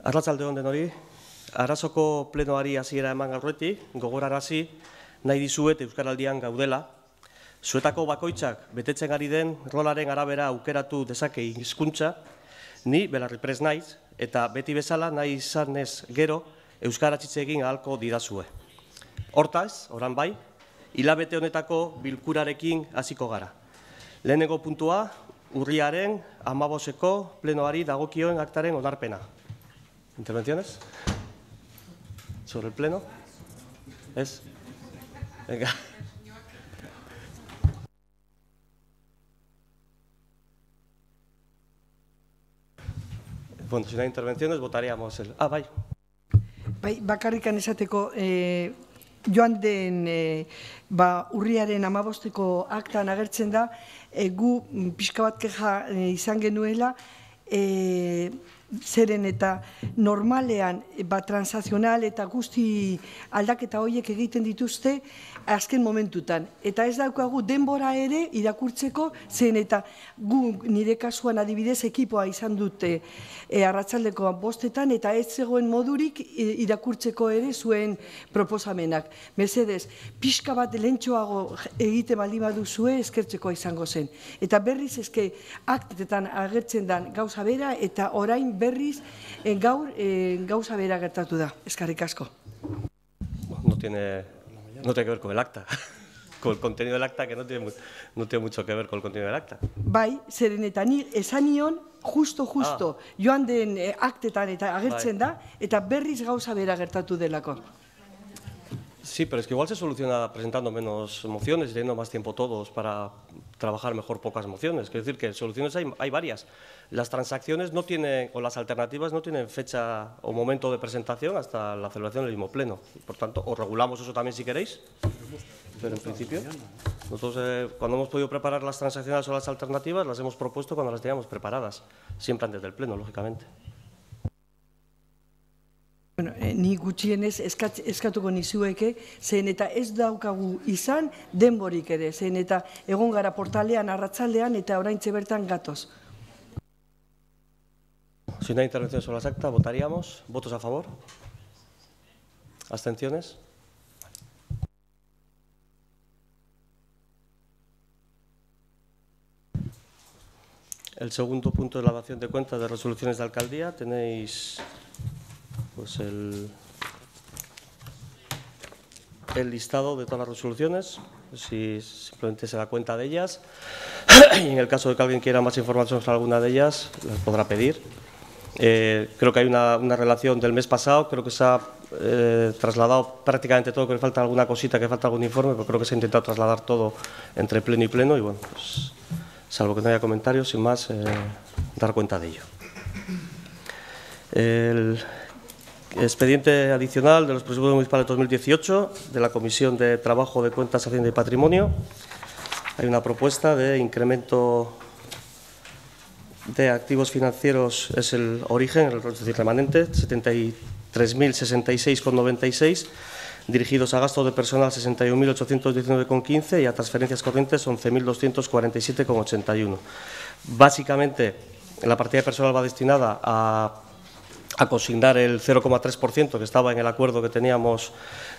Arratsalde on denoi, Arasoko plenoari hasiera eman aurretik, gogorarazi nahi dizuet Euskaraldian gaudela. Zuetako bakoitzak betetzen ari den rolaren arabera aukeratu dezake hizkuntza, ni belarriprest naiz, eta beti bezala nahi izanez gero euskaraz hitz egin ahalko didazue. Hortaz, oran bai, hilabete honetako bilkurarekin hasiko gara. Lehenengo puntua, urriaren 15ko plenoari dagokioen aktaren onarpena. ¿Intervenciones? ¿Sobre el pleno? ¿Es? Venga. Bueno, si no hay intervenciones, votaríamos el... Bai. Bai, bakarrikan esateko, joan den urriaren 15ko aktan agertzen da, gu pixka bat keja izan genuela, zeren eta normalean transazional eta guzti aldaketa horiek egiten dituzte azken momentutan. Eta ez daukagu denbora ere irakurtzeko, zen eta gu nire kasuan adibidez ekipoa izan dute arratsaldeko 5etan eta ez zegoen modurik irakurtzeko ere zuen proposamenak. Mesedez, pixka bat lentxoago egite baldin baduzue eskertzeko izango zen. Eta berriz eske aktetan agertzen den gauza bera eta orain berriz gaur gauza bera gertatu da. Eskerrik asko. No tiene que ver con el acta, con el contenido del acta, que no tiene mucho que ver con el contenido del acta. Bai, zeren eta ni esan nion, justo, joan den aktetan eta agertzen da, eta berriz gauza bera gertatu delako. Sí, pero es que igual se soluciona presentando menos mociones y teniendo más tiempo todos para trabajar mejor pocas mociones. Quiero decir que soluciones hay varias. Las transacciones no tienen, o las alternativas no tienen fecha o momento de presentación hasta la celebración del mismo pleno. Por tanto, os regulamos eso también si queréis. Pero en principio, nosotros cuando hemos podido preparar las transacciones o las alternativas, las hemos propuesto cuando las teníamos preparadas, siempre antes del pleno, lógicamente. Bueno, ni gutxienez eskatuko nizueke, zen eta ez daukagu izan denborik ere, zen eta egon gara portalean, arratsaldean eta oraintxe bertan gatoz. Si no hay intervención sobre las actas, votaríamos. ¿Votos a favor? ¿Abstenciones? El segundo punto es la dación de cuentas de resoluciones de alcaldía. Tenéis pues el listado de todas las resoluciones, si simplemente se da cuenta de ellas, y en el caso de que alguien quiera más información sobre alguna de ellas, las podrá pedir. Creo que hay una relación del mes pasado, creo que se ha trasladado prácticamente todo, creo que falta alguna cosita, que falta algún informe, pero creo que se ha intentado trasladar todo entre pleno y pleno, y bueno, pues, salvo que no haya comentarios, sin más, dar cuenta de ello. El expediente adicional de los presupuestos municipales de 2018 de la Comisión de Trabajo de Cuentas, Hacienda y Patrimonio. Hay una propuesta de incremento de activos financieros, es el origen, es decir, remanente, 73.066,96, dirigidos a gastos de personal 61.819,15 y a transferencias corrientes 11.247,81. Básicamente, la partida de personal va destinada a consignar el 0,3% que estaba en el acuerdo que teníamos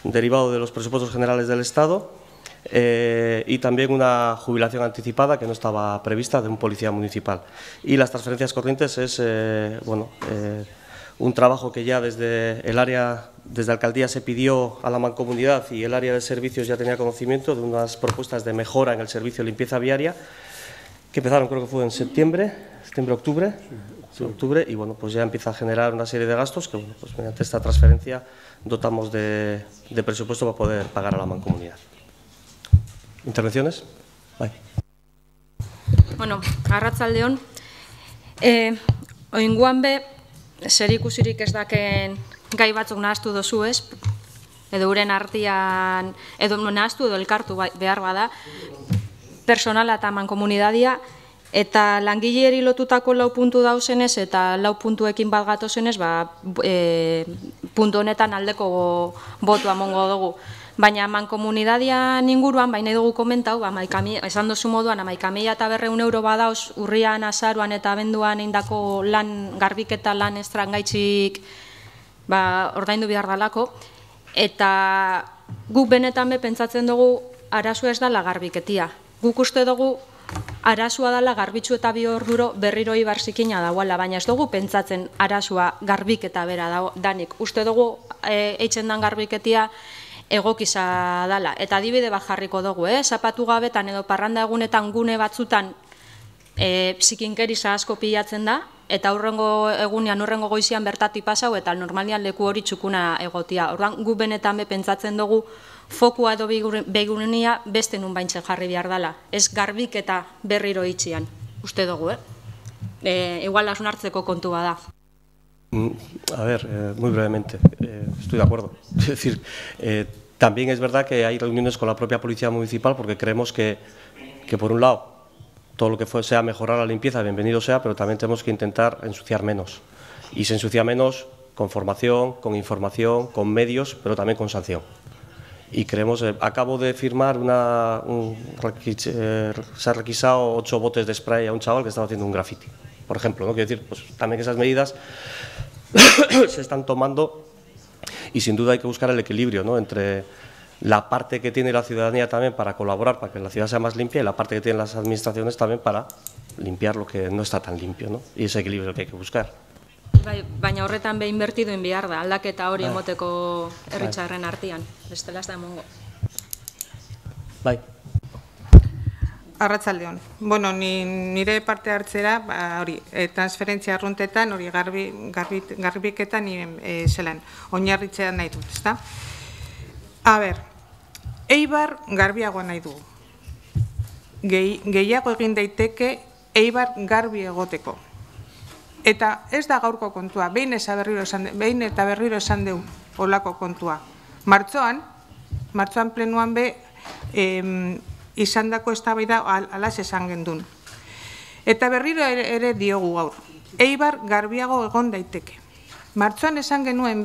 derivado de los presupuestos generales del Estado y también una jubilación anticipada que no estaba prevista de un policía municipal. Y las transferencias corrientes es un trabajo que ya desde alcaldía se pidió a la mancomunidad y el área de servicios ya tenía conocimiento de unas propuestas de mejora en el servicio de limpieza viaria que empezaron, creo que fue en octubre, y bueno, pues ya empieza a generar una serie de gastos que, bueno, pues mediante esta transferencia dotamos de presupuesto para poder pagar a la mancomunidad. ¿Intervenciones? Bai. Bueno, arratsaldeon. Oinguan be, zerikusirik ez daken gai batzuk nahastu dozu ez, edo uren artean, edo nahastu edo elkartu behar bada, personala eta mankomunidadia, eta langileri lotutako 4 puntu dauzenez eta 4 puntuekin bat gatozenez, puntu honetan aldeko botua emango dugu. Baina mankomunidadian inguruan, baina dugu komentau, esan dozu moduan, 11.500 euro badauz urrian, azaruan eta abenduan eindako lan garbiketa lan estrangaitzik ordaindu behar dalako, eta guk benetan pentsatzen dugu arazoa ez dala garbiketia. Guk uste dugu arazoa dala garbitzu eta 2 orduro berriro ibar zikina dauala, baina ez dugu pentsatzen arazoa garbiketa bera danik. Uste dugu eitzen dan garbiketia egokiza dala. Eta adibide bat jarriko dugu, zapatu gabetan edo parranda egunetan gune batzutan zikinkeriza asko pilatzen da, eta urrengo egunean, urrengo goizian bertati pasau, eta normalian leku hori txukuna egotia. Orduan, gu benetan pentsatzen dugu fokua edo begurenia beste nun baintzen jarri behar dela. Ez garbik eta berriro itxian, uste dugu, igual asunartzeko kontu bada. A ver, muy brevemente, estoy de acuerdo. Es decir, también es verdad que hay reuniones con la propia Policía Municipal porque creemos que por un lado, todo lo que sea mejorar la limpieza, bienvenido sea, pero también tenemos que intentar ensuciar menos. Y se ensucia menos con formación, con información, con medios, pero también con sanción. Y creemos, acabo de firmar se ha requisado 8 botes de spray a un chaval que estaba haciendo un graffiti, por ejemplo, ¿no? Quiero decir, pues también que esas medidas se están tomando y sin duda hay que buscar el equilibrio, ¿no? Entre la parte que tiene la ciudadanía también para colaborar, para que la ciudad sea más limpia, y la parte que tienen las administraciones también para limpiar lo que no está tan limpio, ¿no? Y ese equilibrio que hay que buscar. Baina horretan inbertidu behar da, aldaketa hori emoteko herritarren artean, bestela ez da emongo. Bai. Arratsaldeon. Bueno, nire parte hartzera, hori, transferentzia arruntetan, hori garbiketan zelan, oinarritzean nahi dut, ezta? A ber, Eibar garbiagoa nahi dugu. Gehiago egin daiteke Eibar garbi egoteko. Eta ez da gaurko kontua, behin eta berriro esan dugu olako kontua. Martxoan plenuan izan dako eztabaida alaz esan gendun. Eta berriro ere diogu gaur. Eibar garbiago egon daiteke. Martxoan esan genuen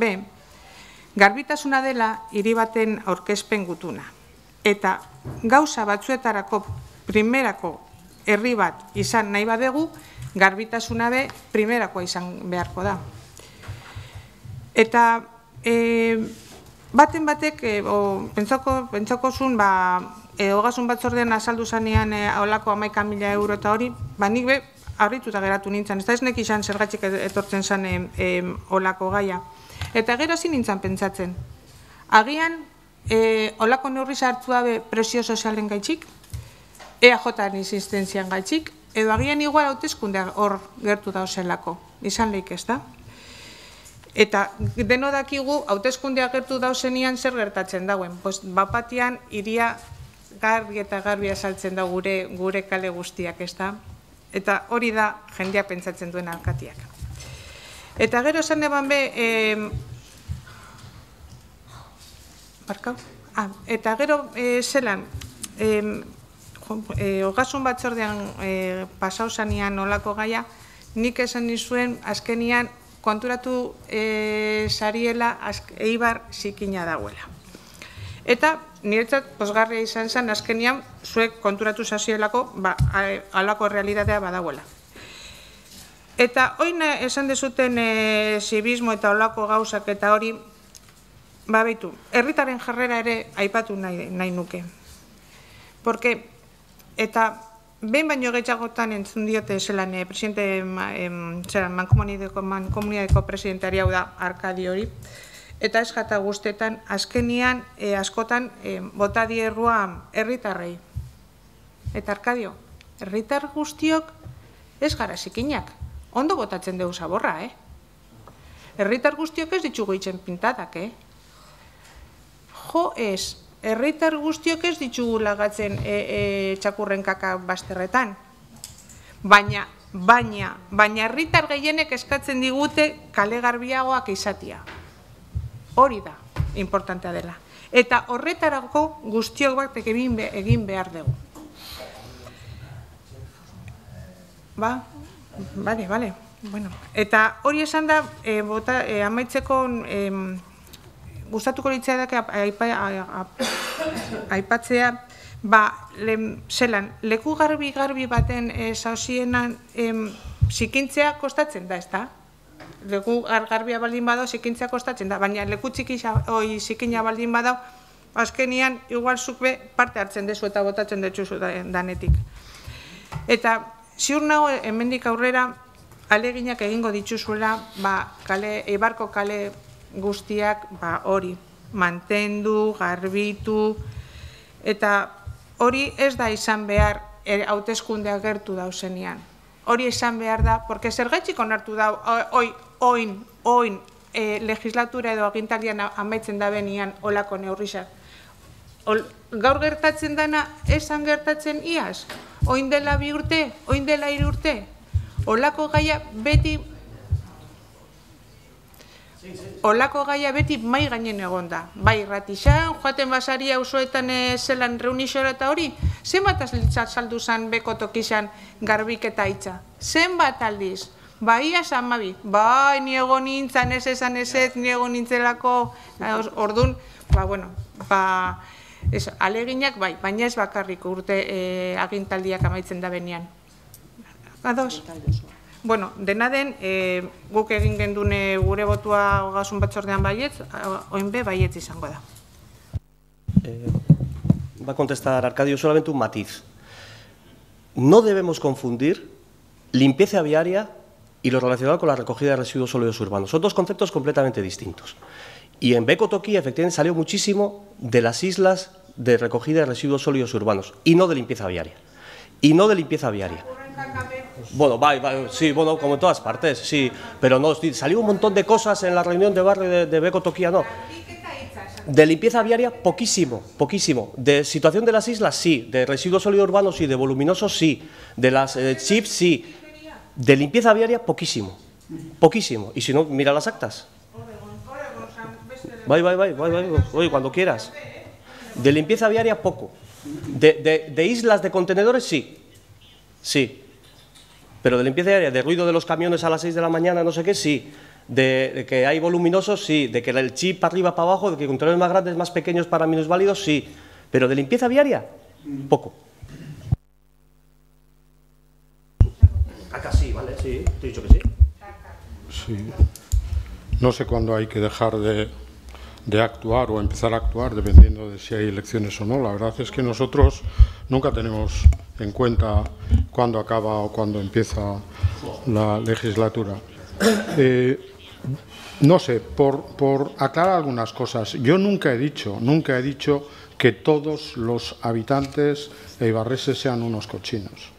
garbitasuna dela hiri baten aurkezpen gutuna. Eta gauza batzuetarako primerako herri bat izan nahi badegu, garbitasuna primerakoa izan beharko da. Eta baten batek, pentsako zuen, ogasun batzordean azaldu zanean olako 11.000 euro eta hori, nik harrituta geratu nintzen, ez da ez nek izan zergatik etortzen zen olako gaia. Eta gero zin nintzen pentsatzen, agian olako neurri sartu dabe presio sozialen gaitxik, EAJaren insistentzian gaitxik, edo agian igual hauteskundea hor gertu dauzelako, izan lehik ez da. Eta deno dakigu hauteskundea gertu dauzenian zer gertatzen dauen. Bapatian iria garbi eta garbi azaltzen da gure kale guztiak ez da. Eta hori da jendeak pentsatzen duen alkatiak. Eta gero esan eban eta gero zelan, ogasun batzordean pasau zanean olako gaia, nik esan nizuen azkenian konturatu sariela Eibar zikina dagoela. Eta niretzat pozgarria izan zen azkenian zuek konturatu zazielako alako realitatea badagoela. Eta oin esan dezuten zibismo eta olako gauzak eta hori, behitu, herritaren jarrera ere aipatu nahi nuke. Eta behin baino gehiagotan entzun diote zelan presidente mankomunidadeko presidentari hau da Arkadi hori, eta ez jata guztetan azkenian askotan bota dierrua herritarrei. Eta Arkadio, herritar guztiok ez gara zikinak, ondo botatzen dugu zaborra, Herritar guztiok ez ditugu itzen pintadak, Jo ez, herritar guztiok ez ditugu lagatzen txakurren kaka bazterretan. Baina herritar gehienek eskatzen digute kale garbiagoak izatea. Hori da, importantea dela. Eta horretarako guztiok bat egin behar dugu. Bale. Eta hori esan da, amaitzeko gustatuko litzaidake aipatzea, zelan, leku garbi baten zauzienan zikintzea kostatzen da, ez da? Leku garbia baldin badau, zikintzea kostatzen da, baina leku zikina baldin badau, azkenian, igual zuk parte hartzen dezu eta botatzen detzuzu danetik. Eta ziur nago, hemendik aurrera, aleginak egingo dituzuela, Eibarko kale guztiak hori, mantendu, garbitu, eta hori ez da izan behar hauteskundea gertu dauzenean. Hori izan behar da, porque zergatik onartu da, oin legislatura edo agintalian amaitzen da benian olako neurrizak. Gaur gertatzen dana, esan gertatzen iaz? Oin dela 2 urte, oin dela 3 urte? Olako gaia beti mai gainen egon da. Bai, ratixan, joaten basaria auzoetan zelan reunixora eta hori, zenbat saldu zan beko tokizan garbik eta itza? Zenbat aldiz? Bai, asamabi. Bai, niego nintzan ez esan ezet, niego nintzelako, orduan, aleginak bai, baina ez bakarrik urte agintaldiak amaitzen da benean. Ados? Bueno, dena den, guk egin gendune gure botua ogasun batzordean baietz, oinbe baietz izango da. Va a contestar Arcadio solamente un matiz. No debemos confundir limpieza viaria y lo relacionado con la recogida de residuos sólidos urbanos. Son dos conceptos completamente distintos. Y en Beco Toquí efectivamente salió muchísimo de las islas de recogida de residuos sólidos urbanos y no de limpieza viaria. Bueno, sí, bueno, como en todas partes, sí, pero no, salió un montón de cosas en la reunión de barrio de Beco Toquía, no. De limpieza viaria, poquísimo. De situación de las islas, sí. De residuos sólidos urbanos y de voluminosos, sí. De las chips, sí. De limpieza viaria, poquísimo. Y si no, mira las actas. Oye, cuando quieras. De limpieza viaria, poco. De islas de contenedores, sí. Pero de limpieza diaria, de ruido de los camiones a las 6 de la mañana, no sé qué, sí. De que hay voluminosos, sí. De que el chip para arriba, para abajo, de que contenedores más grandes, más pequeños para minusválidos, sí. Pero de limpieza viaria, poco. Acá sí, ¿vale? Sí, te he dicho que sí. Sí. No sé cuándo hay que dejar de actuar o empezar a actuar, dependiendo de si hay elecciones o no. La verdad es que nosotros nunca tenemos en cuenta cuándo acaba o cuándo empieza la legislatura. No sé, por aclarar algunas cosas, yo nunca he dicho que todos los habitantes eibarreses sean unos cochinos.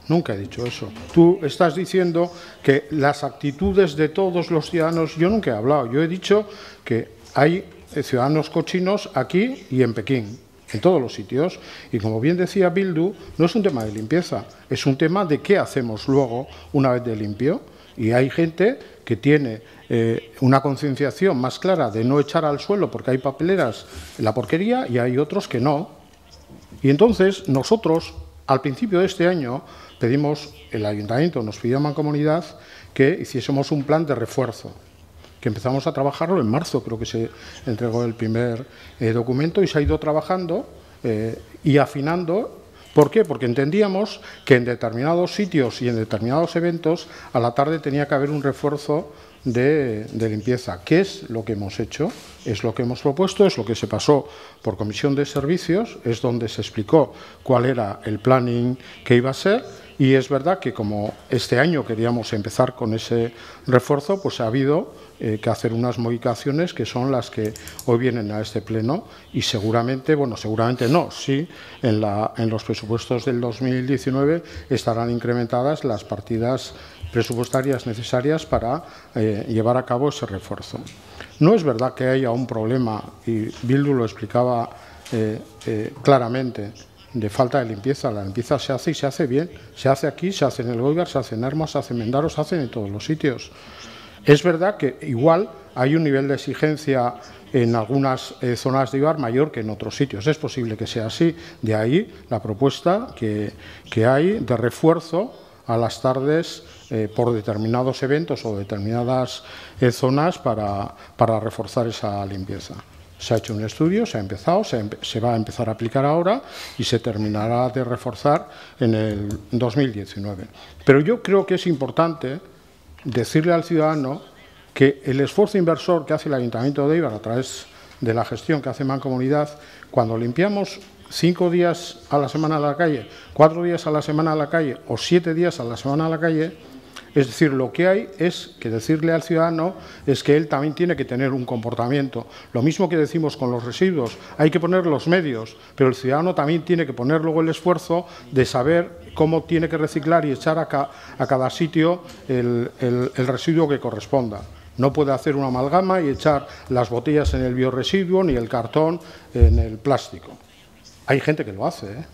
Nunca he dicho eso. Tú estás diciendo que las actitudes de todos los ciudadanos, yo nunca he hablado, yo he dicho que hay ciudadanos cochinos aquí y en Pekín, en todos los sitios. Y como bien decía Bildu, no es un tema de limpieza, es un tema de qué hacemos luego una vez de limpio. Y hay gente que tiene una concienciación más clara de no echar al suelo porque hay papeleras en la porquería y hay otros que no. Y entonces nosotros, al principio de este año, el Ayuntamiento nos pidió a Mancomunidad que hiciésemos un plan de refuerzo, que empezamos a trabajarlo en marzo, creo que se entregó el primer documento y se ha ido trabajando y afinando. ¿Por qué? Porque entendíamos que en determinados sitios y en determinados eventos a la tarde tenía que haber un refuerzo de limpieza. ¿Qué es lo que hemos hecho? Es lo que hemos propuesto, es lo que se pasó por Comisión de Servicios, es donde se explicó cuál era el planning que iba a ser. Y es verdad que como este año queríamos empezar con ese refuerzo, pues ha habido que hacer unas modificaciones que son las que hoy vienen a este pleno y seguramente, bueno, seguramente no, sí, en los presupuestos del 2019 estarán incrementadas las partidas presupuestarias necesarias para llevar a cabo ese refuerzo. No es verdad que haya un problema, y Bildu lo explicaba claramente, de falta de limpieza. La limpieza se hace y se hace bien. Se hace aquí, se hace en el Goibar, se hace en Ermas, se hace en Mendaro, se hace en todos los sitios. Es verdad que igual hay un nivel de exigencia en algunas zonas de Eibar mayor que en otros sitios. Es posible que sea así. De ahí la propuesta que hay de refuerzo a las tardes por determinados eventos o determinadas zonas para reforzar esa limpieza. Se ha hecho un estudio, se ha empezado, se va a empezar a aplicar ahora y se terminará de reforzar en el 2019. Pero yo creo que es importante decirle al ciudadano que el esfuerzo inversor que hace el Ayuntamiento de Éibar a través de la gestión que hace Mancomunidad, cuando limpiamos 5 días a la semana a la calle, 4 días a la semana a la calle o 7 días a la semana a la calle, es decir, lo que hay es que decirle al ciudadano es que él también tiene que tener un comportamiento. Lo mismo que decimos con los residuos, hay que poner los medios, pero el ciudadano también tiene que poner luego el esfuerzo de saber cómo tiene que reciclar y echar a cada sitio el residuo que corresponda. No puede hacer una amalgama y echar las botellas en el biorresiduo ni el cartón en el plástico. Hay gente que lo hace,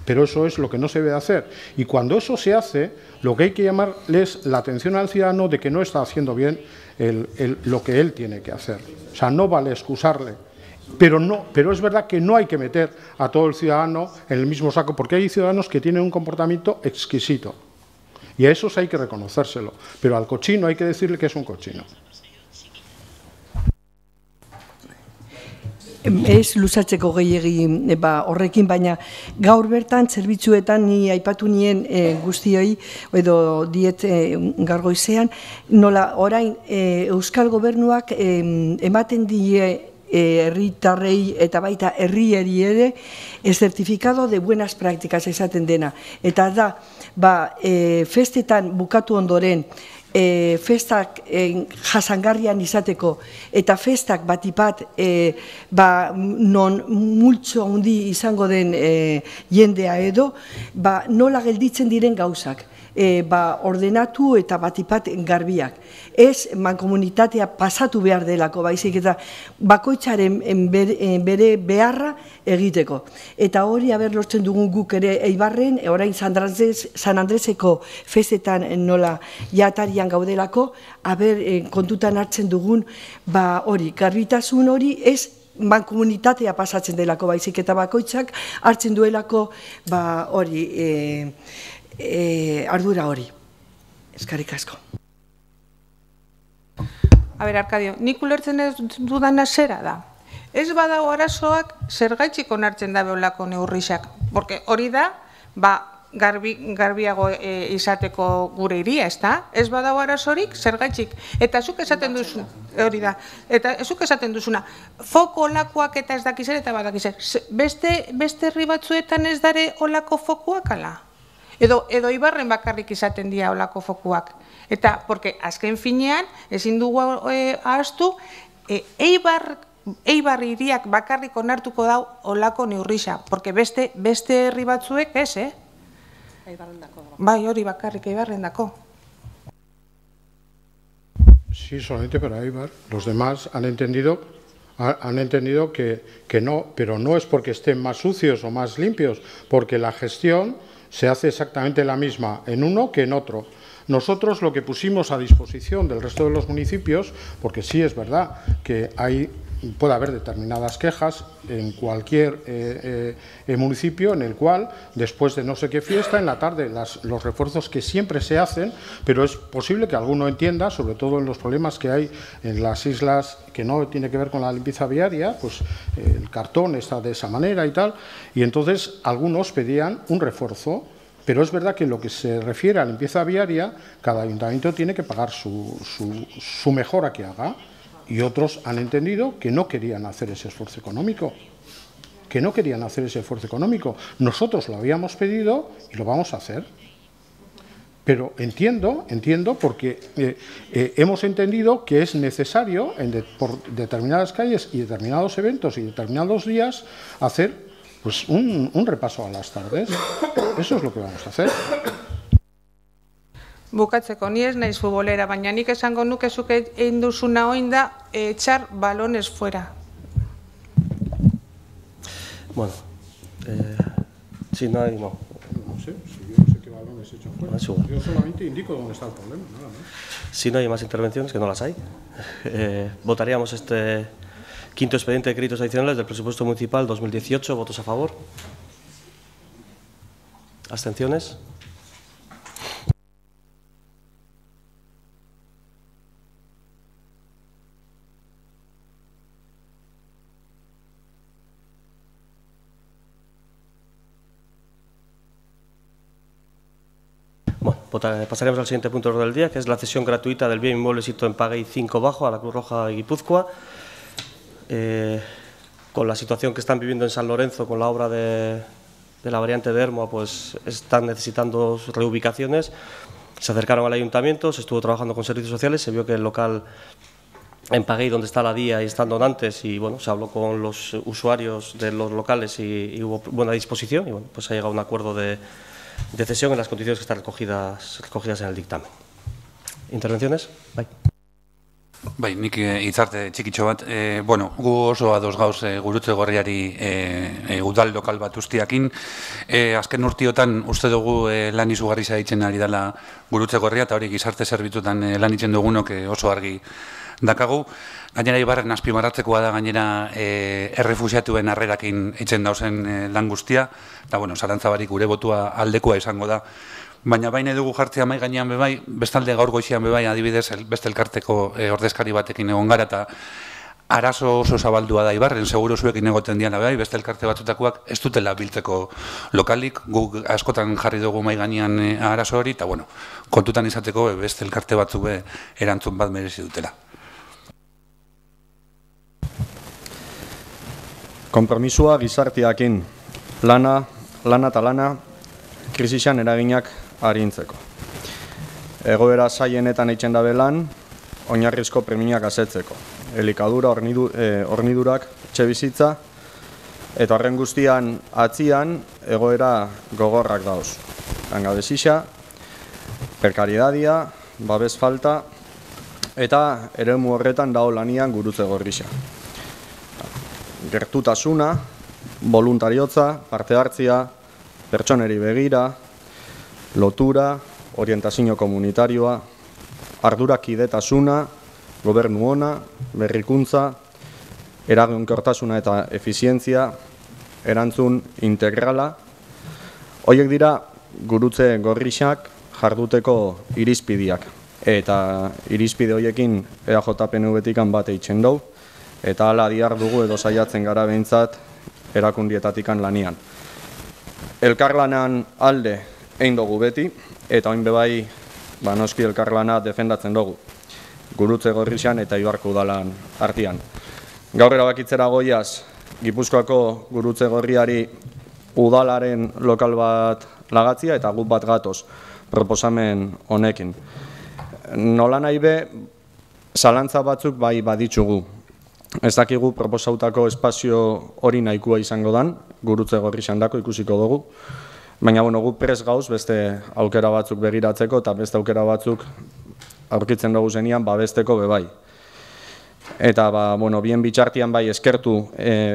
pero eso es lo que no se debe hacer. Y cuando eso se hace, lo que hay que llamarle es la atención al ciudadano de que no está haciendo bien lo que él tiene que hacer. O sea, no vale excusarle. Pero es verdad que no hay que meter a todo el ciudadano en el mismo saco, porque hay ciudadanos que tienen un comportamiento exquisito. Y a esos hay que reconocérselo. Pero al cochino hay que decirle que es un cochino. Ez luzatzeko gehiegi horrekin, baina gaur bertan zerbitzuetan ni aipatu nien guztioi edo diet gaur goizean, nola orain Euskal Gobernuak ematen die herritarrei eta baita herrieri ere certificado de buenas prácticas esaten dena. Eta da, festetan bukatu ondoren, festak jasangarrian izateko eta festak batipat non multzo handi izango den jendea edo, nola gelditzen diren gauzak. Ordenatu eta batipat garbiak. Ez mankomunitatea pasatu behar delako, baizik eta bakoitzaren bere beharra egiteko. Eta hori lortzen dugun guk ere Eibarren, orain San Andreseko festetan nola jatarian gaudelako, kontutan hartzen dugun hori, garbitasun hori ez mankomunitatea pasatzen delako, baizik eta bakoitzak hartzen duelako hori, ardura hori. Eskerrik asko. A ber, Arkadio, nik ulertzen ez dudana zera da. Ez badago arazoak zergaitzik onartzen da beholako neurrixak. Porque hori da, garbiago izateko gure iria, ez da? Ez badago arazorik zergaitzik. Eta zuk esaten duzu, hori da, eta zuk esaten duzuna, foko olakoak eta ez dakizer eta badakizer. Beste herri batzuetan ez dare olako fokuak ala? Edo Eibarren bakarrik izaten dira olako fokuak. Eta, porque azken finean, ezin dugu ahaztu, Eibar hiriak bakarrik onartuko dau olako neurrixa. Porque beste herri batzuek, ez, Eibarren dako. Bai, hori bakarrik Eibarren dako. Sí, solamente para Eibar. Los demás han entendido que no, pero no es porque estén más sucios o más limpios, porque la gestión se hace exactamente la misma en uno que en otro. Nosotros lo que pusimos a disposición del resto de los municipios, porque sí es verdad que puede haber determinadas quejas en cualquier municipio en el cual, después de no sé qué fiesta, en la tarde los refuerzos que siempre se hacen, pero es posible que alguno entienda, sobre todo en los problemas que hay en las islas que no tiene que ver con la limpieza viaria, pues el cartón está de esa manera y tal, y entonces algunos pedían un refuerzo. Pero es verdad que en lo que se refiere a limpieza viaria, cada ayuntamiento tiene que pagar su mejora que haga. Y otros han entendido que no querían hacer ese esfuerzo económico. Nosotros lo habíamos pedido y lo vamos a hacer. Pero entiendo porque hemos entendido que es necesario por determinadas calles y determinados eventos y determinados días hacer pues un repaso a las tardes. Eso es lo que vamos a hacer. Bukatzeko, ni ez naiz futbolera, baina nik esango nuke zuk egin duzuna oin da echar balones fuera. Bueno, si no hay, no. No sé, si yo no sé qué balones he hecho fuera. Yo solamente indico dónde está el problema, nada más. Si no hay más intervenciones, que no las hay, votaríamos este quinto expediente de créditos adicionales del presupuesto municipal 2018. ¿Votos a favor? ¿Abstenciones? pasaremos al siguiente punto del día, que es la cesión gratuita del bien inmueble situado en Pagay 5 Bajo a la Cruz Roja de Guipúzcoa. Con la situación que están viviendo en San Lorenzo, con la obra de la variante de Ermua, pues están necesitando reubicaciones. Se acercaron al ayuntamiento, se estuvo trabajando con servicios sociales, se vio que el local en Pagay, donde está la DIA y están donantes, y bueno, se habló con los usuarios de los locales y hubo buena disposición, y bueno, pues ha llegado a un acuerdo de cesión en las condiciones que están recogidas en el dictamen. ¿Intervenciones? Bai. Bai, nik hitzarte txikitxo bat, gu oso ados gauz Gurutze Gorriari udal lokal bat ustiakin. Azken urtiotan uste dugu lan izugarri zaitzen ari dela Gurutze Gorria, eta hori gizarte zerbitutan lan itzen dugunok oso argi dakagu. Gainera Ibarren azpimarratzekoa da gainera errefusiatuen harrerakin itzen dauzen lan guztia, eta zalantzabarik gure botua aldekoa izango da. Baina baina dugu jartzea mai gainean bebai, bestalde gaur goizian bebai, adibidez, beste elkarteko ordezkari batekin egon gara, eta arazo oso zabaldua da Ibarren, seguro zuekin egoten dian bebai, beste elkarte batzutakoak ez dutela biltzeko lokalik, guk askotan jarri dugu mai gainean arazo hori, eta kontutan izateko beste elkarte batzuk erantzun bat merezi dutela. Konpromisua gizarteakin lana eta lana krisisan eraginak arintzeko. Egoera zailenetan eitzen dabe lan, oinarrizko premiak asetzeko. Elikadura, hornidurak, etxebizitza, eta horren guztian atzian egoera gogorrak dauz. Langabezia, prekaridadia, babes falta, eta eremu horretan dao lanian Gurutze Gorria. Gertutasuna, voluntariotza, parte hartzia, pertsoneri begira, lotura, orientazio komunitarioa, ardurakidetasuna, gobernu ona, berrikuntza, eraginkortasuna eta efizientzia, erantzun integrala. Horiek dira Gurutze Gorriak jarduteko irizpideak. Eta irizpide horiekin EAJ-PNV-tikan bat eitzen dugu, eta hala diar dugu edo saiatzen gara behintzat erakundietatikan lanian. Elkarlanan alde egin dugu beti, eta oin bebai noski elkarlana defendatzen dugu, Gurutze Gorrian eta Ibarko udalan artean. Gaur erabakitzera goiaz, Gipuzkoako Gurutze Gorriari udalaren lokal bat lagatzia eta guk bat gatoz proposamen honekin. Nola nahi be, zalantza batzuk bai baditzugu. Ez dakigu proposautako espazio hori nahikoa izango dan, Gurutze Gorrian dako ikusiko dugu, baina gu prest gauz beste aukera batzuk begiratzeko eta beste aukera batzuk aurkitzen dugu zenian babesteko bebai. Eta bien bitxartian bai eskertu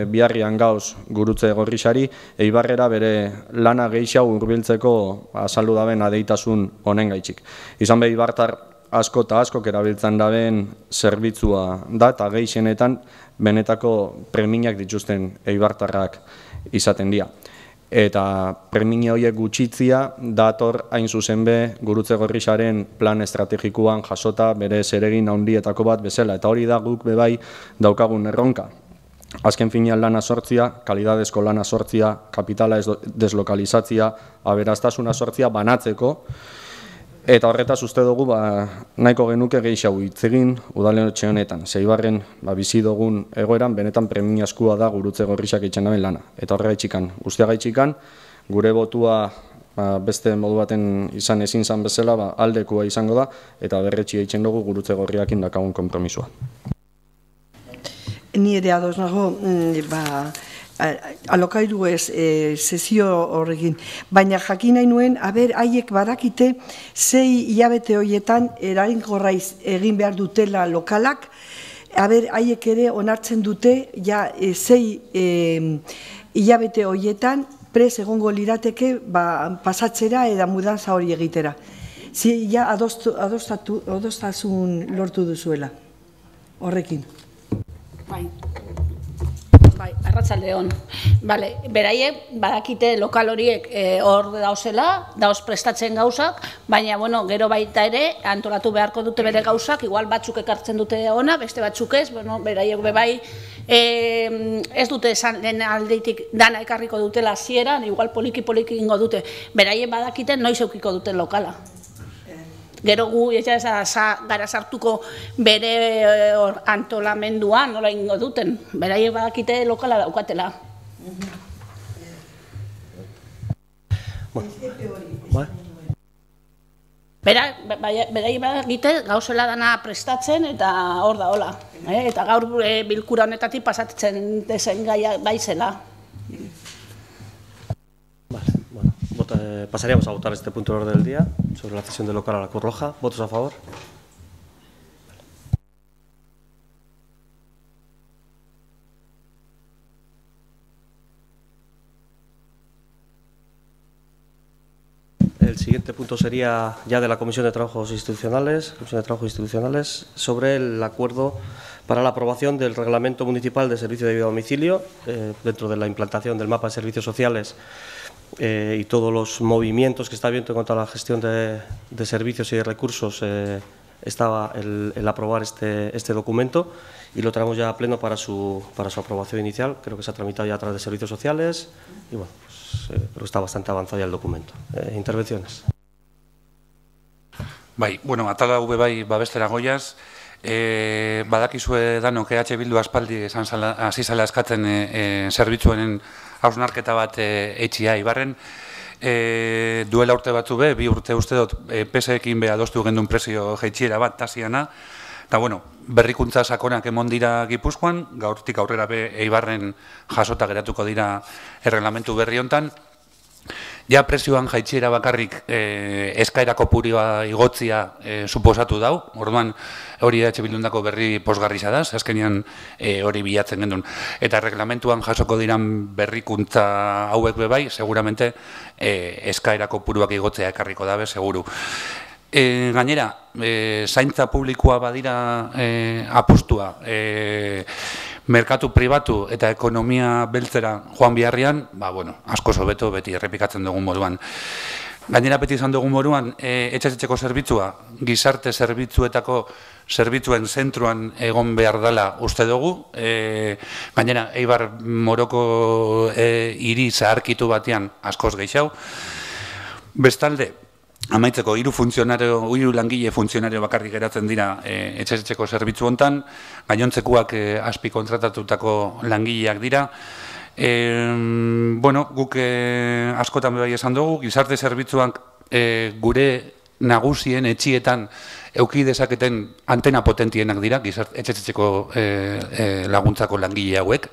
biharrian gauz Gurutze Gorriari, Eibarrera bere lana gehiago hurbiltzeko azaldu daben adeitasun honen gaitxik. Izan behi Eibartar asko eta askok erabiltzen daben zerbitzua da, eta gehienetan benetako premiak dituzten Eibartarrak izaten dira. Eta premia horiek gutxitzia dator hain zuzen be Gurutze Gorriaren plan estrategikoan jasota bere zeregin handietako bat bezala. Eta hori da guk bebai daukagun erronka. Azken finean lana sortzia, kalidadezko lana sortzia, kapitala deslokalizatzia, aberastasuna sortzia banatzeko. Eta horretaz uste dugu nahiko genuke gehiago hitz egin udaletxe honetan. Eibarren bizi dugun egoeran benetan premiazkoa da Gurutze Gorriak eitzen daben lana. Eta horregaitxikan, guztiagaitxikan, gure botua beste modu baten izan ezin zan bezala aldekoa izango da, eta berretxi eitzen dugu Gurutze Gorriakin dakagun konpromisua. Ni ere ados nago, alokairu ez sesio horrekin, baina jakin nahi nuen, haiek badakite 6 hilabete horietan eraginkorra egin behar dutela lokalak, haiek ere onartzen dute 6 hilabete horietan prez egongo lirateke pasatzera eta mudanza hori egitera. Ja adostasun lortu duzuela horrekin. Bai, arratsalde on. Beraiek badakite lokal horiek hor dauzela, dauz prestatzen gauzak, baina gero baita ere antolatu beharko dute bere gauzak, igual batzuk ekartzen dute ona, beste batzuk ez, beraiek bebai ez dute esan lehen aldeitik dana ekarriko dutela hasieran, igual poliki ingo dute. Beraiek badakite noiz eukiko duten lokala. Gero gu ez gara sartuko bere antolamenduan, nola ingo duten, beraiek badakite lokala daukatela. Beraiek badakite gauzela dana prestatzen eta hor da hola. Eta gaur bilkura honetatik pasatzen dezen gaia baizela. Pasaríamos a votar este punto del orden del día sobre la cesión del local a la Cruz Roja. ¿Votos a favor? El siguiente punto sería ya de la Comisión de Trabajos Institucionales, sobre el acuerdo para la aprobación del Reglamento Municipal de Servicio de Ayuda a Domicilio, dentro de la implantación del mapa de servicios sociales y todos los movimientos que está habiendo en cuanto a la gestión de servicios y de recursos. Estaba el aprobar este documento y lo traemos ya a pleno para su aprobación inicial. Creo que se ha tramitado ya a través de servicios sociales y bueno, creo que está bastante avanzado ya el documento. Intervenciones. Bueno, atala ube bai babestera goiaz, badakizue danok EH Bildu aspaldi hasi zela eskatzen zerbitzuen hausnarketa bat etxia Ibarren. Duela urte batzu be, 2 urte uste dut, PSekin be adostu gendun prezio jaitxiera bat tasiana, eta bueno, berrikuntza sakonak emon dira Gipuzkoan, gaurtik aurrera be Eibarren jasota geratuko dira erreglamentu berri hontan. Ja prezioan jaitxiera bakarrik eskaera kopurua igotzia suposatu dau, orduan hori EH Bildundako berri posgarriza da, azkenean hori bilatzen gendun. Eta reglamentuan jasoko diran berrikuntza hauek bebai, seguramente eskaera kopuruak igotzea ekarriko dabe, seguru. Gainera, zaintza publikoa badira apustua, merkatu pribatu eta ekonomia beltzera joan biharrian, asko hobeto beti errepikatzen dugun moduan. Gainera beti izan dugun moduan, etxetzeko zerbitzua, gizarte zerbitzuetako zerbitzuen zentruan egon behar dela uste dugu. Gainera, Eibar Moroko hiri zaharkitu batean askoz gehiago. Bestalde, amaitzeko, 3 langile funtzionario bakarrik geratzen dira etxetzeko zerbitzu hontan, gainontzekuak azpi kontratatutako langileak dira. Guk askotan bebai esan dugu, gizarte zerbitzuak gure nagusien etxietan euki dezaketen antena potentienak dira, etxetzeko laguntzako langile hauek.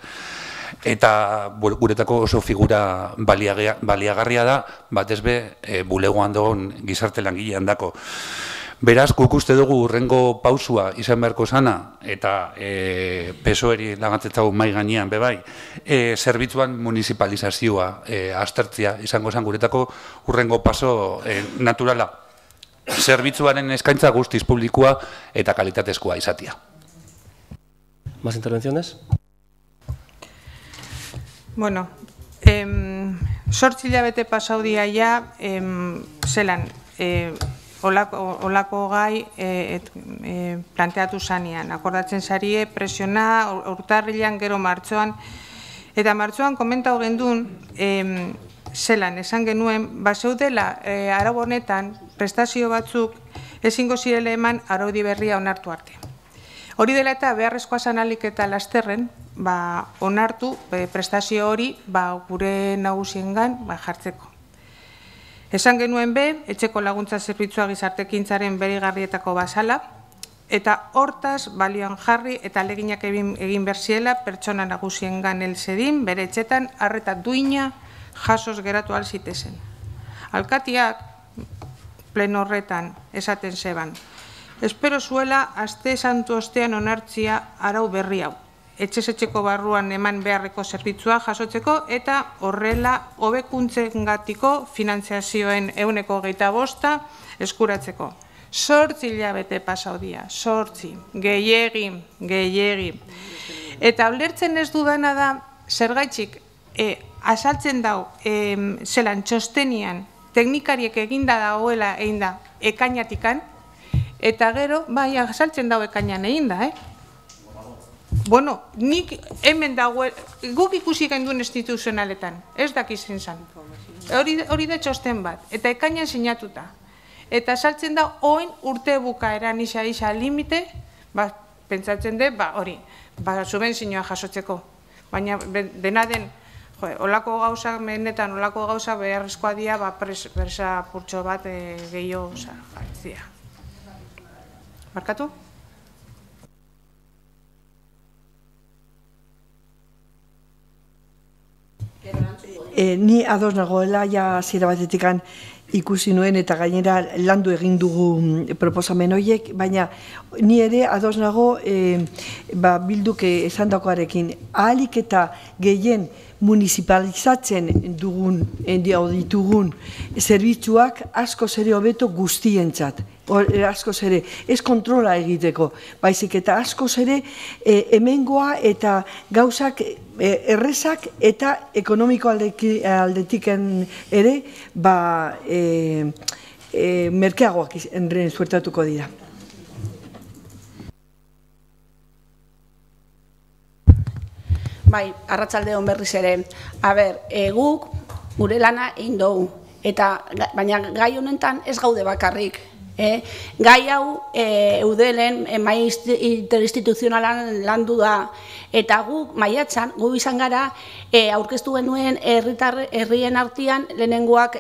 Eta guretako oso figura baliagarria da, batez be, bulegoan dogon gizarte langile handako. Beraz, guk uste dugu urrengo pausua izan beharko zana, eta PSOE-ri lagantzetago mai gainean bebai, zerbitzuan municipalizazioa aztertzia izango zen guretako urrengo paso naturala. Zerbitzuaren eskaintza guztiz publikoa eta kalitatezkoa izatia. ¿Más intervenciones? Bueno, 8 hilabete pasau dia ja, zelan, olako gai planteatu zanean. Akordatzen zarie, presiona, urtarrilan, gero martxoan, eta martxoan komentau gendun, zelan, esan genuen, zeudela arau honetan, prestazio batzuk, ezingo zirele eman araudi berria onartu arte. Hori dela eta beharrezkoa zanalik eta lasterren, onartu prestazio hori gure nagusiengan jartzeko. Esan genuen be, etxeko laguntza zerbitzua gizartekintzaren berigarrietako bazala, eta hortaz balioan jarri eta aleginak egin berziela pertsona nagusiengan elzedin, bere etxetan arreta duina jasoz geratu alzitezen. Alkatiak, pleno horretan, esaten zeban, espero zuela aste santu ostean onartzia arau berri hau. Etxezetxeko barruan eman beharreko zerbitzua jasotzeko eta horrela hobekuntzengatiko finantziazioen 25% eskuratzeko. 8 hilabete pasau dia, 8, gehiegi. Eta ulertzen ez dudana da, zergaitzik, azaltzen dau, zelan txostenian, teknikariek eginda dagoela egin da ekainatikan, eta gero, azaltzen dau ekainan egin da, Bueno, nik hemen dago, guk ikusi genduen instituzionaletan, ez dakizen zan. Hori da txosten bat, eta ekainan sinatuta. eta saltzen da oin urte bukaeran isa limite, pentsatzen dut, hori, subentzioa jasotzeko. Baina dena den, olako gauzak, menetan olako gauzak beharrezkoa dira, presa purtso bat gehiago jartzia. Markatu? Ni ados nagoela, ja hasiera batetik ikusi nuen eta gainera landu egin dugu proposamen horiek, baina ni ere ados nago Bilduk esandakoarekin ahalik eta gehien municipalizatzen ditugun zerbitzuak askoz ere hobeto guztientzat. Askoz ere, ez kontrola egiteko, baizik eta askoz ere hemengoa eta gauzak errezak eta ekonomiko aldetik ere merkeagoak suertatuko dira. Bai, arratsalde on berriz ere. Guk gure lana egin dugu, baina gai honetan ez gaude bakarrik. Gai hau eudelen mahai interinstituzionalan landu da, eta guk maiatzan, gu izan gara, aurkeztu genuen herrien artean lehenengoak,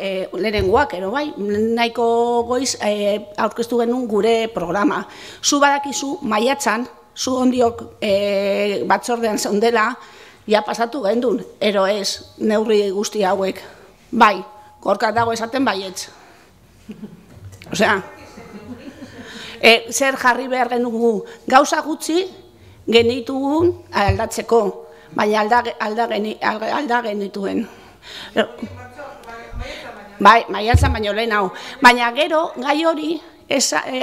ero bai, nahiko goiz aurkeztu genuen gure programa. Zu badakizu maiatzan, zu ondiok batzordean zeundela, ja pasatu gendun, ero ez, neurri guzti hauek. Bai, gorkat dago esaten baietz. Osea, zer jarri behar genugu, gauza gutxi genitugun aldatzeko, baina alda genituen. Bai, maiatzan baino lehen hau. Baina gero, gai hori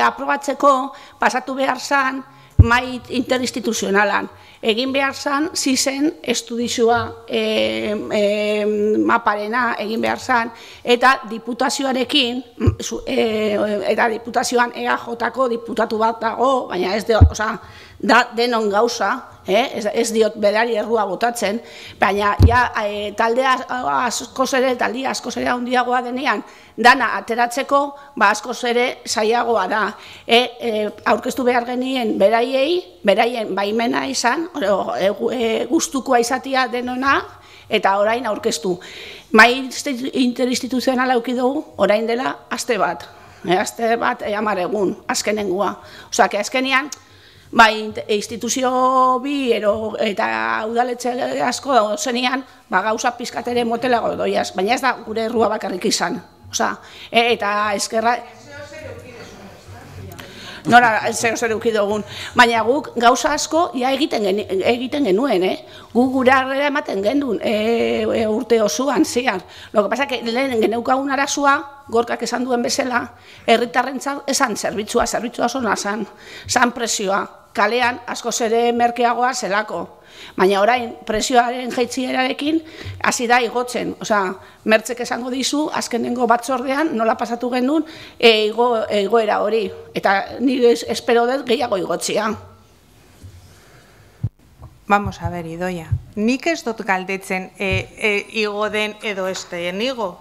aprobatzeko pasatu behar zan mahai interinstituzionalan. Egin behar zan, zizen estudizioa maparena egin behar zan, eta diputazioarekin, eta diputazioan EAJ-ko diputatu bat dago, baina ez da denon gauza, ez diot berari errua botatzen, baina taldea askoz ere handiagoa denean, dana ateratzeko, askoz ere zailagoa da. Aurkeztu behar genien beraien baimena izan, gustukoa izatea denona, eta orain aurkeztu. Mahai interinstituzionala eduki dugu, orain dela aste bat. Aste bat 10 egun, azkenengoa. Osea, azkenean, instituzio bi eta udaletxe asko zenean, gauza pizkatere motelago doiaz, baina ez da gure errua bakarrik izan. Eta eskerra... Nora, zer eukidogun. Baina guk gauza asko egiten genuen, guk gure harrera ematen gendun urte osoan, zian. Lo que pasa que lehen geneukagun arazua, Gorkak esan duen bezala, herritarrentzat esan zerbitzua zona zan presioa. Kalean askoz ere merkeagoa zelako. Baina orain presioaren jaitsierarekin hasi da igotzen. Osea, Mertzek esango dizu, azkenengo batzordean nola pasatu genuen igoera hori. Eta nire espero dut gehiago igotzia. Vamos a ver, Idoia. Nik ez dut galdetzen igo den edo ez den igo.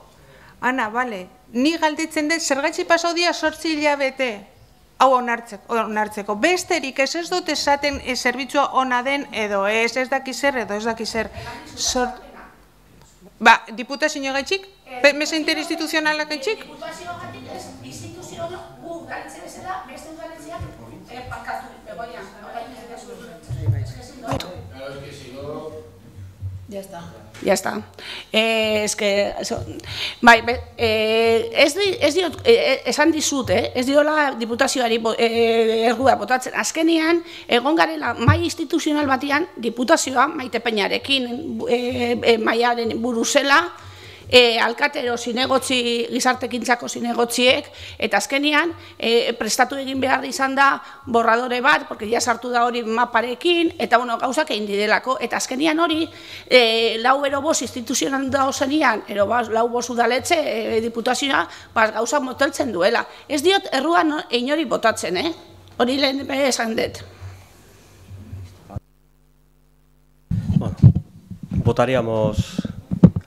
Ana, bale, ni galdetzen dut zergaitzi pasau dia 8 hilabete. Hau onartzeko. Besterik ez dut esaten zerbitzua ona den edo ez dakizer edo ez dakizer. Diputazio gaitxik? Mesa interinstituzionala gaitxik? Diputazio gaitxik ez, instituzio gu gaitxe bezala, beste gaitxeak parkatu, egoian. Ya está. Ya está. Es que... Bai, esan dizut, ez diola diputazioari errua botatzen. Azkenean, egon garela mahai instituzional batean, diputazioa Maite Peñarekin mahaiaren buruzela, alkatero zinegotzi, gizartekintzako zinegotziek, eta azkenean prestatu egin behar izan da borradore bat, porque ja sartu da hori maparekin, eta gauzak egin didelako, eta azkenean hori lau ero bost instituzionan da ozenean, lau bost udaletxe diputazioa, gauzak moteltzen duela. Ez diot erruan inori botatzen, hori lehen esan dut. Votaríamos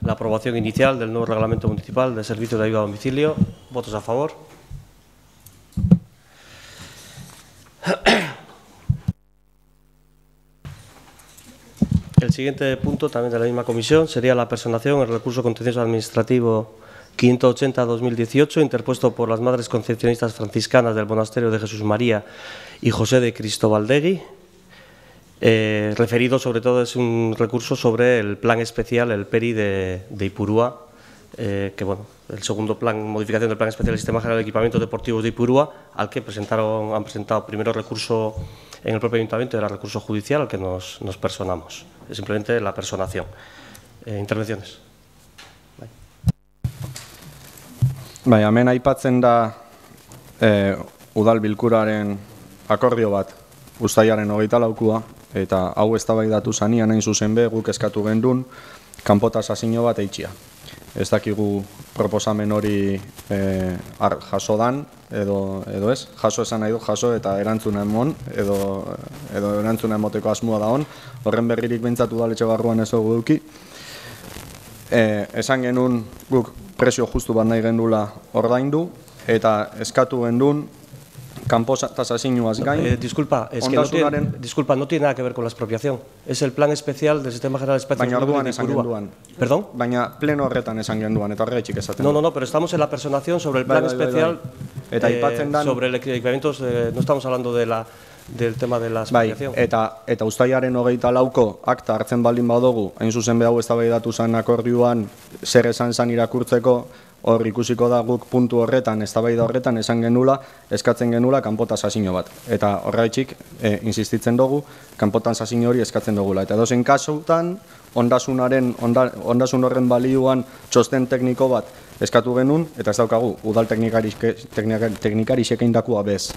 la aprobación inicial del nuevo reglamento municipal de servicio de ayuda a domicilio. ¿Votos a favor? El siguiente punto, también de la misma comisión, sería la personación en el recurso contencioso administrativo 580-2018, interpuesto por las Madres Concepcionistas Franciscanas del Monasterio de Jesús María y José de Cristobaldegui. Referido, sobre todo, es un recurso sobre el plan especial, el PERI de Ipurúa, que, bueno, el segundo plan, modificación del plan especial del Sistema General de Equipamientos Deportivos de Ipurúa, al que han presentado primero recurso en el propio ayuntamiento, era recurso judicial al que nos personamos. Es simplemente la personación. Intervenciones. Bai, hemen aipatzen da udal bilkuraren akordio bat uztailaren 24koa, eta hau eztabaidatu zanean hain zuzen be guk eskatu gendun kanpotasazio bat eitxia. Ez dakigu proposamen hori jaso dan, edo ez, jaso esan nahi du, jaso eta erantzuna emon, edo erantzuna emoteko asmoa da hon, horren berririk behintzatu udaletxe barruan ez dugu duki. Esan genuen guk prezio justu bat nahi gendula ordaindu, eta eskatu gendun kanpotasazioaz gain. Disculpa, no tiene nada que ver con la expropiación. Es el plan especial del Sistema General de Espacios Baina orduan esan genduan. ¿Perdón? Baina pleno horretan esan genduan, eta horretxik esaten. No, pero estamos en la personación sobre el plan especial, sobre el equipamientos, no estamos hablando del tema de la expropiación. Eta uztailaren 24ko akta hartzen baldin badugu, hain zuzen behau eztabaidatu zen akordioan zer esan zan irakurtzeko, hor ikusiko da guk puntu horretan, eztabaida horretan esan genula, eskatzen genula kanpotasazio bat. Eta horretxik, insistitzen dugu, kanpotasazio hori eskatzen dugula. Eta edozein kasutan, ondasun horren balioan txosten tekniko bat eskatu genuen, eta ez daukagu, udal teknikari sekeindakoa bez.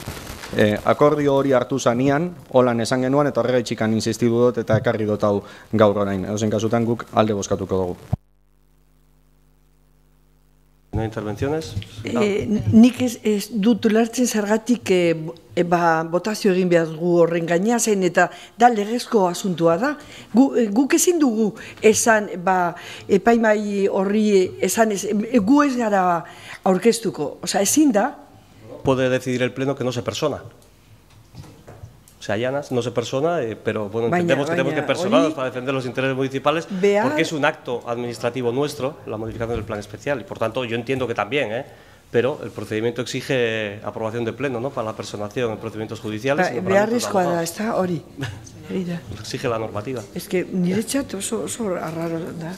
Akordio hori hartu zanean, holan esan genuen, eta horretxikan insistitu dut eta ekarri dut hau gaur orain. Edozein kasutan guk alde bozkatuko dugu. ¿No hay intervenciones? Nik ez dut ulertzen zergatik botazio egin behar dugu horren gaina zen eta da legezko asuntua da. Guk ezin dugu esan epaimai horri esan gu ez gara aurkeztuko. Osa, ezin da. Puede decidir el Pleno que no se persona. Se allanas, no se persona, pero bueno, entendemos que tenemos que personarnos para defender los intereses municipales, porque es un acto administrativo nuestro, la modificación del plan especial, y por tanto yo entiendo que también, pero el procedimiento exige aprobación de pleno, ¿no?, para la personación en procedimientos judiciales. Beharrezkoa da, ez da hori. Exige la normativa. Es que niretzat oso arraro da.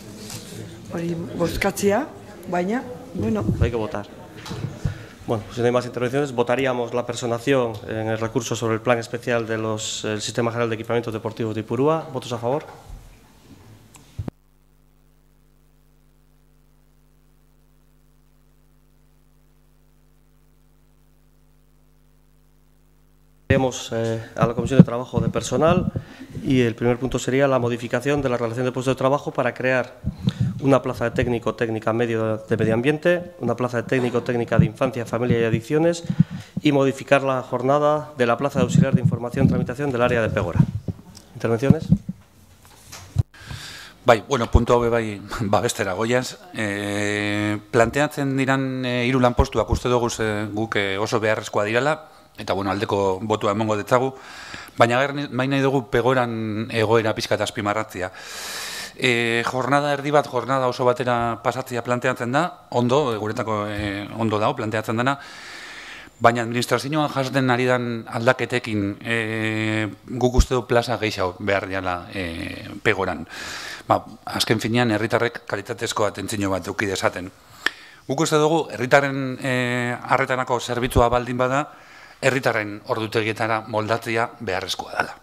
Hori bozkatzea, baina, bueno. Hay que votar. Bueno, si no hay más intervenciones, votaríamos la personación en el recurso sobre el plan especial del Sistema General de Equipamientos Deportivos de Ipurúa. ¿Votos a favor? Iremos a la Comisión de Trabajo de Personal y el primer punto sería la modificación de la relación de puestos de trabajo para crear una plaza de técnico-técnica medio de medio ambiente, una plaza de técnico-técnica de infancia, familia y adicciones y modificar la jornada de la plaza de auxiliar de información y tramitación del área de Pegora. ¿Intervenciones? Bai, bueno, puntu hau bai babestera goiaz. Planteatzen diran hiru lanpostuak uste dugu guk oso beharrezkoa dirala, eta bueno, aldeko botua emongo detzagu, baina nahi dugu Pegoran egoera pixka eta azpimarratzea. Jornada erdi bat, jornada oso batera pasatzea planteatzen da, ondo, guretako ondo dago planteatzen dena, baina administrazioan jasten ari dan aldaketekin guk uste du plaza gehiago behar diala Pegoran. Azken finean, herritarrek kalitatezko atentzio bat eduki dezaten. Guk uste dugu, herritarren arretanako zerbitzua baldin bada, herritarren ordutegietara moldatzea beharrezkoa dela.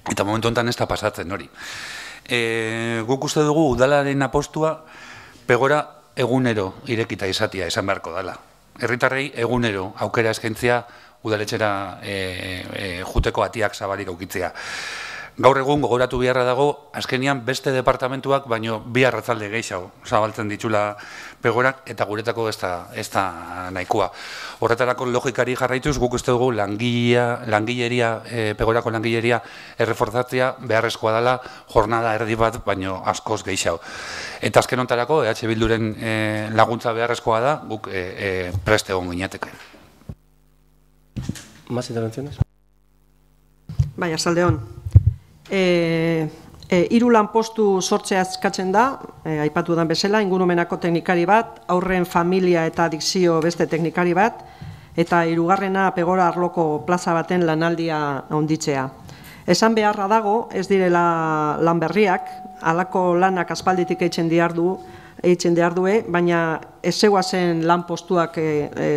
Eta momentu honetan ez da pasatzen hori. Guk uste dugu udalaren apostua Pegora egunero irekita izatea esan beharko dela. Herritarrei egunero aukera eskaintzea udaletxera juteko atiak zabalik aukitzea. Gaur egun gogoratu beharra dago, azkenian beste departamentuak, baino bi arratzalde gehiago zabaltzen ditula Pegorak, eta guretako ez da nahikoa. Horretarako logikari jarraituz, guk uste dugu Pegorako langileria erreforzatzea beharrezkoa dela jornada erdi bat, baino askoz gehiago. Eta azken hontarako, EH Bilduren laguntza beharrezkoa da, guk preste egon ginateke. ¿Más intervenciones? Bai, arratsalde-on. 3 lanpostu sortzea eskatzen da, aipatu den bezala, ingurumenako teknikari bat, haurren familia eta adikzio beste teknikari bat, eta 3. Pegora arloko plaza baten lanaldia handitzea. Esan beharra dago, ez direla lan berriak, halako lanak aspalditik eitzen dihardue, baina ez zegoazen lanpostuak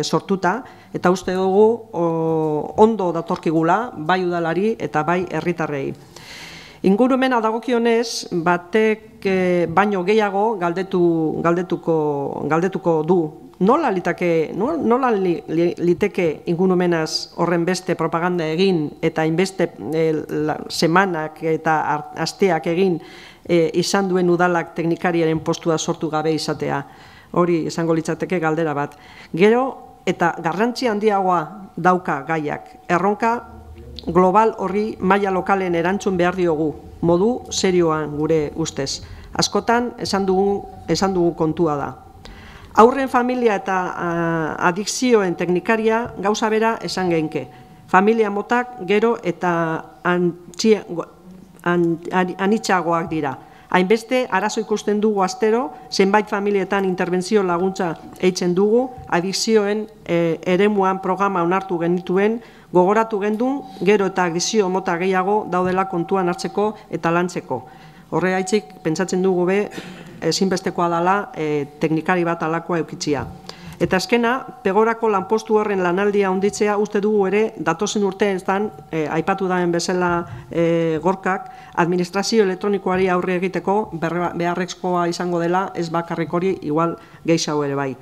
sortuta, eta uste dugu ondo datorkigula, bai udalari eta bai herritarrei. Ingurumena dagokionez, batek baino gehiago galdetuko du. Nola liteke ingurumenaz horren beste propaganda egin eta inbeste semanak eta asteak egin izan duen udalak teknikariaren postua sortu gabe izatea. Hori izango litzateke galdera bat. Gero eta garrantzi handiagoa dauka gaiak. Erronka global horri maila lokalen erantzun behar diogu, modu serioan gure ustez. Askotan esan dugu kontua da. Haurren familia eta adikzioen teknikaria gauza bera esan geinke. Familia motak gero eta anitzagoak dira. Hainbeste arazo ikusten dugu astero, zenbait familietan interbentzio laguntza eitzen dugu, adikzioen eremuan programa onartu genituen, gogoratu gendun, gero eta adikzio mota gehiago daudela kontuan hartzeko eta lantzeko. Horregaitzik, pentsatzen dugu ezinbestekoa dela teknikari bat alakoa eukitzia. Eta azkena, Pegorako lanpostu horren lanaldia handitzea uste dugu ere datozen urteetan, aipatu daen bezala Gorkak, administrazio elektronikoari aurre egiteko beharrezkoa izango dela, ez bakarrik hori, igual gehiago ere bai.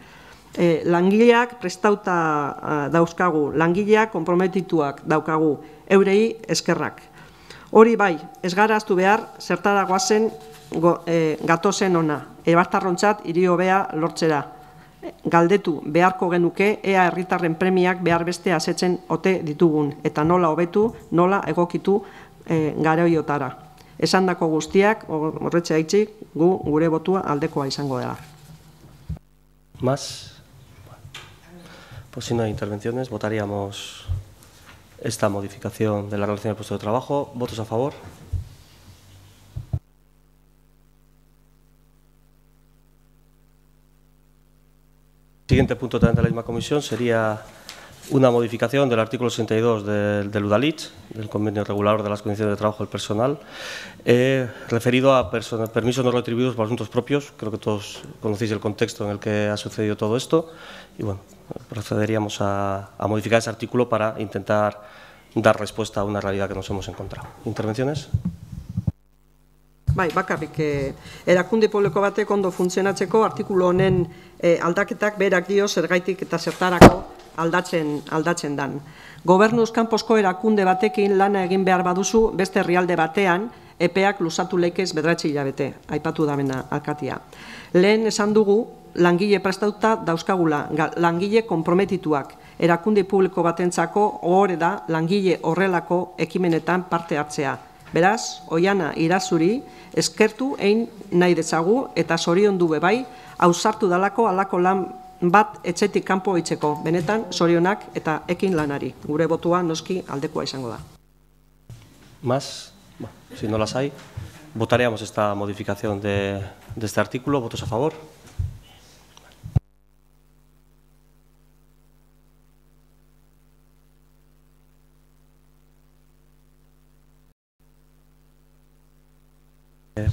Langileak prestauta dauzkagu, langileak konprometituak daukagu, eurei eskerrak. Hori bai, ez gara aztu behar, zertara goazen gatozen ona, ebartarrontzat hiri hobea lortzera. Galdetu beharko genuke ea herritarren premiak behar beste asetzen ote ditugun, eta nola hobetu, nola egokitu garoiotara. Esandako guztiak, horretxe haitzik, gure botua aldekoa izango dela. ¿Más? Pues si no hay intervenciones, votaríamos esta modificación de la relación del puesto de trabajo. ¿Votos a favor? El siguiente punto también de la misma comisión sería una modificación del artículo 62 del UDALITZ, del Convenio Regulador de las Condiciones de Trabajo del Personal, referido a permisos no retribuidos por asuntos propios. Creo que todos conocéis el contexto en el que ha sucedido todo esto. Y bueno, procederíamos a modificar ese artículo para intentar dar respuesta a una realidad que nos hemos encontrado. ¿Intervenciones? Bai, bakarrik, erakunde publiko batek ondo funtzionatzeko artikulu honen aldaketak berak dio zergaitik eta zertarako aldatzen dan. Gobernuz kanposko erakunde batekin lana egin behar baduzu beste herrialde batean epeak luzatu leikez 9 hilabete, aipatu damena alkatia. Lehen esan dugu, langile prestauta dauzkagula, langile konprometituak, erakunde publiko batentzako ohore da langile horrelako ekimenetan parte hartzea. Beraz, Oiana Irazuri eskertu egin nahi dezagu eta zoriondu bebai ausartu dalako alako lan bat etxetik kanpo itzeko. Benetan, zorionak eta ekin lanari. Gure botua noski aldekoa izango da. ¿Más? Bueno, si no las hay, votaríamos esta modificación de este artículo. ¿Votos a favor?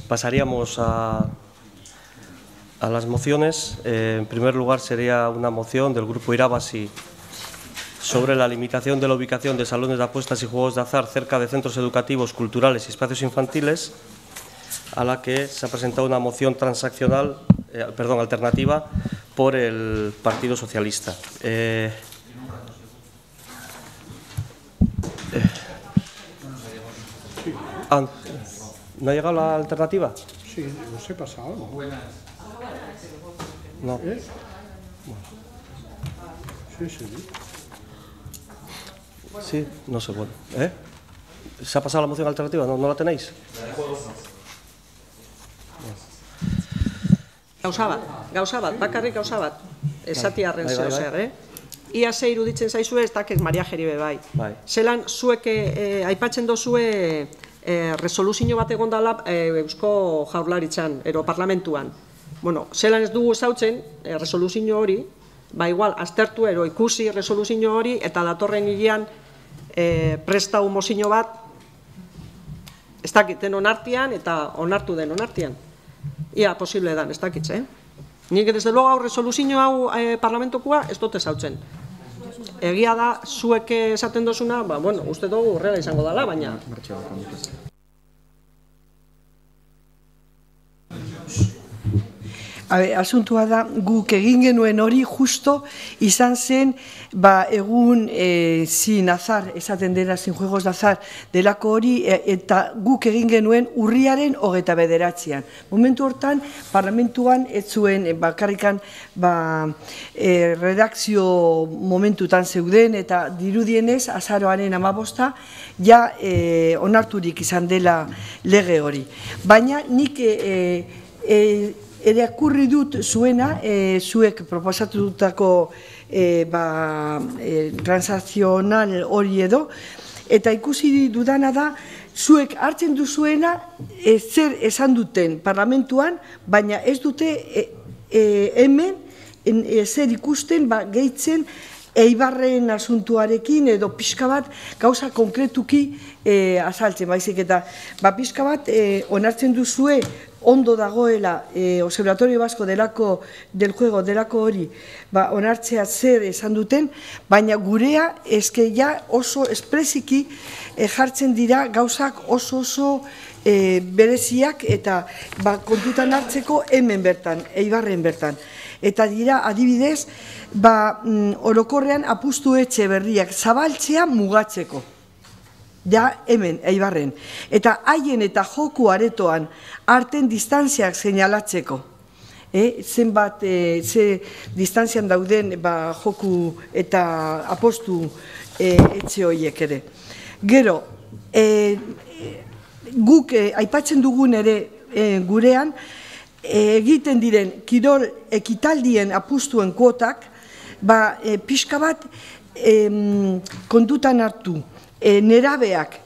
Pasaríamos a las mociones. En primer lugar sería una moción del Grupo Irabasi sobre la limitación de la ubicación de salones de apuestas y juegos de azar cerca de centros educativos, culturales y espacios infantiles, a la que se ha presentado una moción alternativa por el Partido Socialista. ¿No ha llegado la alternativa? Sí, os he pasado. No. Sí. Sí, no sé, bueno. ¿Se ha pasado la moción alternativa? ¿No la tenéis? Gauza bat, bakarrik gauza bat. Esatiarren zehozer, ia ze iruditzen zaizue, ez dakit Maria Jeribe bai. Zelan, zuek aipatzen dozue resoluzio bat egon dela Eusko Jaurlaritzan, ero parlamentuan. Bueno, zelan ez dugu ezautzen, resoluzio hori, ba igual, aztertu ero ikusi resoluzio hori, eta datorren hilean prestau mozio bat, ez dakiten onartian, eta onartu den onartian. Ia posible dan, ez dakitze, Nik, desde luego, resoluzio hau parlamentokoa ez dut ezautzen. Egia da, zuek esaten dozuna, bueno, uste dugu horrela izango dela, baina... Asuntua da, guk egin genuen hori justo izan zen egun sin azar, esaten dela, sin juegos de azar, delako hori, eta guk egin genuen urriaren 29. Momentu hortan, parlamentuan ez zuen bakarrikan redakzio momentutan zeuden, eta dirudienez, azaroaren 15, ja onarturik izan dela lege hori. Baina nik irakurri dut zuena, zuek proposatutako transakzional hori edo, eta ikusi dudana da, zuek hartzen duzuena zer esan duten parlamentuan, baina ez dute hemen zer ikusten gehitzen Eibarren asuntuarekin edo pixka bat gauza konkretuki azaltzen, baizik eta pixka bat onartzen duzue ondo dagoela Observatorio Vasco del Juego delako hori onartzea zer esan duten, baina gurea eske ja oso espresiki jartzen dira gauzak oso bereziak eta kontutan hartzeko hemen bertan, Eibarren bertan. Eta dira, adibidez, orokorrean apustu etxe berriak zabaltzea mugatzeko. Ja, hemen, Eibarren. Eta haien eta joku aretoan arten distantziak seinalatzeko. Zenbat, ze distantzian dauden joku eta apostu etxe horiek ere. Gero, guk aipatzen dugun ere gurean, egiten diren kirol ekitaldien apustuen kuotak, pixka bat kontutan hartu nerabeak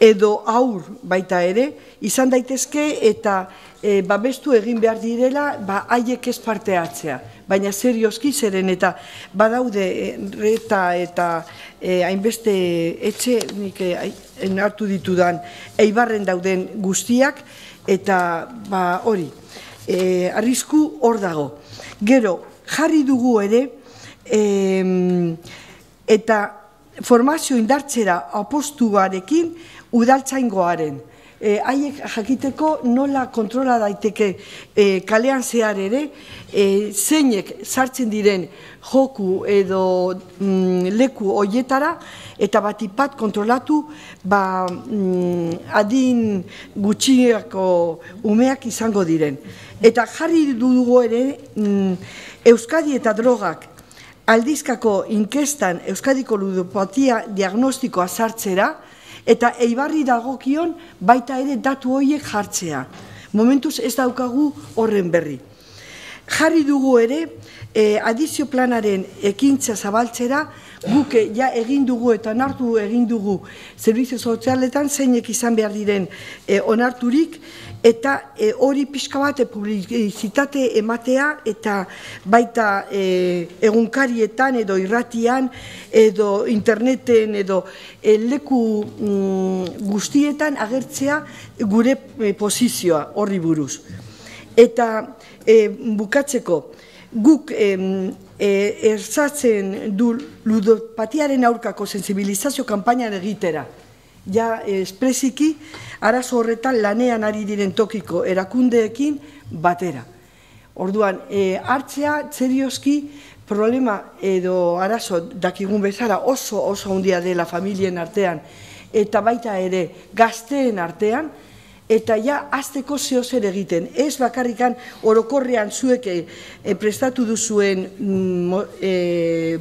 edo aur baita ere, izan daitezke eta babestu egin behar direla haiek ez parte hartzea. Baina serioski zeren eta badaude reta eta hainbeste etxe nik hartu ditudan Eibarren dauden guztiak eta hori. Arrisku hor dago. Gero, jarri dugu ere, eta formazio indartzera apostuarekin udaltzaingoaren. Haiek jakiteko nola kontrola daiteke kalean zehar ere, zeinek sartzen diren joku edo leku hoietara, eta batipat kontrolatu adin gutxiako umeak izango diren. Eta jarri dugu ere Euskadi eta drogak aldizkako inkestan Euskadiko ludopatia diagnostikoa sartzera eta Eibarri dagokion baita ere datu horiek jartzea. Momentuz ez daukagu horren berri. Jarri dugu ere adizio planaren ekintza zabaltzera guk ja egin dugu eta onartu egin dugu zerbitzu sozialetan zeinek izan behar diren onarturik eta hori pixka bat publizitate ematea eta baita egunkarietan edo irratian edo interneten edo leku guztietan agertzea gure posizioa horri buruz. Eta bukatzeko, guk erzatzen du ludopatiaren aurkako sensibilizazio kanpainan egitera. Ja, espresiki, arazo horretan lanean ari diren tokiko erakundeekin batera. Orduan, hartzea serioski problema edo arazo dakigun bezala oso handia dela familien artean eta baita ere gazteen artean, eta ja azteko zehozer egiten. Ez bakarrikan orokorrean zuek prestatu duzuen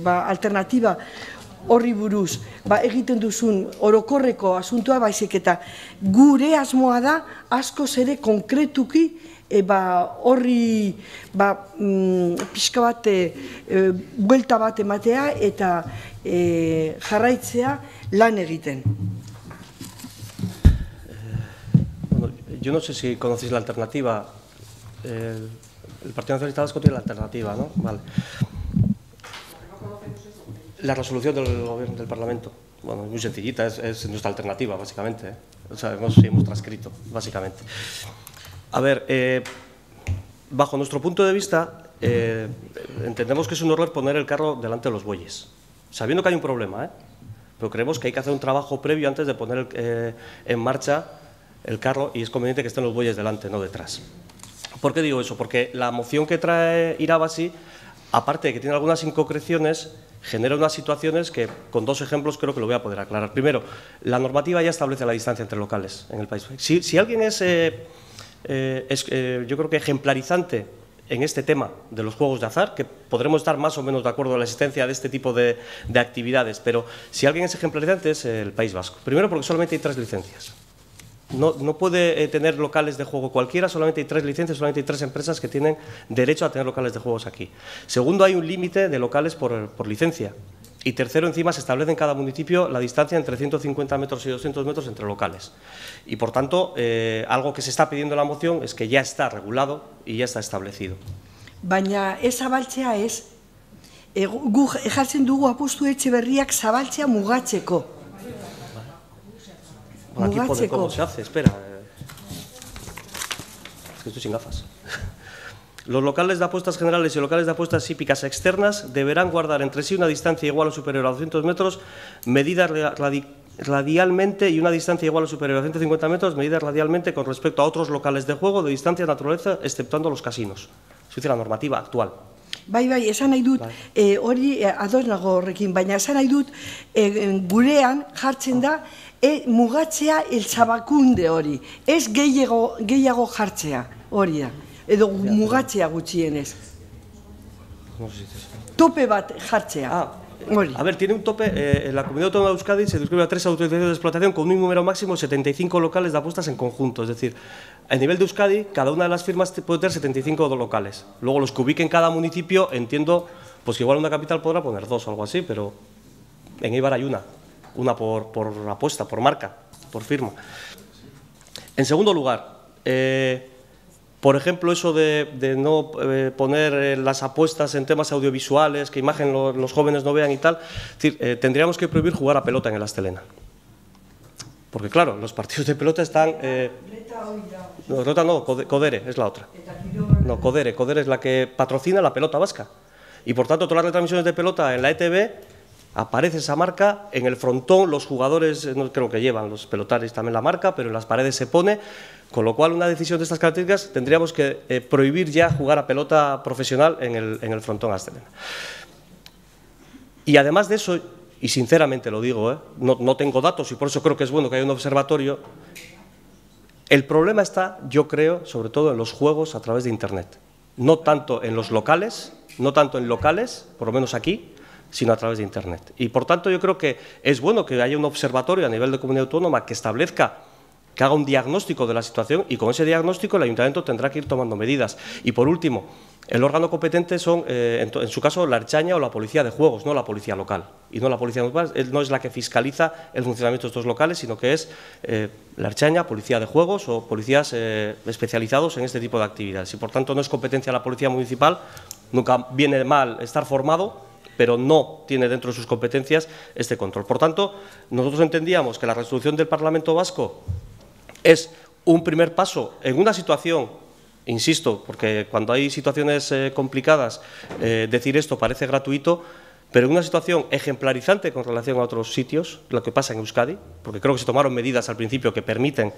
alternatiba horri buruz egiten duzun orokorreko asuntua, baizik eta gure asmoa da askoz ere konkretuki horri pixka bat buelta bat ematea eta jarraitzea lan egiten. Yo no sé si conocéis la alternativa. El Partido Nacionalista Vasco tiene la alternativa, ¿no? Vale. La resolución del Gobierno del Parlamento. Bueno, es muy sencillita, es nuestra alternativa, básicamente. O sea, hemos transcrito, básicamente. A ver, bajo nuestro punto de vista, entendemos que es un error poner el carro delante de los bueyes, sabiendo que hay un problema, pero creemos que hay que hacer un trabajo previo antes de poner en marcha el carro, y es conveniente que estén los bueyes delante, no detrás. ¿Por qué digo eso? Porque la moción que trae Irabasi, aparte de que tiene algunas inconcreciones, genera unas situaciones que, con dos ejemplos, creo que lo voy a poder aclarar. Primero, la normativa ya establece la distancia entre locales en el país. Si alguien es yo creo que ejemplarizante en este tema de los juegos de azar, que podremos estar más o menos de acuerdo en la existencia de este tipo de actividades, pero si alguien es ejemplarizante es el País Vasco. Primero, porque solamente hay 3 licencias. No puede tener locales de juego cualquiera, solamente hay 3 licencias, solamente hay 3 empresas que tienen derecho a tener locales de juegos aquí. Segundo, hay un límite de locales por licencia. Y tercero, encima, se establece en cada municipio la distancia entre 150 metros y 200 metros entre locales. Y, por tanto, algo que se está pidiendo en la moción es que ya está regulado y ya está establecido. Baina, ez zabaltzea ez, gu jartzen dugu apustu etxe berriak zabaltzea mugatzeko. Bueno, aquí pone cómo se hace, espera. Es que estoy sin gafas. Los locales de apuestas generales y locales de apuestas hípicas externas deberán guardar entre sí una distancia igual o superior a 200 metros, medidas radialmente, y una distancia igual o superior a 150 metros, medidas radialmente con respecto a otros locales de juego de distancia naturaleza, exceptuando los casinos. Eso dice la normativa actual. Bai, esan nahi dut, hori ados nago horrekin, baina esan nahi dut, gurean jartzen da, mugatzea elzabakunde hori, ez gehiago jartzea hori da, edo mugatzea gutxienez. Tope bat jartzea. A ver, tiene un tope, en la Comunidad Autónoma de Euskadi se describe a 3 autorizaciones de explotación con un número máximo de 75 locales de apuestas en conjunto. Es decir, a nivel de Euskadi, cada una de las firmas puede tener 75 locales. Luego, los que ubiquen cada municipio, entiendo, pues igual una capital podrá poner 2 o algo así, pero en Eibar hay una por apuesta, por marca, por firma. En segundo lugar, por ejemplo, eso de no poner las apuestas en temas audiovisuales, que imagen los jóvenes no vean y tal, es decir, tendríamos que prohibir jugar a pelota en el Astelena. Porque claro, los partidos de pelota están... no, Codere es la otra. No, Codere es la que patrocina la pelota vasca. Y por tanto, todas las retransmisiones de pelota en la ETV aparece esa marca, en el frontón los jugadores, no creo que llevan los pelotaris también la marca, pero en las paredes se pone, con lo cual una decisión de estas características tendríamos que prohibir ya jugar a pelota profesional en el frontón Astelena. Y además de eso, y sinceramente lo digo, no tengo datos y por eso creo que es bueno que haya un observatorio, el problema está, yo creo, sobre todo en los juegos a través de Internet. No tanto en los locales, no tanto en locales, por lo menos aquí, sino a través de Internet. Y por tanto yo creo que es bueno que haya un observatorio a nivel de comunidad autónoma que establezca, que haga un diagnóstico de la situación y con ese diagnóstico el ayuntamiento tendrá que ir tomando medidas. Y por último, el órgano competente son, en su caso, la Ertzaintza o la Policía de Juegos, no la Policía Local. Y no la Policía Municipal no es la que fiscaliza el funcionamiento de estos locales, sino que es la Ertzaintza, Policía de Juegos o policías especializados en este tipo de actividades. Y por tanto no es competencia de la Policía Municipal, nunca viene mal estar formado, pero no tiene dentro de sus competencias este control. Por tanto, nosotros entendíamos que la resolución del Parlamento Vasco es un primer paso en una situación, insisto, porque cuando hay situaciones complicadas, decir esto parece gratuito, pero en una situación ejemplarizante con relación a otros sitios, lo que pasa en Euskadi, porque creo que se tomaron medidas al principio que permiten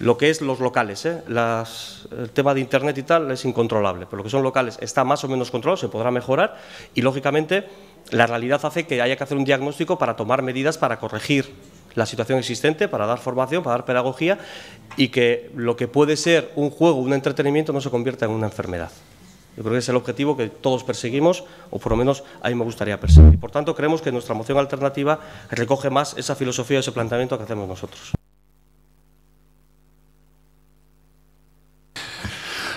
lo que es los locales, el tema de Internet y tal es incontrolable, pero lo que son locales está más o menos controlado, se podrá mejorar y, lógicamente, la realidad hace que haya que hacer un diagnóstico para tomar medidas para corregir la situación existente, para dar formación, para dar pedagogía y que lo que puede ser un juego, un entretenimiento, no se convierta en una enfermedad. Yo creo que es el objetivo que todos perseguimos, o por lo menos a mí me gustaría perseguir. Y por tanto, creemos que nuestra moción alternativa recoge más esa filosofía, ese planteamiento que hacemos nosotros.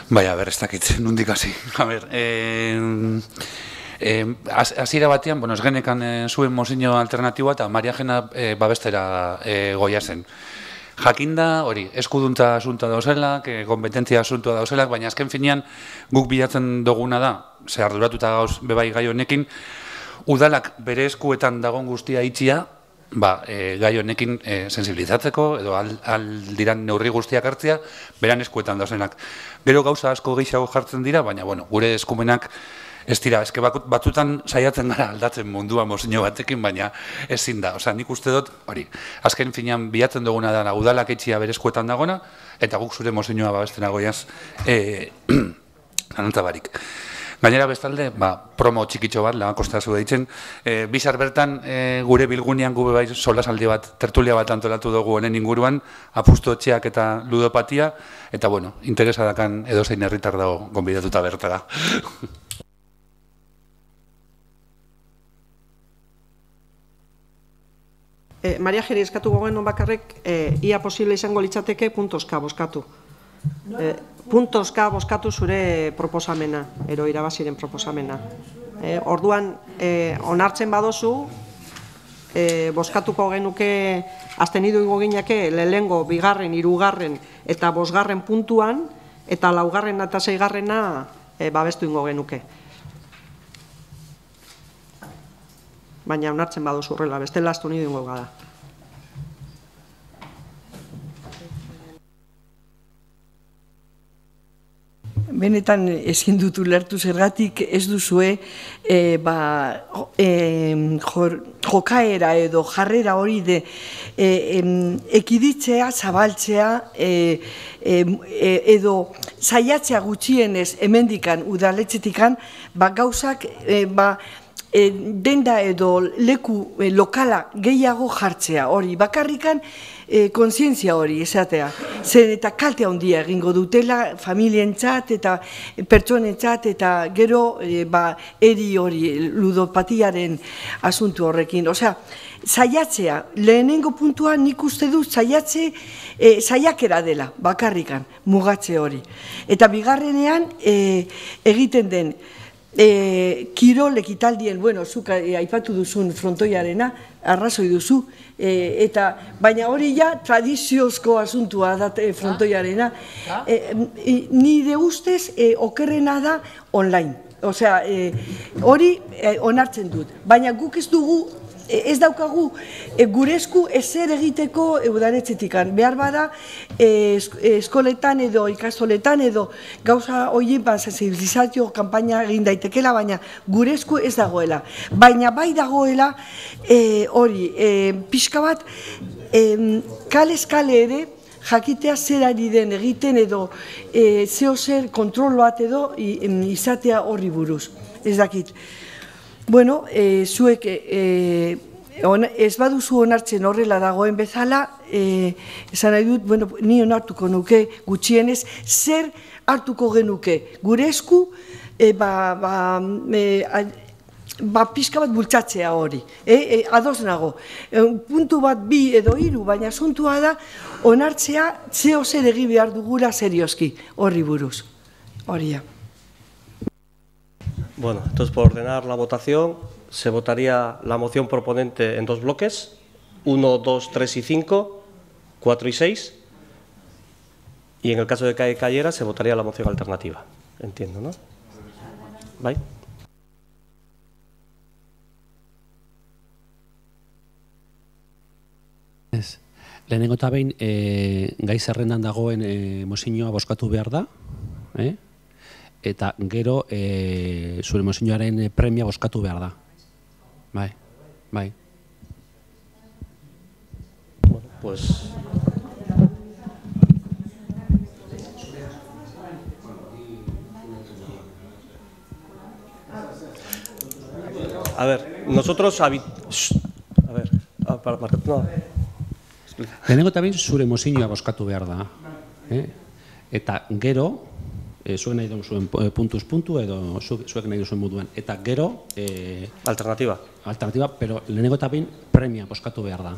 Bai, a ber, ez dakit, nondik hasi. A ber, hasiera batean, bueno, ez genekan zuen mozio alternatiboa eta Maria Jena babestera goia zen. Jakinda, hori, eskuduntza asuntoa dauzela, kompetentzia asuntoa dauzela, baina azken finean guk bilatzen duguna da, ze arduratuta gauz bebai gai honekin, udalak bere eskuetan dagoen guztia itxia, gai honekin sensibilizatzeko, edo aldiran neurri guztiak hartzea, beran eskuetan dauzenak. Gero gauza asko gehiago jartzen dira, baina, bueno, gure eskumenak ez dira, eske batzutan saiatzen gara aldatzen mundua mozio batekin, baina ezin da. Osea, nik uste dut, hori, azken finean bilatzen duguna da udalak etxia bere eskuetan dagona, eta guk zure mozioa babesten agoiaz anantzabarik. Gainera bestalde, promo txikitxo bat, lagan kostazu deitzen, bizar bertan gure bilgunean gube bai solasaldi bat, tertulia bat antolatu dugu honen inguruan, apustu etxeak eta ludopatia, eta bueno, interesadakan edozein herritar dago gonbidatuta bertara. Maria Jeri, eskatu gogoen non bakarrek, ia posible izango litzateke puntoska boskatu. Puntoska boskatu zure proposamena, ero irabaziren proposamena. Orduan, onartzen badozu, boskatuko genuke, aztenidu igo gineke, lehengo, bigarren, hirugarren eta bosgarren puntuan, eta laugarren eta seigarrena babestu ingo genuke. Baina onartzen badozu horrela, bestela aztu nidu ingo gara. Benetan ezin dut ulertu zergatik ez duzue jokaera edo jarrera hori de ekiditzea, zabaltzea edo saiatzea gutxienez hemendikan udaletxetikan gauzak denda edo leku lokala gehiago jartzea hori, bakarrikan kontzientzia hori esatea. Zer eta kalte handia egingo dutela familientzat eta pertsonentzat eta gero eri hori ludopatiaren asuntu horrekin. Osea, saiatzea, lehenengo puntuan nik uste dut saiakera dela, bakarrikan, mugatze hori. Eta bigarrenean egiten den kirol ekitaldien, bueno, zuk aipatu duzun frontoiarena, arrazoi duzu, baina hori ja tradiziozko asuntua da frontoiarena. Nire ustez okerrena da online. Osea, hori onartzen dut. Baina guk ez daukagu gure esku ezer egiteko udaletxetikan. Behar bada eskoletan edo ikastoletan edo gauza horien sensibilizazio kanpaina egin daitekela, baina gure esku ez dagoela. Baina bai dagoela hori pixka bat kalez kale ere jakitea zer ari den egiten edo zeo zer kontrol bat edo izatea horri buruz. Ez dakit. Bueno, zuek ez baduzu onartzen horrela dagoen bezala, esan nahi dut, ni onartuko nuke gutxienez, zer hartuko genuke gure esku, pixka bat bultzatzea hori. Ados nago, puntu bat bi edo hiru, baina asuntua da onartzea zeo zer egin behar dugula serioski horri buruz. Horia. Bueno, entonces por ordenar la votación, se votaría la moción proponente en dos bloques, 1, 2, 3 y 5, 4 y 6, y en el caso de que cayera se votaría la moción alternativa. Entiendo, ¿no? ¿Vale? Lehenengo eta behin, gai zerrendan dagoen mozioa bozkatu behar da, eta gero zure mozioaren premia bozkatu behar da. Bai. Bueno, pues... A ver, nosotros... Lehenengo eta behin zure mozioa bozkatu behar da. Eta gero, zuek nahi duzuen puntuz puntu edo zuek nahi duzuen moduan. Eta gero... Alternatiba. Alternatiba, pero lehenengo eta behin premia boskatu behar da.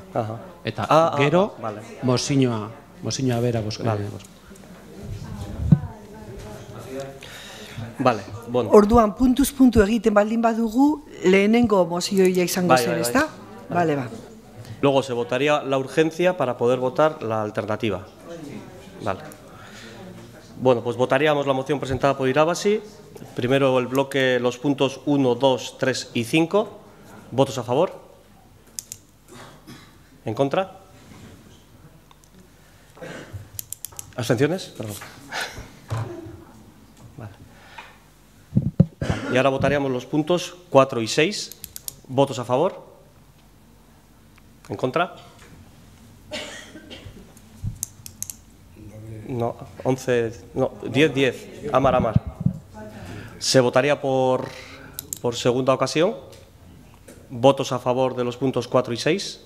Eta gero mozioa bera boskatu. Orduan, puntuz puntu egiten baldin badugu, lehenengo mozioia izango zen, ¿está? Vale, va. Luego se votaría la urgencia para poder votar la alternativa. Vale. Bueno, pues votaríamos la moción presentada por Irabasi. Primero el bloque, los puntos 1, 2, 3 y 5. ¿Votos a favor? ¿En contra? ¿Abstenciones? Perdón. Vale. Y ahora votaríamos los puntos 4 y 6. ¿Votos a favor? ¿En contra? No, 11, no, 10. Amar. Se votaría por segunda ocasión. ¿Votos a favor de los puntos 4 y 6?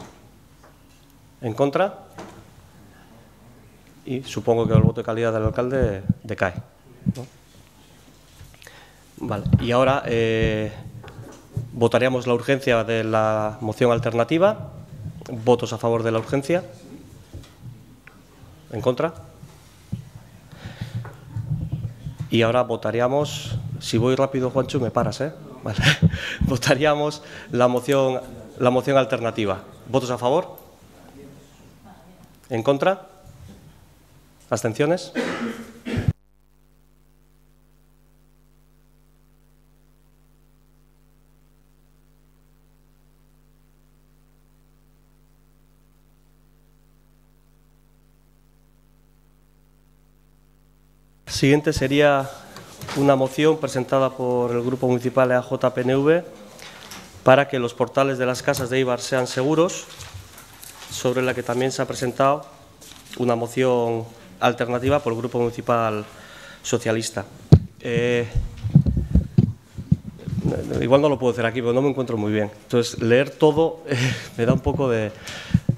¿En contra? Y supongo que el voto de calidad del alcalde decae, ¿no? Vale, y ahora votaríamos la urgencia de la moción alternativa. ¿Votos a favor de la urgencia? ¿En contra? Y ahora votaríamos, si voy rápido, Juancho, me paras, ¿eh? Vale. Votaríamos la moción alternativa. ¿Votos a favor? ¿En contra? ¿Abstenciones? Siguiente sería una moción presentada por el Grupo Municipal EAJ-PNV para que los portales de las casas de Eibar sean seguros, sobre la que también se ha presentado una moción alternativa por el Grupo Municipal Socialista. Igual no lo puedo hacer aquí, pero no me encuentro muy bien. Entonces, leer todo me da un poco de...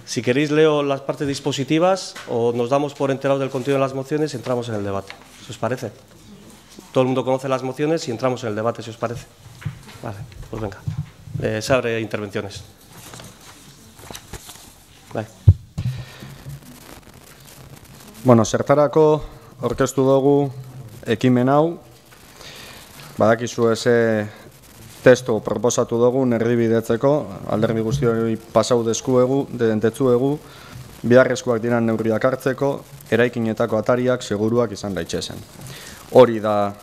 Si queréis, leo las partes dispositivas o nos damos por enterados del contenido de las mociones y entramos en el debate. ¿Si os parece? Todo el mundo conoce las mociones y entramos en el debate, si os parece. Vale, pues venga. Se abre intervenciones. Bai. Bueno, zertarako aurkeztu dugu ekimen hau, badakizu eze testu proposatu dugu erdibidetzeko, alderdi guzti hori pasau detzuegu, beharrezkoak diran neurriak hartzeko, eraikinetako atariak seguruak izan daitzezen. Hori da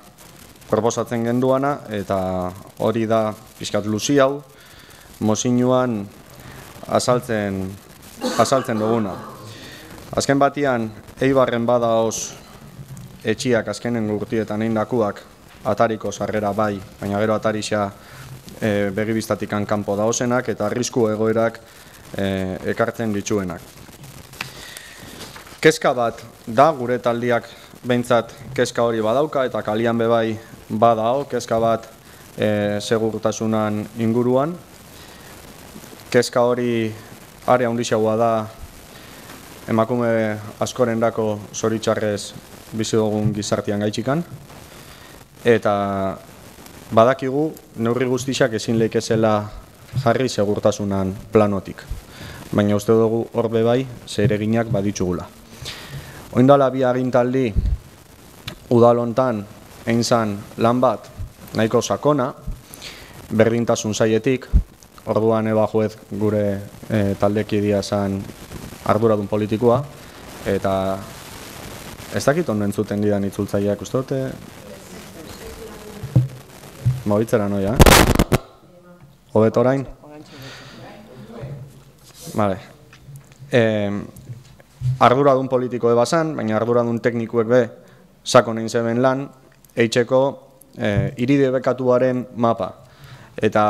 proposatzen genduana, eta hori da pixkat luzi hau, mozinuan azaltzen duguna. Azken batian, Eibarren badaoz etxiak azkenen urtietan eindakuak atariko sarrera bai, baina gero atarixa begibiztatikan kanpo daozenak eta arrisku egoerak ekartzen ditzuenak. Kezka bat da, gure taldiak behintzat kezka hori badauka eta kalian bebai badao, kezka bat segurtasunan inguruan. Kezka hori area handixagoa da emakume askorendako zoritxarrez bizi dugun gizartean gaitxikan. Eta badakigu neurri guztiak ezin leikezela jarri segurtasunan planotik. Baina uste dugu hor bebai zereginak baditxugula. Oindala bi agintaldi udalontan egin zan lan bat nahiko sakona, berdintasun saietik, orduan Eba Juez gure taldekidia zan arduradun politikoa, eta ez dakit ondo entzuten didan itzultzaileak, uste dute? Mobitzera noia, hobeto orain? Vale. Arduradun politiko eba zan, baina arduradun teknikuek be sakon egin zeben lan, eitzeko iridebekatuaren mapa. Eta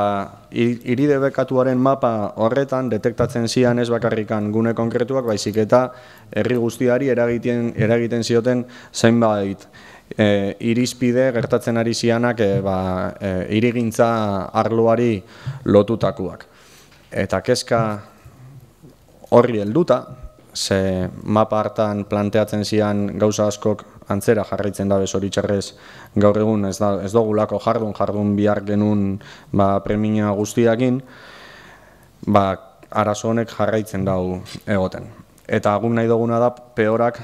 iridebekatuaren mapa horretan detektatzen zian ez bakarrikan gune konkretuak, baizik eta herri guztiari eragiten zioten zenbait irizpide gertatzen ari zianak hirigintza arloari lotutakoak. Eta kezka horri helduta, ze mapa hartan planteatzen zian gauza askok antzera jarraitzen dabe zoritxarrez gaur egun ez dugulako jardun bihar genuen premia guztiakin, arazo honek jarraitzen dau egoten. Eta guk nahi duguna da peorak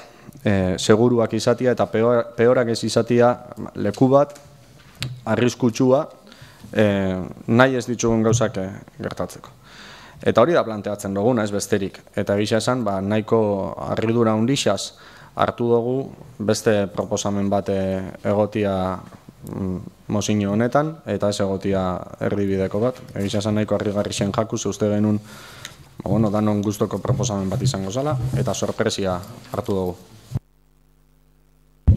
seguruak izatia eta peorak ez izatia leku bat arriskutsua nahi ez ditugun gauzak gertatzeko. Eta hori da planteatzen duguna, ez besterik. Eta gisa esan, nahiko harridura hundixaz hartu dugu beste proposamen bat egotia mozio honetan, eta ez egotia erdibideko bat. Gisa esan nahiko harrigarri zen jakuz, uste genuen danon guztoko proposamen bat izango zala, eta sorpresia hartu dugu.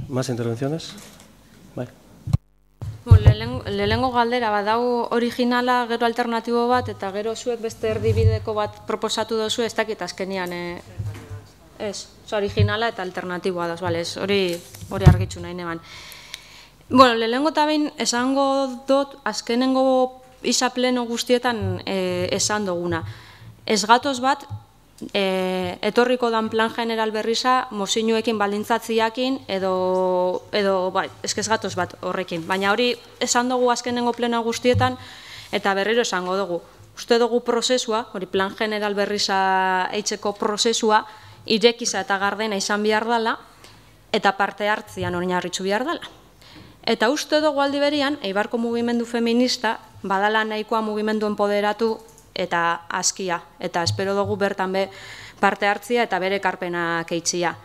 Más intervenciones? Bai. Lehenengo galdera badau originala, gero alternatibo bat, eta gero zuek beste erdibideko bat proposatu dozu, ez dakit azkenian, ez, originala eta alternatiboa da, hori argitzu nahi neban. Lehenengo eta behin esango dut, azkenengo isa pleno guztietan esan duguna. Ez gatoz bat, etorriko dan plan general berriza mozinuekin baldintzatziakin edo ez gatoz bat horrekin. Baina hori esan dugu azkenengo pleno guztietan eta berriro esango dugu. Uste dugu prozesua, hori plan general berriza eitzeko prozesua, irekiza eta gardena izan behar dela eta parte hartzian oinarritzu behar dela. Eta uste dugu aldi berian, Eibarko mugimendu feminista badala nahikoa mugimendu enpoderatu eta askia, eta espero dugu bertan parte hartzia eta bere ekarpenak eitzia.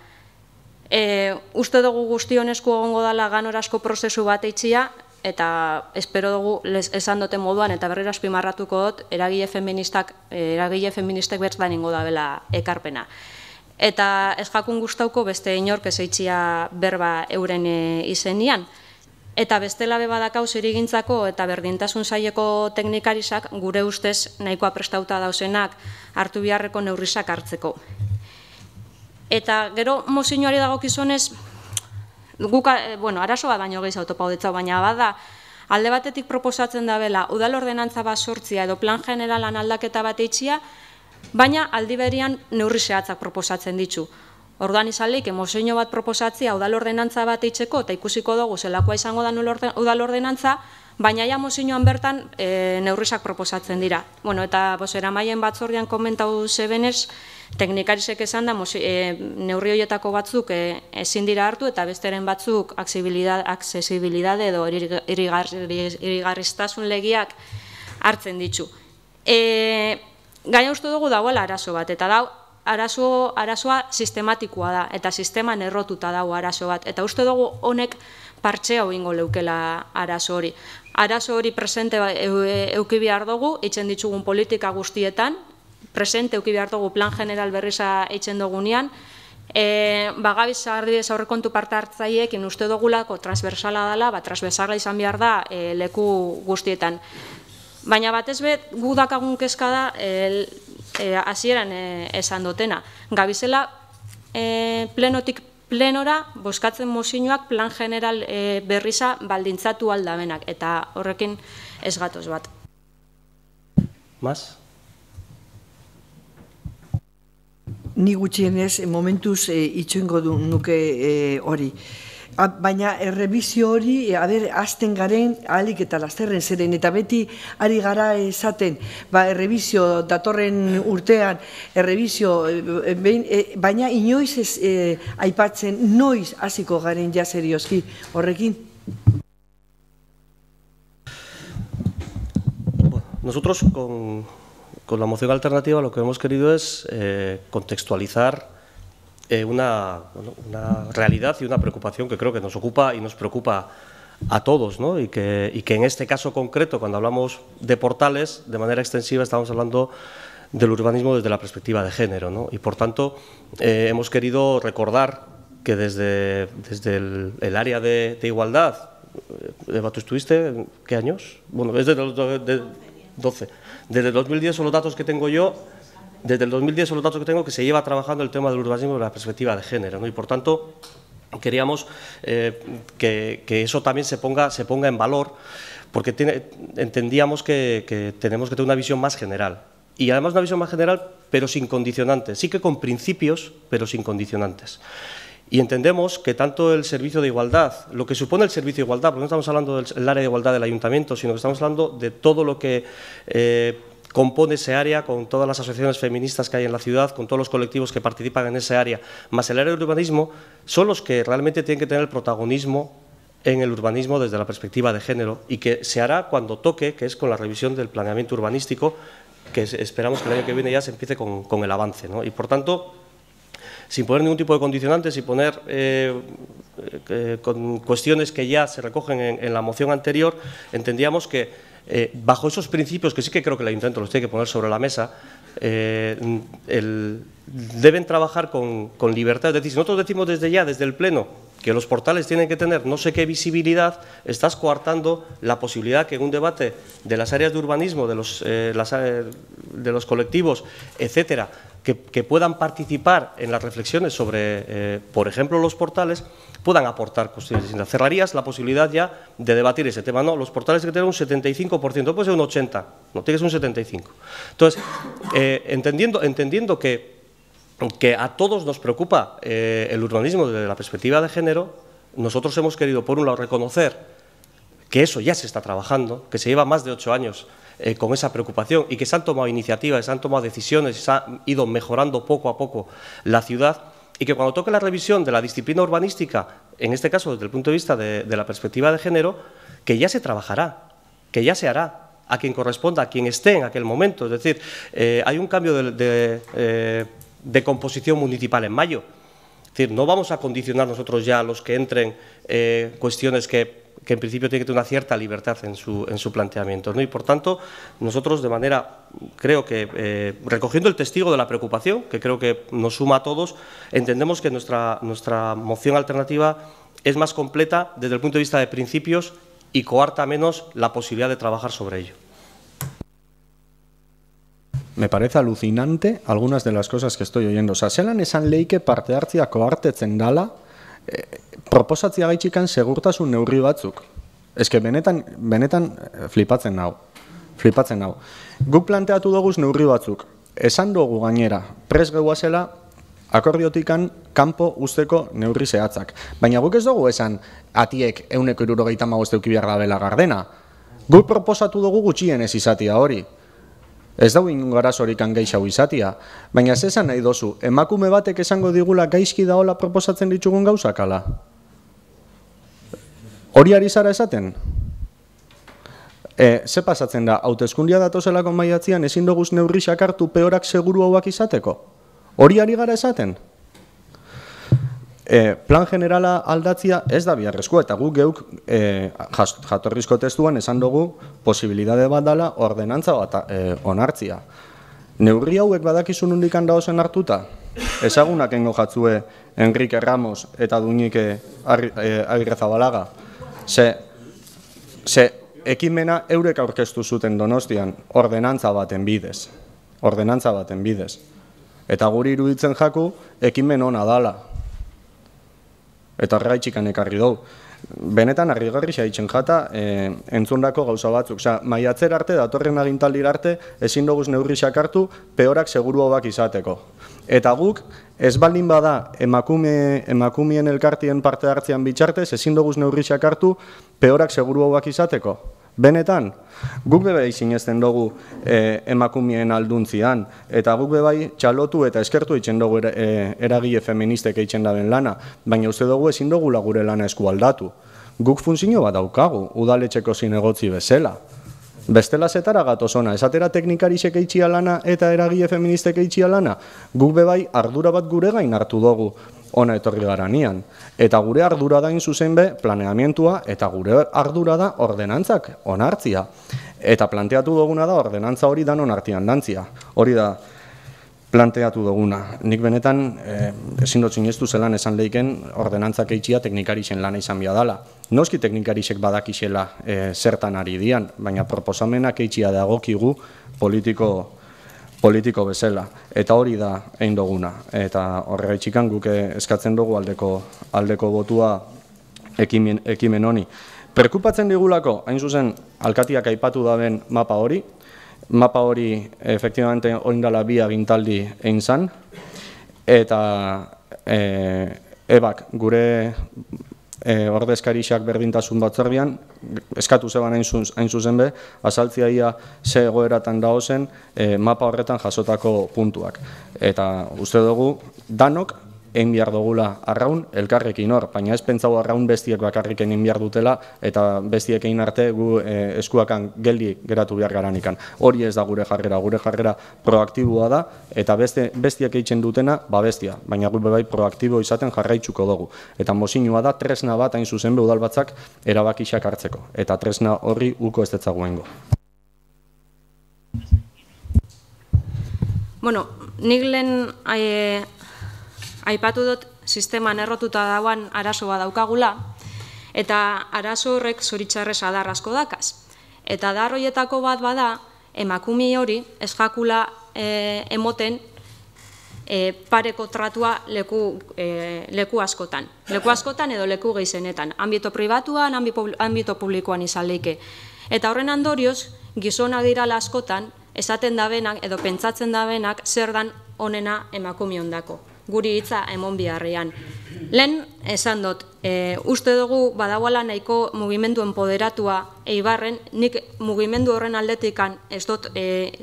Uste dugu guztion esku egongo dela ganorazko prozesu bat eitzia, eta espero dugu esan duten moduan, eta berriro azpimarratuko dut, eragile feministek bertan ingo da bela ekarpena. Eta ez jakun guztauko beste inork ez eitzia berba euren izenian. Eta bestela badakau zerigintzako eta berdintasun saileko teknikarisak gure ustez nahikoa prestauta dauzenak hartu beharreko neurrisak hartzeko. Eta gero mozioari dagokizunez, guk, arazo bat baino gehiago topaudetza, baina bada alde batetik proposatzen da bela udal ordenantza bat sortzia edo plan generalan aldaketa bat eitzia, baina aldi berian neurri zehatzak proposatzen ditu. Orduan izalik, mozio bat proposatzia udal ordenantza bat eitzeko, eta ikusiko dugu zelakoa izango da udal ordenantza, baina ja mozioan bertan neurrizak proposatzen dira. Eta eramaien batzordean komentau zebenez, teknikarisek esan da neurri horietako batzuk ezin dira hartu, eta besteren batzuk aksesibilidade edo irigarriztasun legiak hartzen ditu. Gaina uste dugu dagoela arazo bat, eta da arazoa sistematikoa da, eta sisteman errotuta dago arazo bat, eta uste dugu honek partxea ingo leukela arazo hori. Arazo hori presente euki behar dugu, eitzen ditugun politika guztietan, presente euki behar dugu plan general berriza eitzen dugunean, bagabiz ardibidez aurrekontu parte hartzaiekin uste dugulako transversala dela, transversala izan behar da leku guztietan. Baina batez bet, gu dakagun kezka da, hasieran esan dutena. Gabizela plenotik plenora bozkatzen mozioak plan general berriza baldintzatu aldamenak, eta horrekin ez gatoz bat. Mas? Ni gutxienez momentuz itxoingo nuke hori. Baina errebizio hori, azten garen ahalik eta lasterren zeren, eta beti ari gara esaten, errebizio datorren urtean, errebizio, baina inoiz ez aipatzen, noiz hasiko garen ja seriozki horrekin? Nosotros con la moción alternativa lo que hemos querido es contextualizar una realidad y una preocupación que creo que nos ocupa y nos preocupa a todos, ¿no? Y que en este caso concreto, cuando hablamos de portales, de manera extensiva estamos hablando del urbanismo desde la perspectiva de género, ¿no? Y por tanto hemos querido recordar que desde el área de igualdad, Eva, ¿tú estuviste qué años? Bueno, desde el 12. Desde el 2010 son los datos que tengo yo. Desde el 2010 son los datos que tengo que se lleva trabajando el tema del urbanismo desde la perspectiva de género, ¿no? Y por tanto queríamos que eso también se ponga en valor, porque entendíamos que tenemos que tener una visión más general y además una visión más general, pero sin condicionantes. Sí que con principios, pero sin condicionantes. Y entendemos que tanto el servicio de igualdad, lo que supone el servicio de igualdad, porque no estamos hablando del área de igualdad del ayuntamiento, sino que estamos hablando de todo lo que compone ese área, con todas las asociaciones feministas que hay en la ciudad, con todos los colectivos que participan en ese área, más el área de urbanismo, son los que realmente tienen que tener el protagonismo en el urbanismo desde la perspectiva de género, y que se hará cuando toque, que es con la revisión del planeamiento urbanístico, que esperamos que el año que viene ya se empiece con el avance, ¿no? Y por tanto, sin poner ningún tipo de condicionantes y poner con cuestiones que ya se recogen en la moción anterior, entendíamos que bajo esos principios, que sí que creo que el Ayuntamiento los tiene que poner sobre la mesa, deben trabajar con libertad. Es decir, si nosotros decimos desde ya, desde el Pleno, que los portales tienen que tener no sé qué visibilidad, estás coartando la posibilidad que en un debate de las áreas de urbanismo, de los colectivos, etcétera, que puedan participar en las reflexiones sobre, por ejemplo, los portales, puedan aportar cuestiones distintas. Cerrarías la posibilidad ya de debatir ese tema. No, los portales tienen que tener un 75%, no puede ser un 80%, no tienes un 75%. Entonces, entendiendo que a todos nos preocupa el urbanismo desde la perspectiva de género, nosotros hemos querido, por un lado, reconocer que eso ya se está trabajando, que se lleva más de 8 años con esa preocupación y que se han tomado iniciativas, se han tomado decisiones, se ha ido mejorando poco a poco la ciudad, y que cuando toque la revisión de la disciplina urbanística, en este caso desde el punto de vista de la perspectiva de género, que ya se trabajará, que ya se hará a quien corresponda, a quien esté en aquel momento. Es decir, hay un cambio de composición municipal en mayo. Es decir, no vamos a condicionar nosotros ya a los que entren cuestiones que en principio tienen que tener una cierta libertad en su planteamiento, ¿no? Y por tanto, nosotros de manera, creo que recogiendo el testigo de la preocupación, que creo que nos suma a todos, entendemos que nuestra moción alternativa es más completa desde el punto de vista de principios y coarta menos la posibilidad de trabajar sobre ello. Me parece alucinante algunas de las cosas que estoy oyendo. Osa, zelan esan leike parte hartzia koartetzen dala, proposatzia gaitxikan segurtasun neurri batzuk. Eske benetan flipatzen nau. Guk planteatu dugu neurri batzuk. Esan dugu gainera, prest gehuazela akordiotikan kanpo usteko neurri zehatzak. Baina guk ez dugu esan atiek 175 euki behar dabela gardena. Guk proposatu dugu gutxienez izatia hori. Ez dago ingun garazorikan geixau izatia, baina zesan nahi dozu, emakume batek esango digula gaizki daola proposatzen ditugun gauzakala. Hori ari zara esaten? Ze pasatzen da, hauteskundia datozelako maiatzean ezin doguz neurri sakartu peorak seguru hauak izateko? Hori ari gara esaten? Plan generala aldatzia ez da biharrezkoa, eta guk geuk jatorrizko testuan esan dugu posibilidade bat dela ordenantza bat onartzia. Neurri hauek badakizun hundikan daozen hartuta, ezagunak engo jatzue Enrique Ramos eta Duñike Agirrezabalaga, ze ekimena eurek aurkeztu zuten Donostian ordenantza baten bidez. Eta guri iruditzen jaku ekimen ona dala. Eta horregaitxikan ekarri dugu. Benetan harrigarri xaitzen jata entzundako gauza batzuk. Osea, maiatzer arte, datorren agintaldir arte, ezin doguz neurri sakartu, peorak seguru hauak izateko. Eta guk, ez baldin bada emakumeen elkartien parte hartzean bitxartez, ezin doguz neurri sakartu, peorak seguru hauak izateko. Benetan, guk bebai zinezten dugu emakumeen alduntzian, eta guk bebai txalotu eta eskertu eitzen dugu eragile feministek eitzen daben lana, baina uste dugu ezin dugu gure lana eskualdatu. Guk funtzio bat daukagu, udaletxeko zinegotzi bezala. Bestela zetara gatoz ona, esatera teknikarisek eitxia lana eta eragile feministek eitxia lana, guk bebai ardura bat gure gain hartu dugu ona etorri garanian. Eta gure ardura da zuzen be planeamientua eta gure ardura da ordenantzak onartzia. Eta planteatu duguna da ordenantza hori dan onartian dantzia. Hori da planteatu duguna. Nik benetan ezin dut zineztu zelan esan leiken ordenantzak eitxia teknikarixen lana izan biadala. Noski teknikarixek badakixela zertan ari dian, baina proposamenak eitxia dagokigu politiko bezala. Eta hori da egin duguna. Eta horregaitxikan guk eskatzen dugu aldeko botua ekimen honi. Perkupatzen digulako, hain zuzen, alkatiak aipatu daben mapa hori, Mapa hori, efektibamente, oindala 2 agintaldi egin zan, eta ebak gure ordezkarixak berdintasun batzordean, eskatu zeban hain zuzen be, azaltzia ia ze egoeratan daozen mapa horretan jasotako puntuak. Eta uste dugu, danok, egin behar dugula arraun elkarrekin hor, baina ez pentsau arraun bestiek bakarrik egin behar dutela, eta bestiek egin arte gu eskuakan geldi geratu behar garanikan. Hori ez da gure jarrera proaktiboa da, eta bestiek egiten dutena, bestia, baina gu bai proaktibo izaten jarraitzuko dugu. Eta mozinua da, tresna bat hain zuzen be udalbatzak erabakixak hartzeko, eta tresna horri uko ez detzaguengo. Bueno, nik lehen aipatu dut sisteman errotuta dauan arazo bat daukagula, eta arazo horrek zoritxarrez adar asko dakaz. Eta adar horietako bat bada, emakumi hori ez jakula emoten pareko tratua leku askotan. Leku askotan edo leku gehizenetan. Ambito pribatuan, ambito publikoan izan leike. Eta horren ondorioz, gizonak dirala askotan, esaten dabenak edo pentsatzen dabenak zer dan onena emakumi ondako. Guri hitza emon biharrean. Lehen, esan dut, uste dugu badagoela nahiko mugimendu empoderatua Eibarren, nik mugimendu horren aldetikan ez dut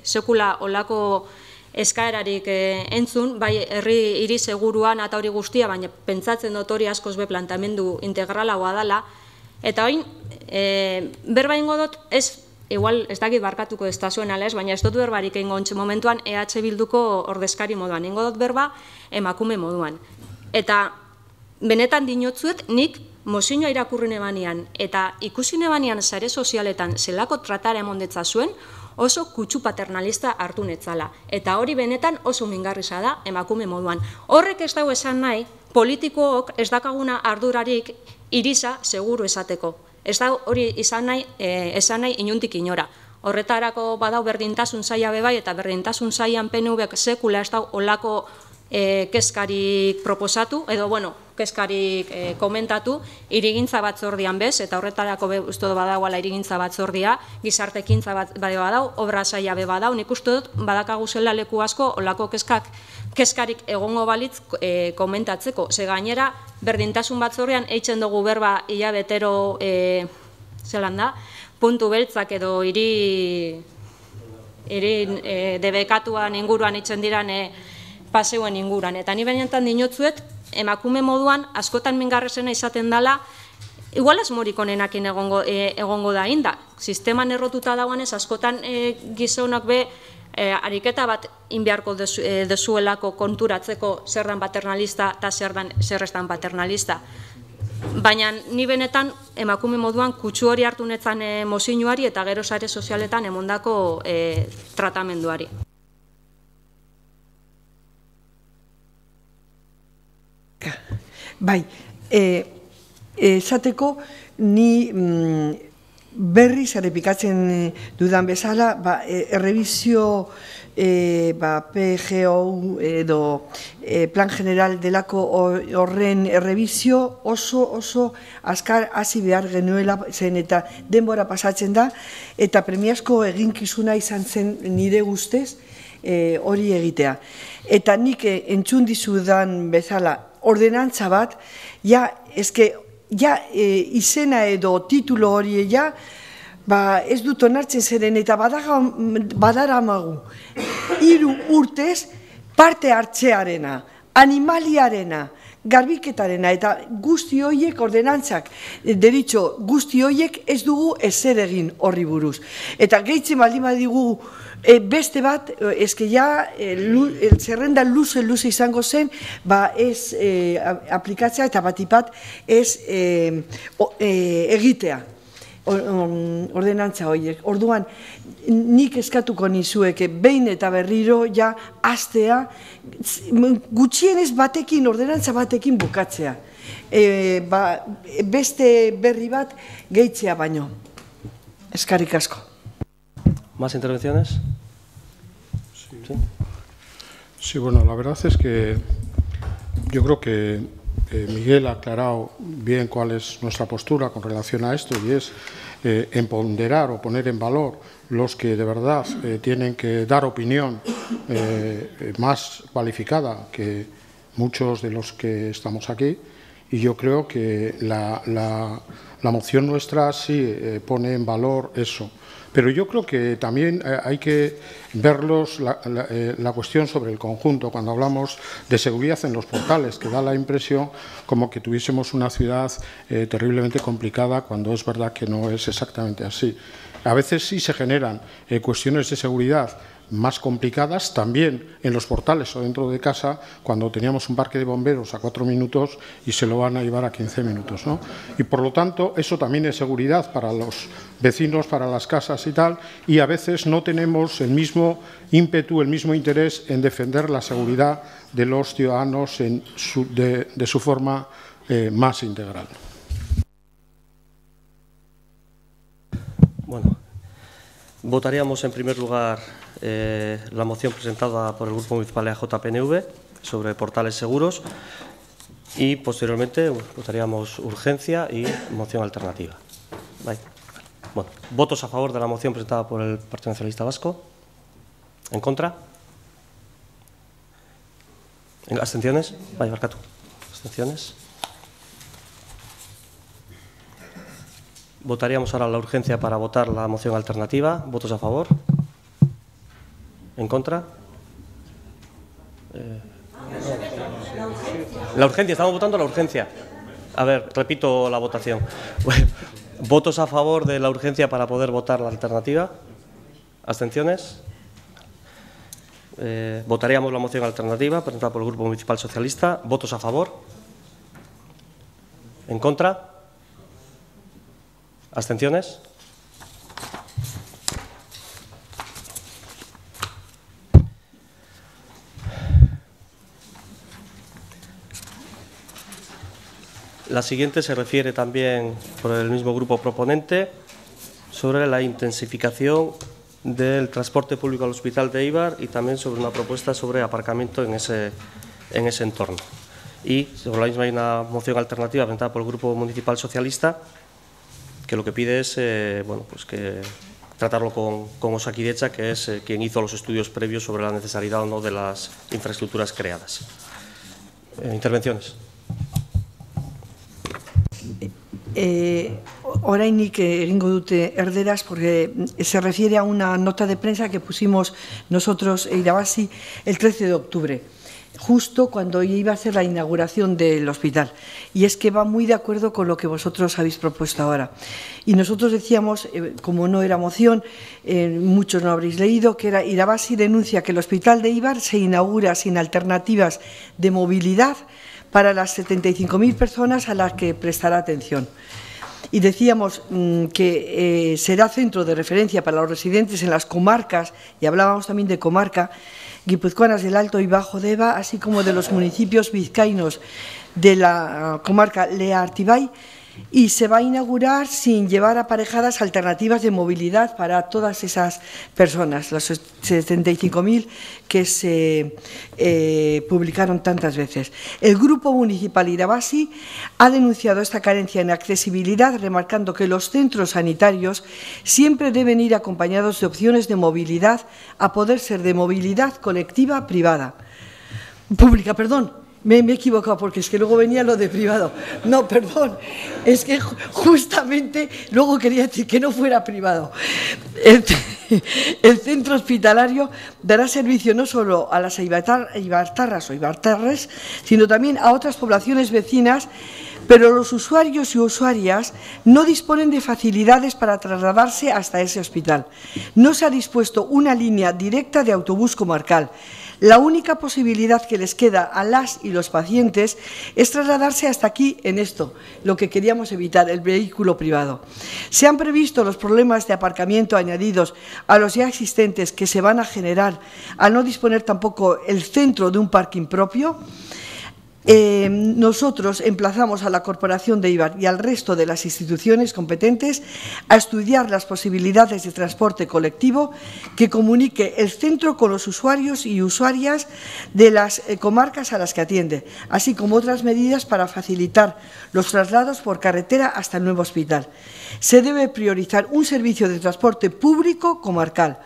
sekula olako eskaerarik entzun, bai herri hiri seguruan eta hori guztia, baina pentsatzen dut hori askoz be plantamendu integralagoa dela, eta orain berba ingo dut, igual ez dakit barkatuko ez da zuen alez, baina ez dut berbarik egin gontxe momentuan EH Bilduko ordezkari moduan, ingo dut berba emakume moduan. Eta benetan dinotzuet nik mozioa irakurri nebanian eta ikusi nebanian sare sozialetan zelako tratara emondetza zuen, oso kutsu paternalista hartu netzala. Eta hori benetan oso mingarriza da emakume moduan. Horrek ez dago esan nahi, politikook ez dakaguna ardurarik irisa seguru esateko. Ez da hori esan nahi inuntik inora. Horretarako badau berdintasun saia bebai eta berdintasun saian PNVek sekula ez da olako kezkarik proposatu, edo kezkarik komentatu, irigintza batzordian bez, eta horretarako uste badauala irigintza batzordia, gizarte ekintza badau, obra saia be badau, nik uste dut badakagu zela leku asko olako kezkarik egongo balitz komentatzeko. Ze gainera, berdintasun batzordean eitzen dugu berba hilabetero zelan da, puntu beltzak edo hiri debekatuan inguruan eitzen diran paseuen inguruan. Eta ni benetan dinotzuet, emakume moduan askotan mingarrezena izaten dela, igual asmorik onenakin egongo da inda. Sisteman errotuta dagoenez askotan gizonak be ariketa bat inbiarko dezuelako konturatzeko zer dan paternalista eta zer ez dan paternalista. Baina ni benetan emakume moduan kutsu hori hartu netzan mozioari eta gero sare sozialetan emondako tratamenduari. Bai, esateko ni berriz errepikatzen dudan bezala, errebizio PGO edo Plan General delako horren errebizio oso azkar hasi behar genuela zen eta denbora pasatzen da, eta premiazko eginkizuna izan zen nire guztez hori egitea. Eta nik entzun dizudan bezala ordenantza bat, izena edo titulo hori ez dut onartzen zeren eta badara amagu. 3 urtez parte hartzearena, animaliarena, garbiketarena eta guzti horiek ordenantzak, deritxo guzti horiek ez dugu ezer egin horri buruz. Eta gehitzen baldin badigu beste bat, zerrenda luze izango zen, ez aplikatzea eta batipat ez egitea ordenantza horiek. Orduan, nik eskatuko nizueke behin eta berriro hastea, gutxienez batekin, ordenantza batekin bukatzea. Beste berri bat gehitzea baino. Eskerrik asko. ¿Más intervenciones? Sí, bueno, la verdad es que yo creo que Miguel ha aclarado bien cuál es nuestra postura con relación a esto, y es empoderar o poner en valor los que de verdad tienen que dar opinión más cualificada que muchos de los que estamos aquí, y yo creo que la moción nuestra sí pone en valor eso. Pero yo creo que también hay que verlos la cuestión sobre el conjunto. Cuando hablamos de seguridad en los portales, que da la impresión como que tuviésemos una ciudad terriblemente complicada, cuando es verdad que no es exactamente así. A veces sí se generan cuestiones de seguridad más complicadas también en los portales o dentro de casa, cuando teníamos un parque de bomberos a 4 minutos y se lo van a llevar a 15 minutos, ¿no? Y por lo tanto, eso también es seguridad para los vecinos, para las casas y tal, y a veces no tenemos el mismo ímpetu, el mismo interés en defender la seguridad de los ciudadanos de su forma más integral. Bueno, votaríamos en primer lugar la moción presentada por el Grupo Municipal de AJPNV sobre portales seguros y posteriormente votaríamos urgencia y moción alternativa. Vale. Bueno, ¿votos a favor de la moción presentada por el Partido Nacionalista Vasco? ¿En contra? ¿Abstenciones? Vale, Barkatu. ¿Abstenciones? Votaríamos ahora la urgencia para votar la moción alternativa. ¿Votos a favor? ¿En contra? La urgencia, estamos votando la urgencia. A ver, repito la votación. ¿Votos a favor de la urgencia para poder votar la alternativa? ¿Abstenciones? Votaríamos la moción alternativa presentada por el Grupo Municipal Socialista. ¿Votos a favor? ¿En contra? ¿Abstenciones? La siguiente se refiere también por el mismo grupo proponente sobre la intensificación del transporte público al Hospital de Eibar y también sobre una propuesta sobre aparcamiento en ese entorno. Y sobre la misma hay una moción alternativa presentada por el Grupo Municipal Socialista que lo que pide es bueno, pues que tratarlo con Osakidetza, que es quien hizo los estudios previos sobre la necesariedad o no de las infraestructuras creadas. Intervenciones. Orainik egingo dute erderaz, porque se refiere a una nota de prensa que pusimos nosotros Irabazi el 13 de octubre, justo cuando iba a hacer la inauguración del hospital. Y es que va muy de acuerdo con lo que vosotros habéis propuesto ahora. Y nosotros decíamos, como no era moción, muchos no habréis leído, que era Irabazi denuncia que el hospital de Eibar se inaugura sin alternativas de movilidad para las 75.000 personas a las que prestará atención. Y decíamos que será centro de referencia para los residentes en las comarcas, y hablábamos también de comarca, guipuzcoanas del Alto y Bajo Deba, así como de los municipios vizcaínos de la comarca Lea-Artibay, y se va a inaugurar sin llevar aparejadas alternativas de movilidad para todas esas personas, las 75.000 que se publicaron tantas veces. El Grupo Municipal Irabazi ha denunciado esta carencia en accesibilidad, remarcando que los centros sanitarios siempre deben ir acompañados de opciones de movilidad, a poder ser de movilidad colectiva pública, perdón. Me he equivocado porque es que luego venía lo de privado. No, perdón, es que justamente luego quería decir que no fuera privado. El centro hospitalario dará servicio no solo a las eibartarras o eibartarres, sino también a otras poblaciones vecinas, pero los usuarios y usuarias no disponen de facilidades para trasladarse hasta ese hospital. No se ha dispuesto una línea directa de autobús comarcal. La única posibilidad que les queda a las y los pacientes es trasladarse hasta aquí en esto, lo que queríamos evitar, el vehículo privado. Se han previsto los problemas de aparcamiento añadidos a los ya existentes que se van a generar al no disponer tampoco el centro de un parking propio. Nosotros emplazamos a la Corporación de Eibar y al resto de las instituciones competentes a estudiar las posibilidades de transporte colectivo que comunique el centro con los usuarios y usuarias de las comarcas a las que atiende, así como otras medidas para facilitar los traslados por carretera hasta el nuevo hospital. Se debe priorizar un servicio de transporte público comarcal.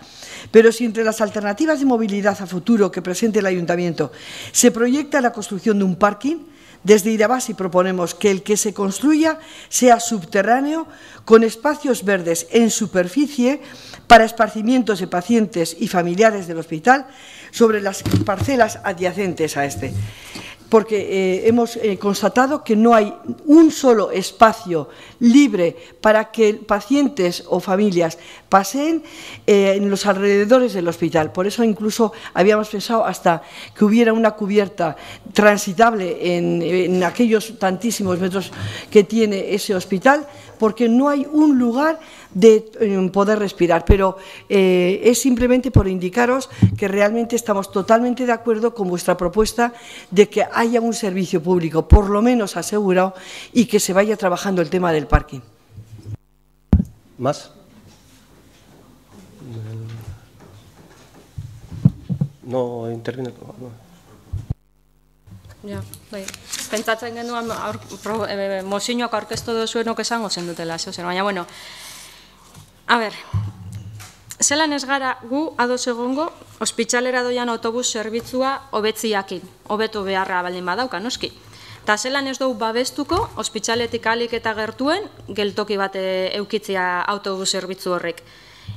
Pero si entre las alternativas de movilidad a futuro que presente el Ayuntamiento se proyecta la construcción de un parking, desde Irabasi proponemos que el que se construya sea subterráneo, con espacios verdes en superficie para esparcimientos de pacientes y familiares del hospital sobre las parcelas adyacentes a este. Porque hemos constatado que no hay un solo espacio libre para que pacientes o familias paseen en los alrededores del hospital. Por eso incluso habíamos pensado hasta que hubiera una cubierta transitable en aquellos tantísimos metros que tiene ese hospital, porque no hay un lugar de poder respirar, pero es simplemente por indicaros que realmente estamos totalmente de acuerdo con vuestra propuesta de que haya un servicio público, por lo menos asegurado, y que se vaya trabajando el tema del parking. ¿Más? No interviene. Ja, bai. Pentsatzen genuen mozioak aurkeztu duzuenok esango zendutela, baina, bueno, a ber, zelan ez gara gu ados egongo ospitalera doian autobus zerbitzua hobetziakin, hobetu beharra baldin badauka, noski. Eta zelan ez dugu babestuko ospitaletik alik eta gertuen geltoki bat eukitzia autobus zerbitzu horrek.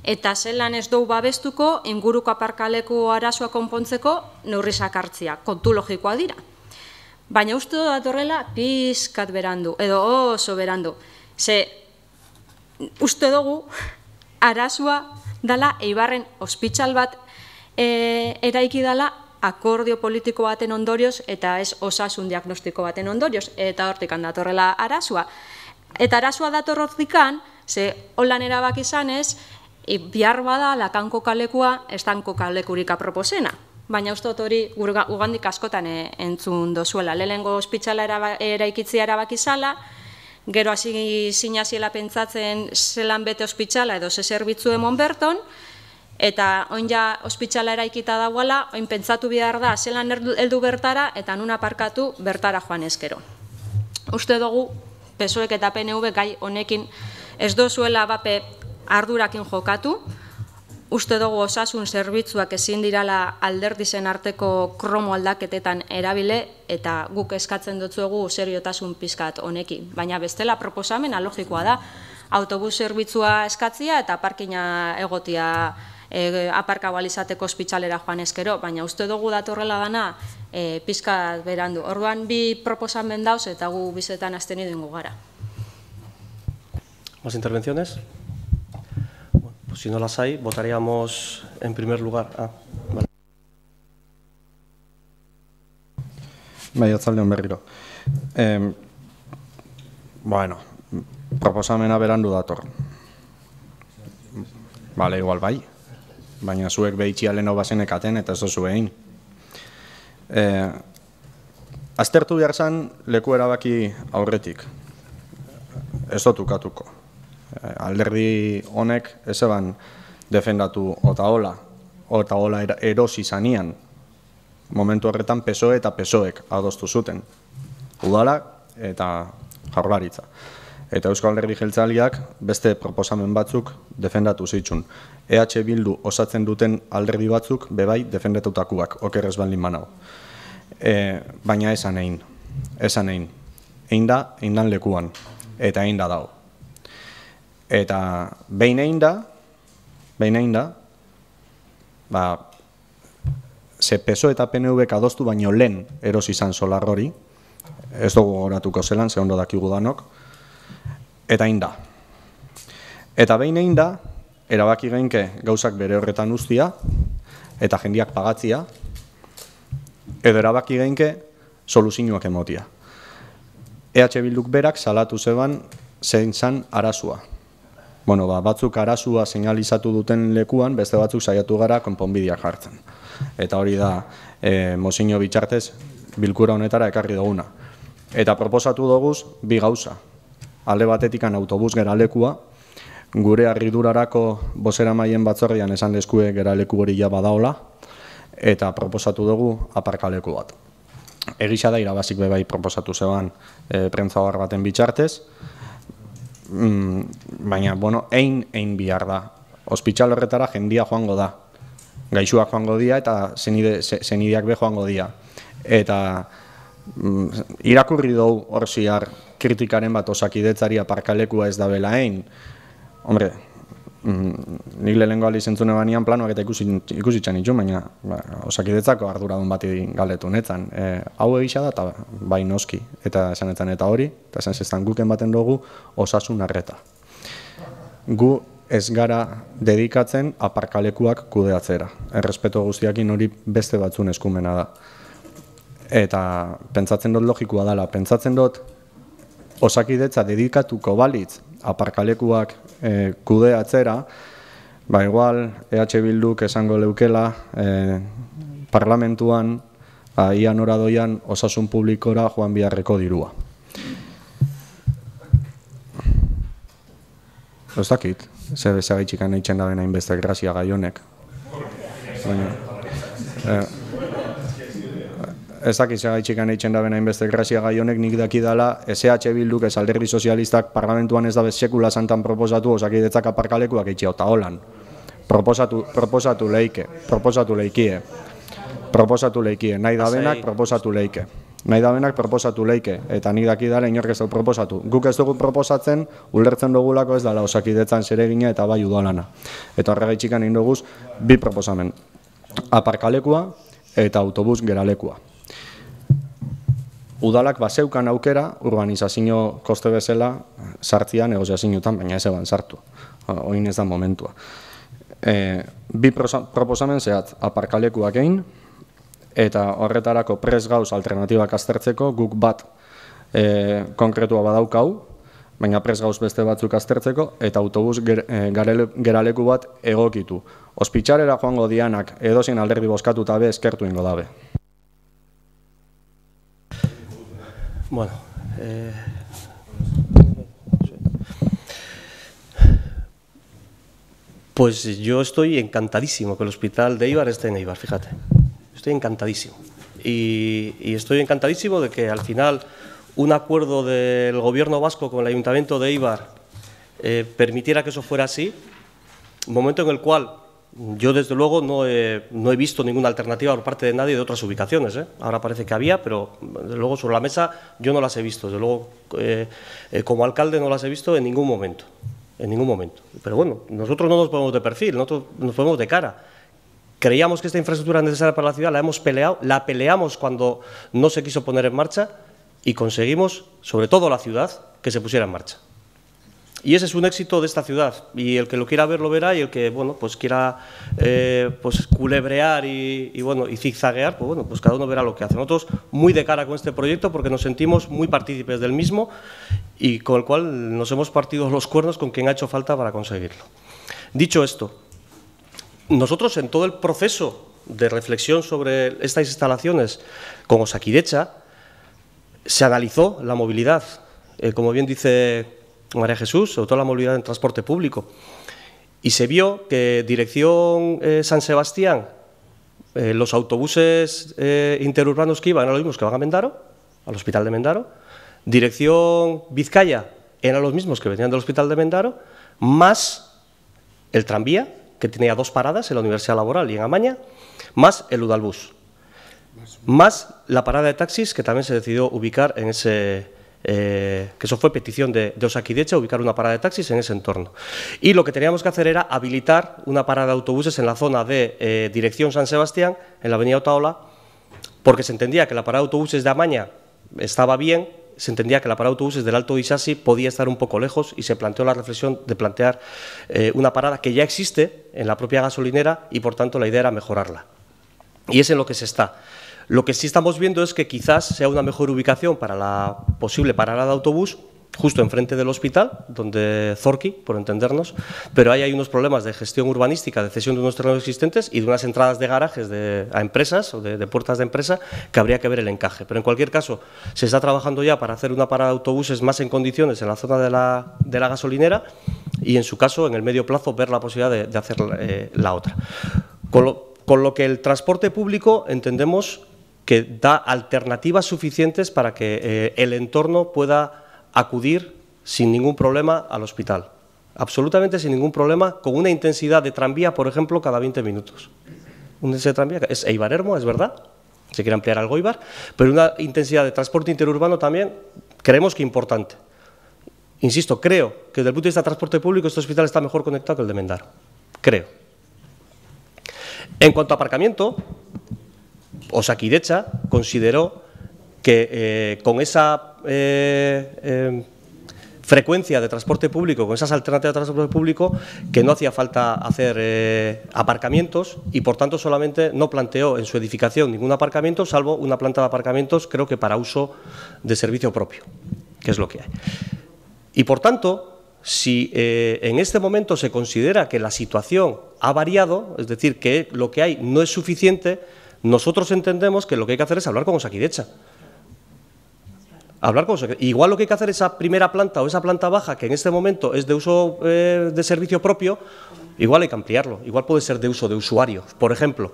Eta zelan ez dugu babestuko inguruko aparkaleku arazoa konpontzeko neurrizak hartzia, kontu logikoa dira. Baina uste dut datorrela pizkat berandu, edo oso berandu. Ze uste dugu arazoa dala Eibarren ospital bat eraiki dala akordio politiko baten ondorioz eta ez osasun diagnostiko baten ondorioz, eta hortikan datorrela arazoa. Eta arazoa dator hortikan, ze holan erabak izanez, bihar bada lakanko kalekua estanko kalekurik aproposena. Baina uste dut hori ugandik askotan entzun dozuela. Lehenengo ospitala eraikitzea erabaki zala, gero hasi zinaziela pentsatzen zelan bete ospitala edo ze zerbitzu emon berton, eta oin ja ospitala eraikita dagoela, oin pentsatu behar da zelan heldu bertara eta nun aparkatu bertara joan ezkero. Uste dugu, PSOEk eta PNV gai honekin ez dozuela bape ardurakin jokatu, uste dugu osasun zerbitzuak ezin dirala alderdizen arteko kromo aldaketetan erabile eta guk eskatzen dutzuegu seriotasun pizkat honekin. Baina bestela proposamena logikoa da autobus zerbitzua eskatzia eta parkina egotia aparkau alizateko ospitalera joan ezkero, baina uste dugu datorrela dana pizkat berandu. Orduan bi proposamen dauz eta gu bizetan azten idungo gara. ¿Más intervenciones? Si no las hay, votaríamos en primer lugar. Vale. Baiatzaldeon berriro. Bueno, proposamena berandu dator. Bale, igual bai. Baina zuek behitxia leheno bazenekaten eta ez dozu egin. Aztertu behar zan leku erabaki aurretik. Ez dut ukatuko. Alderdi honek ez eban defendatu otaola erosi zanian. Momentu horretan PSOE eta PSOEk adostu zuten. Udala eta Jaurlaritza. Eta Euskal Alderdi Jeltzaleak beste proposamen batzuk defendatu zitzun. EH Bildu osatzen duten alderdi batzuk bebai defendatutakuak, okerrez baldin banago. Baina esan egin. Egin dan lekuan. Eta egin da dago. Eta behin egin da, ze PSOE eta PNVk adostu baino lehen erosi izan solar hori, ez dugu goratuko zelan, ze ondo dakigu danok, eta egin da. Eta behin egin da, erabaki geinke gauzak bere horretan ustia, eta jendiak pagatzia, edo erabaki geinke soluzioak emotia. EH Bilduk berak salatu zeban zein zan arazua. Bueno, batzuk arazua seinalizatu duten lekuan, beste batzuk saiatu gara konponbideak jartzen. Eta hori da, mozio bitartez, bilkura honetara ekarri duguna. Eta proposatu duguz bi gauza. Alde batetikan autobus geralekua, gure harridurarako boseramaien batzordean esan leskue geraleku hori ja badaola, eta proposatu dugu aparkaleku bat. Egisa da irabazik bebai proposatu zeban prentzabar baten bitxartez, baina, bueno, ein bihar da. Ospitxal horretara jendia joango da. Gaixuak joango dira eta zenideak be joango dira. Eta irakurri dugu hor ziar kritikaren bat Osakidetzari aparkalekua ez da bela ein. Hombre, nik lehenengo aldiz entzune banean planoak eta ikusitzen ditu, baina Osakidetzako arduradun bati galdetu netzan. Hau egisa da eta bai noski, eta esanetan eta hori, eta esan zestan guken baten dugu osasun arreta. Gu ez gara dedikatzen aparkalekuak kudeatzera. Errespeto guztiakin hori beste batzun eskumena da. Eta pentsatzen dut logikoa dela, pentsatzen dut Osakidetza dedikatuko balitz aparkalekuak kudeatzera, ba igual EH Bilduk esango leukela parlamentuan ia noradoian osasun publikora joan biharreko dirua. Ez dakit, ze bezagaitxikan eitzen da benain beste grazia gai honek. Ez dakit segaitxikan eitzen da benain beste grazia gai honek, nik dakidala SH Bilduk ez Alderdi Sozialistak parlamentuan ez da sekula santan proposatu Osakidetzak aparkalekuak eitxea eta holan. Proposatu leikie, nahi da benak proposatu leike. Nahi da benak proposatu leike, eta nik dakidala inork ez dugu proposatu. Guk ez dugu proposatzen, ulertzen dugulako ez dela Osakidetzan zeregina eta bai udalana. Eta horregaitxikan egin duguz, bi proposamen. Aparkalekua eta autobus geralekua. Udalak baseukan aukera, urbanizazio koste bezala, sartzia negoziazioetan, baina ez eban sartu. Oin ez da momentua. Bi proposamen zehatz, aparkalekuak egin, eta horretarako prest gauz alternatibak aztertzeko, guk bat konkretua badaukau, baina prest gauz beste batzuk aztertzeko, eta autobus geraleku bat egokitu. Ospitxarera joango dianak edozien alderdi bozkatuta be eskertu ingo dabe. Bueno, pues yo estoy encantadísimo que el hospital de Eibar esté en Eibar, fíjate. Estoy encantadísimo. Y estoy encantadísimo de que al final un acuerdo del gobierno vasco con el ayuntamiento de Eibar permitiera que eso fuera así, un momento en el cual yo desde luego no he visto ninguna alternativa por parte de nadie de otras ubicaciones. Ahora parece que había, pero desde luego sobre la mesa yo no las he visto. Desde luego como alcalde no las he visto en ningún momento. En ningún momento. Pero bueno, nosotros no nos ponemos de perfil, nosotros nos ponemos de cara. Creíamos que esta infraestructura es necesaria para la ciudad, la hemos peleado, la peleamos cuando no se quiso poner en marcha y conseguimos, sobre todo la ciudad, que se pusiera en marcha. Y ese es un éxito de esta ciudad, y el que lo quiera ver lo verá, y el que bueno, pues quiera pues culebrear y zigzaguear, pues bueno, pues cada uno verá lo que hace. Nosotros muy de cara con este proyecto porque nos sentimos muy partícipes del mismo y con el cual nos hemos partido los cuernos con quien ha hecho falta para conseguirlo. Dicho esto, nosotros en todo el proceso de reflexión sobre estas instalaciones con Osakidetza se analizó la movilidad, como bien dice María Jesús, sobre todo la movilidad en transporte público. Y se vio que dirección San Sebastián, los autobuses interurbanos que iban eran los mismos que van a Mendaro, al hospital de Mendaro. Dirección Vizcaya eran los mismos que venían del hospital de Mendaro, más el tranvía, que tenía 2 paradas en la Universidad Laboral y en Amaña, más el Udalbus, más la parada de taxis que también se decidió ubicar en ese... que eso fue petición de Osakidetza, ubicar una parada de taxis en ese entorno. Y lo que teníamos que hacer era habilitar una parada de autobuses en la zona de dirección San Sebastián, en la avenida Otaola, porque se entendía que la parada de autobuses de Amaña estaba bien, se entendía que la parada de autobuses del Alto de Isasi podía estar un poco lejos y se planteó la reflexión de plantear una parada que ya existe en la propia gasolinera y por tanto la idea era mejorarla. Y es en lo que se está. Lo que sí estamos viendo es que quizás sea una mejor ubicación para la posible parada de autobús justo enfrente del hospital, donde Zorqui, por entendernos, pero ahí hay unos problemas de gestión urbanística, de cesión de unos terrenos existentes y de unas entradas de garajes a empresas o de puertas de empresa que habría que ver el encaje. Pero en cualquier caso, se está trabajando ya para hacer una parada de autobuses más en condiciones en la zona de la gasolinera y, en su caso, en el medio plazo, ver la posibilidad de hacer la otra. Con lo que el transporte público entendemos que da alternativas suficientes para que el entorno pueda acudir sin ningún problema al hospital, absolutamente sin ningún problema, con una intensidad de tranvía, por ejemplo, cada 20 minutos. Una intensidad de tranvía es Eibar-Ermua, es verdad, se quiere ampliar al Goibar, pero una intensidad de transporte interurbano también creemos que importante. Insisto, creo que desde el punto de vista de transporte público este hospital está mejor conectado que el de Mendaro, creo. En cuanto a aparcamiento, Osakidetza consideró que con esa frecuencia de transporte público, con esas alternativas de transporte público, que no hacía falta hacer aparcamientos y, por tanto, solamente no planteó en su edificación ningún aparcamiento, salvo una planta de aparcamientos, creo que para uso de servicio propio, que es lo que hay. Y, por tanto, si en este momento se considera que la situación ha variado, es decir, que lo que hay no es suficiente, nosotros entendemos que lo que hay que hacer es hablar con Osakidetza. Igual lo que hay que hacer, esa primera planta o esa planta baja, que en este momento es de uso de servicio propio, igual hay que ampliarlo, igual puede ser de uso de usuarios, por ejemplo,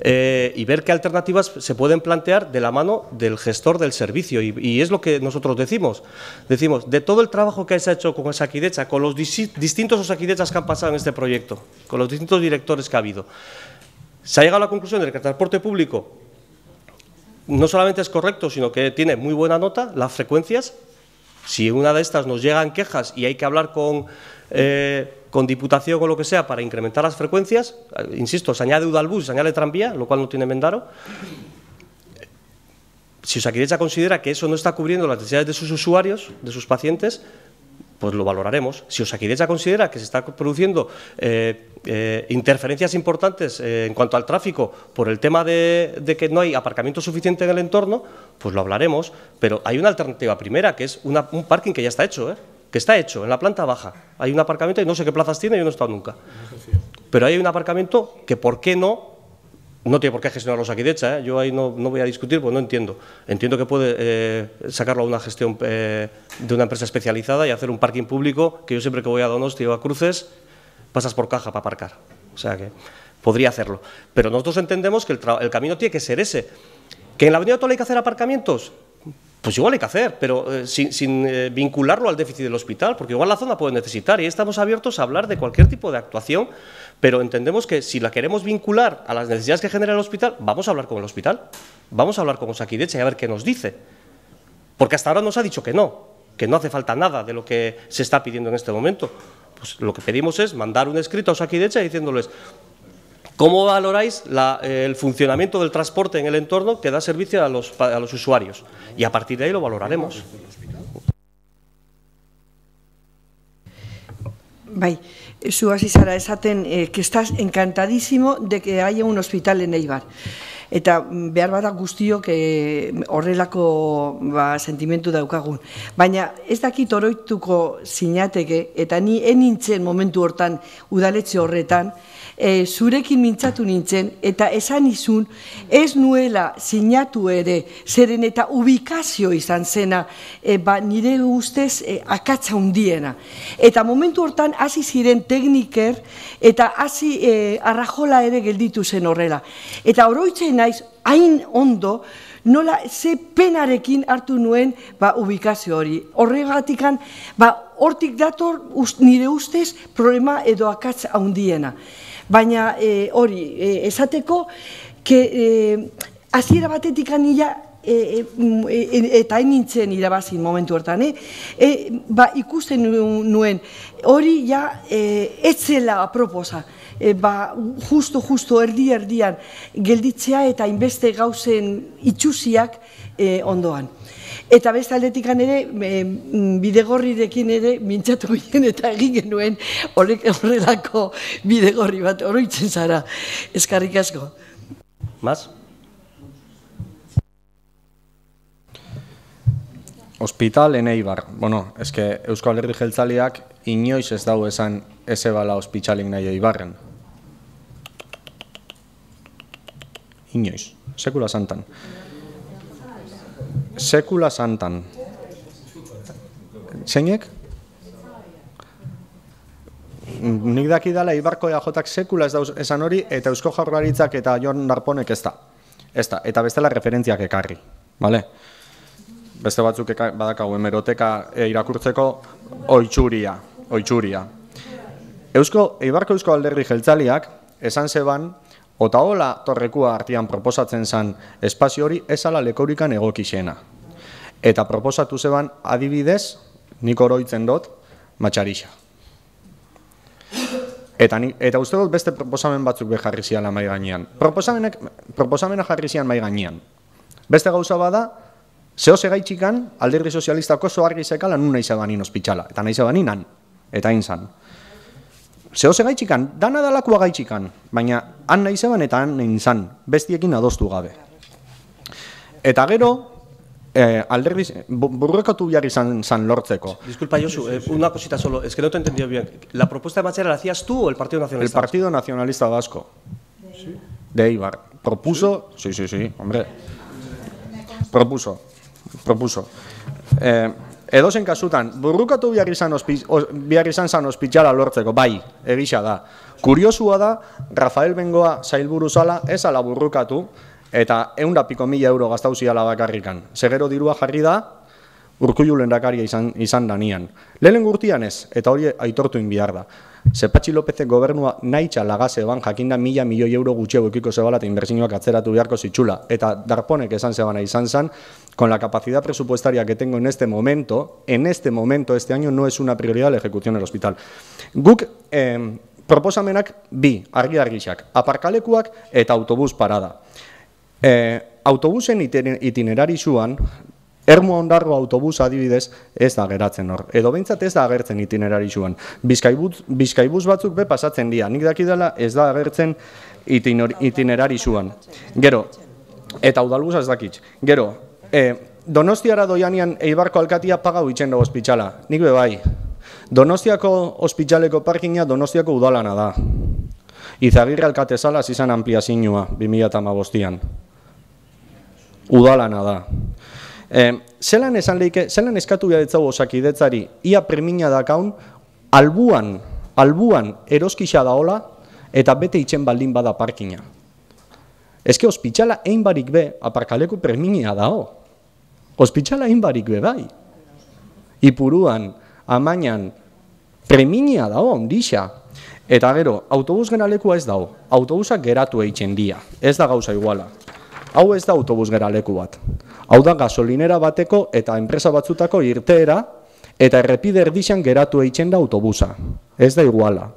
y ver qué alternativas se pueden plantear de la mano del gestor del servicio. Y es lo que nosotros decimos, de todo el trabajo que se ha hecho con Osakidetza, con los distintos Osakidetzas que han pasado en este proyecto, con los distintos directores que ha habido, se ha llegado a la conclusión de que el transporte público no solamente es correcto, sino que tiene muy buena nota. Las frecuencias, si una de estas nos llegan quejas y hay que hablar con Diputación o lo que sea para incrementar las frecuencias, insisto, se añade Udalbus, se añade tranvía, lo cual no tiene Mendaro. Si Osakidetza considera que eso no está cubriendo las necesidades de sus usuarios, de sus pacientes, pues lo valoraremos. Si Osakidetza considera que se está produciendo interferencias importantes en cuanto al tráfico por el tema de que no hay aparcamiento suficiente en el entorno, pues lo hablaremos. Pero hay una alternativa primera, que es un parking que ya está hecho, que está hecho en la planta baja. Hay un aparcamiento y no sé qué plazas tiene, yo no he estado nunca. Pero hay un aparcamiento que, ¿por qué no? No tiene por qué gestionarlo Osakidetza, yo ahí no voy a discutir, porque no entiendo. Entiendo que puede sacarlo a una gestión de una empresa especializada y hacer un parking público, que yo siempre que voy a Donosti o a Cruces, pasas por caja para aparcar. O sea que podría hacerlo. Pero nosotros entendemos que el camino tiene que ser ese. ¿Que en la Avenida Tola hay que hacer aparcamientos? Pues igual hay que hacer, pero sin vincularlo al déficit del hospital, porque igual la zona puede necesitar, y estamos abiertos a hablar de cualquier tipo de actuación, pero entendemos que si la queremos vincular a las necesidades que genera el hospital, vamos a hablar con el hospital, vamos a hablar con Osakidetza y a ver qué nos dice, porque hasta ahora nos ha dicho que no hace falta nada de lo que se está pidiendo en este momento. Pues lo que pedimos es mandar un escrito a Osakidetza diciéndoles: ¿cómo valoráis el funcionamiento del transporte en el entorno que da servicio a los usuarios? Y a partir de ahí lo valoraremos. Bai, zu hasi zara esaten que estás encantadísimo de que haya un hospital en Eibar. Eta behar bada guztiok horrelako sentimentu daukagun. Baina ez dakit oroituko zinateke, eta ni enintzen momentu hortan udaletxe horretan, zurekin mintzatu nintzen, eta esan izun, ez nuela sinatu ere, zeren eta ubikazio izan zena, nire ustez akatsa hundiena. Eta momentu hortan hasi ziren tekniker, eta hasi arrajola ere gelditu zen horrela. Eta oroitzen naiz, hain ondo, nola ze penarekin hartu nuen ubikazio hori. Horregatikan, hortik dator nire ustez problema edo akatsa handiena. Baina hori, esateko, hasiera batetik anila, eta hain nintzen irabazi momentu hortan, ikusten nuen, hori ja etzela aproposa, justo erdian gelditzea eta inbeste gauzen itxusiak ondoan. Eta beste aldetikan ere, bidegorrirekin ere mintzatu ginen eta egin genuen horrelako bidegorri bat, oroitzen zara. Eskerrik asko. Mas? Hospital en Eibar. Bueno, eske Eusko Alderdi Jeltzaleak inoiz ez dau esan ezebala hospitalik nahi Eibarren. Inoiz. Sekula santan. Sekula santan. Zeinek? Nik daki dala Eibarko EAJak sekula ez dauz esan hori, eta Eusko Jaurlaritzak eta Jon Darponek ez da. Ez da, eta bestela referentziak ekarri. Vale? Beste batzuk badakago hemeroteka irakurtzeko oitxuria. Eibarko Eusko Alderdi Jeltzaleak esan zeban, Otaola Torrekua artean proposatzen zan espazio hori ezala lekorikan egokixena. Eta proposatu zeban adibidez, nik oroitzen dut, Matxarixa. Eta uste dut beste proposamen batzuk beharri ziala mai gainean. Proposamena jarri zian mai gainean. Beste gauza bada, zehose gaitxikan, Alderdi Sozialistako oso argi zekala nun nahi zebanin ospitala. Eta nahi zebaninan, eta inzan. Zehose gaitxikan, dana dalakua gaitxikan, baina han nahi zeban eta han nahi zan, bestiekin adostu gabe. Eta gero, burrokatu behar izan lortzeko. Disculpa, Josu, una cosita solo, es que no te he entendido bien. ¿La propuesta de Matxera la hacías tú o el Partido Nacionalista? El Partido Nacionalista Vasco. ¿Sí? De Eibar. Propuso, sí, hombre. Propuso. Edozen kasutan, burrukatu behar izan zan ospitala lortzeko, bai, egisa da. Kuriosua da, Rafael Bengoa sailburu zala, ez ala burrukatu, eta 100.000 euro gaztauziala bakarrikan. Segero dirua jarri da, Urkullu lehendakaria izan danian. Lehen gurtian ez, eta hori aitortu inbiar da. Patxi Lópezek gobernua nahi txalagase ban jakinda 1.000 milioi euro gutxego ekiko zebala eta inbertsioak atzeratu beharko zitxula. Eta Darponek esan zebana izan zan, con la capacidad presupuestaria que tengo en este momento, este año no es una prioridad la ejecución del hospital. Guk proposamenak bi, argi-argixak, aparkalekuak eta autobus parada. Autobusen itinerari zuan, Ermua Ondarroa autobus adibidez ez da geratzen hor. Edo behintzat ez da agertzen itinerari zuan. Bizkaibus batzuk be pasatzen dira. Nik dakidala ez da agertzen itinerari zuan. Gero, eta udalbus ez dakitz. Gero, Donostiara doianian Eibarko alkatia pagau itxen dago ospitala. Nik be bai. Donostiako ospitaleko parkina Donostiako udalana da. Izagirre alkatezala izan ampliazioa 2015an. Udalana da. Zelan eskatu behar ditzago Osakidetzari ia premina dakaun albuan eroskisa daola eta bete itxen baldin bada parkina. Eske ospitala egin barik be aparkaleku premina dao. Ospitala egin barik be bai. Ipuruan, Amainan, premina dao ondisa. Eta gero, autobus geralekua ez dao. Autobusak geratu eitzen dia. Ez da gauza iguala. Hau ez da autobus geraleku bat. Hau da gasolinera bateko eta enpresa batzutako irteera eta errepide erdixan geratu eitzen da autobusa. Ez da iguala.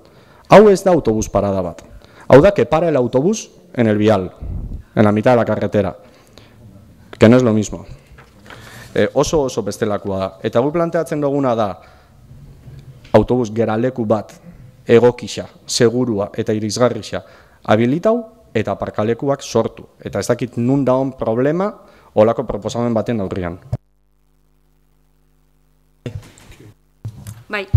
Hau ez da autobus parada bat. Hau da que para el autobús en el vial, en la mitad de la carretera. Que no es lo mismo. Oso bestelakua da. Eta gu planteatzen duguna da autobus geraleku bat egokisa, segurua eta irisgarrisa habilitau eta aparkalekuak sortu. Eta ez dakit nun daun problema olako proposamen baten aurrian. Bai.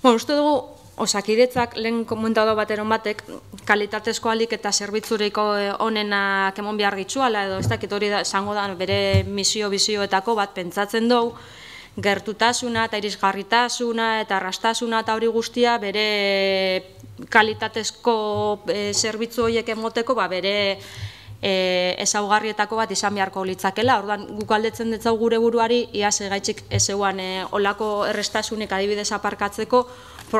Uste dugu, Osakidetzak lehen komentatu bateron batek, kalitatezko alik eta zerbitzuriko onenak emon behar ditzuala, edo ez dakit hori zango da bere misio-bizioetako bat pentsatzen dugu, gertutasuna eta irisgarritasuna eta arrastasuna eta hori guztia bere kalitatezko zerbitzu horiek emoteko bere ezaugarrietako bat izan beharko litzakela. Orduan guk galdetzen ditzau gure buruari ia segaitzik ezeuan olako errestasunik adibidez aparkatzeko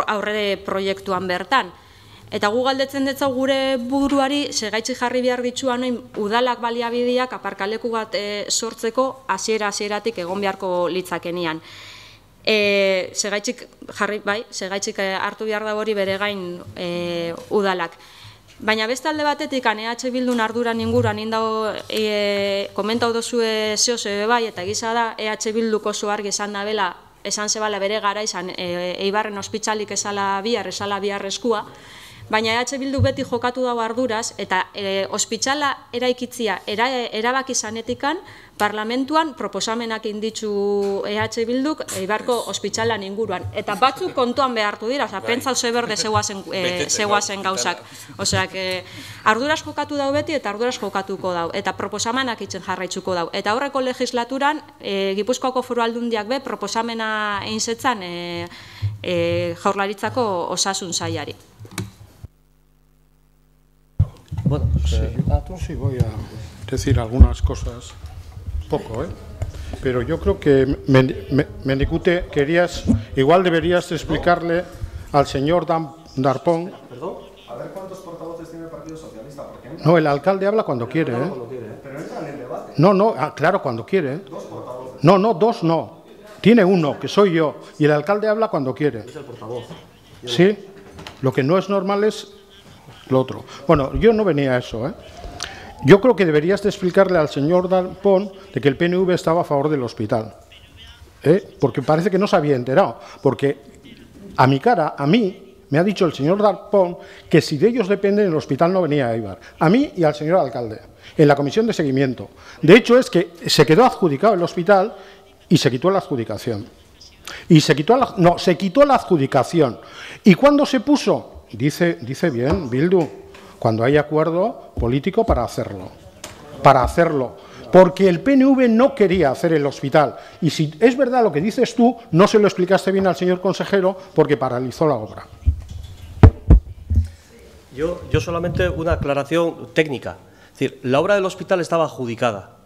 aurre proiektuan bertan. Eta gu galdetzen ditzau gure buruari segaitzik jarri behar ditzuan udalak baliabideak aparkaleku bat sortzeko hasieratik egon beharko litzakenian. Segaitzik hartu behar da hori bere gain udalak. Baina beste alde batetik, EH Bildun arduran inguruan indau komentau dozue zehose bai, eta gisa da, EH Bilduko oso argi esan zebala bere gara izan Eibarren ospitalik esala bihar eskua, baina EH Bildu beti jokatu dago arduraz, eta ospitala eraikitzia erabaki zanetikan, parlamentuan proposamenak inditzu EH Bilduk Eibarko ospitalan inguruan. Eta batzuk kontuan behartu dira, pentsau zeberde zeuazen gauzak. Osea, arduraz jokatu dau beti eta arduraz jokatuko dau. Eta proposamenak itzen jarraitzuko dau. Eta aurreko legislaturan, Gipuzkoako Foru Aldundiak be proposamena einzetzan Jaurlaritzako osasun sailari. Bueno, sí, voy a decir algunas cosas, poco, pero yo creo que, Mendicute, igual deberías explicarle al señor Darpón. ¿Perdón? A ver cuántos portavoces tiene el Partido Socialista. No, el alcalde habla cuando quiere, Pero entra en el debate. No, claro, cuando quiere. Dos portavoces. No, dos no. Tiene uno, que soy yo, y el alcalde habla cuando quiere. Es el portavoz. Sí, lo que no es normal es lo otro. Bueno, yo no venía a eso, Yo creo que deberías de explicarle al señor Darpón de que el PNV estaba a favor del hospital. Porque parece que no se había enterado. Porque a mi cara, a mí, me ha dicho el señor Darpón que si de ellos depende el hospital no venía a Eibar. A mí y al señor alcalde, en la comisión de seguimiento. De hecho es que se quedó adjudicado el hospital y se quitó la adjudicación. Se quitó la adjudicación. ¿Y cuándo se puso? Dice bien, Bildu, cuando hay acuerdo político para hacerlo. Porque el PNV no quería hacer el hospital. Y si es verdad lo que dices tú, no se lo explicaste bien al señor consejero porque paralizó la obra. Yo solamente una aclaración técnica. Es decir, la obra del hospital estaba adjudicada.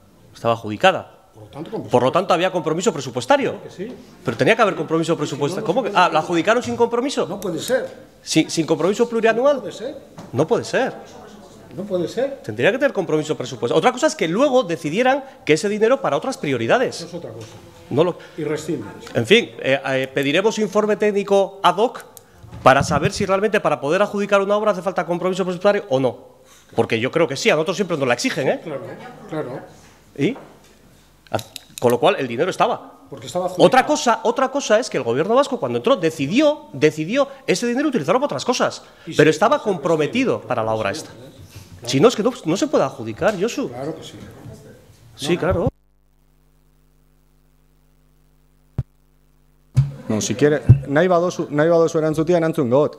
Por lo tanto, había compromiso presupuestario. Sí. Pero tenía que haber compromiso presupuestario. ¿Cómo que? ¿La adjudicaron sin compromiso? No puede ser. ¿Sin compromiso plurianual? No puede ser. No puede ser. No puede ser. Tendría que tener compromiso presupuestario. Otra cosa es que luego decidieran que ese dinero para otras prioridades. Eso es otra cosa. Y rescindes. En fin, pediremos informe técnico ad hoc para saber si realmente para poder adjudicar una obra hace falta compromiso presupuestario o no. Porque yo creo que sí, a nosotros siempre nos la exigen, Claro. ¿Y? Con lo cual, el dinero estaba. Porque estaba otra cosa es que el gobierno vasco, cuando entró, decidió ese dinero utilizarlo para otras cosas. Pero estaba comprometido para la obra esta. Si no, es que no se puede adjudicar, Josu. Claro que sí. Sí, claro. No, si quiere, nahi badozu erantzutia erantzun got.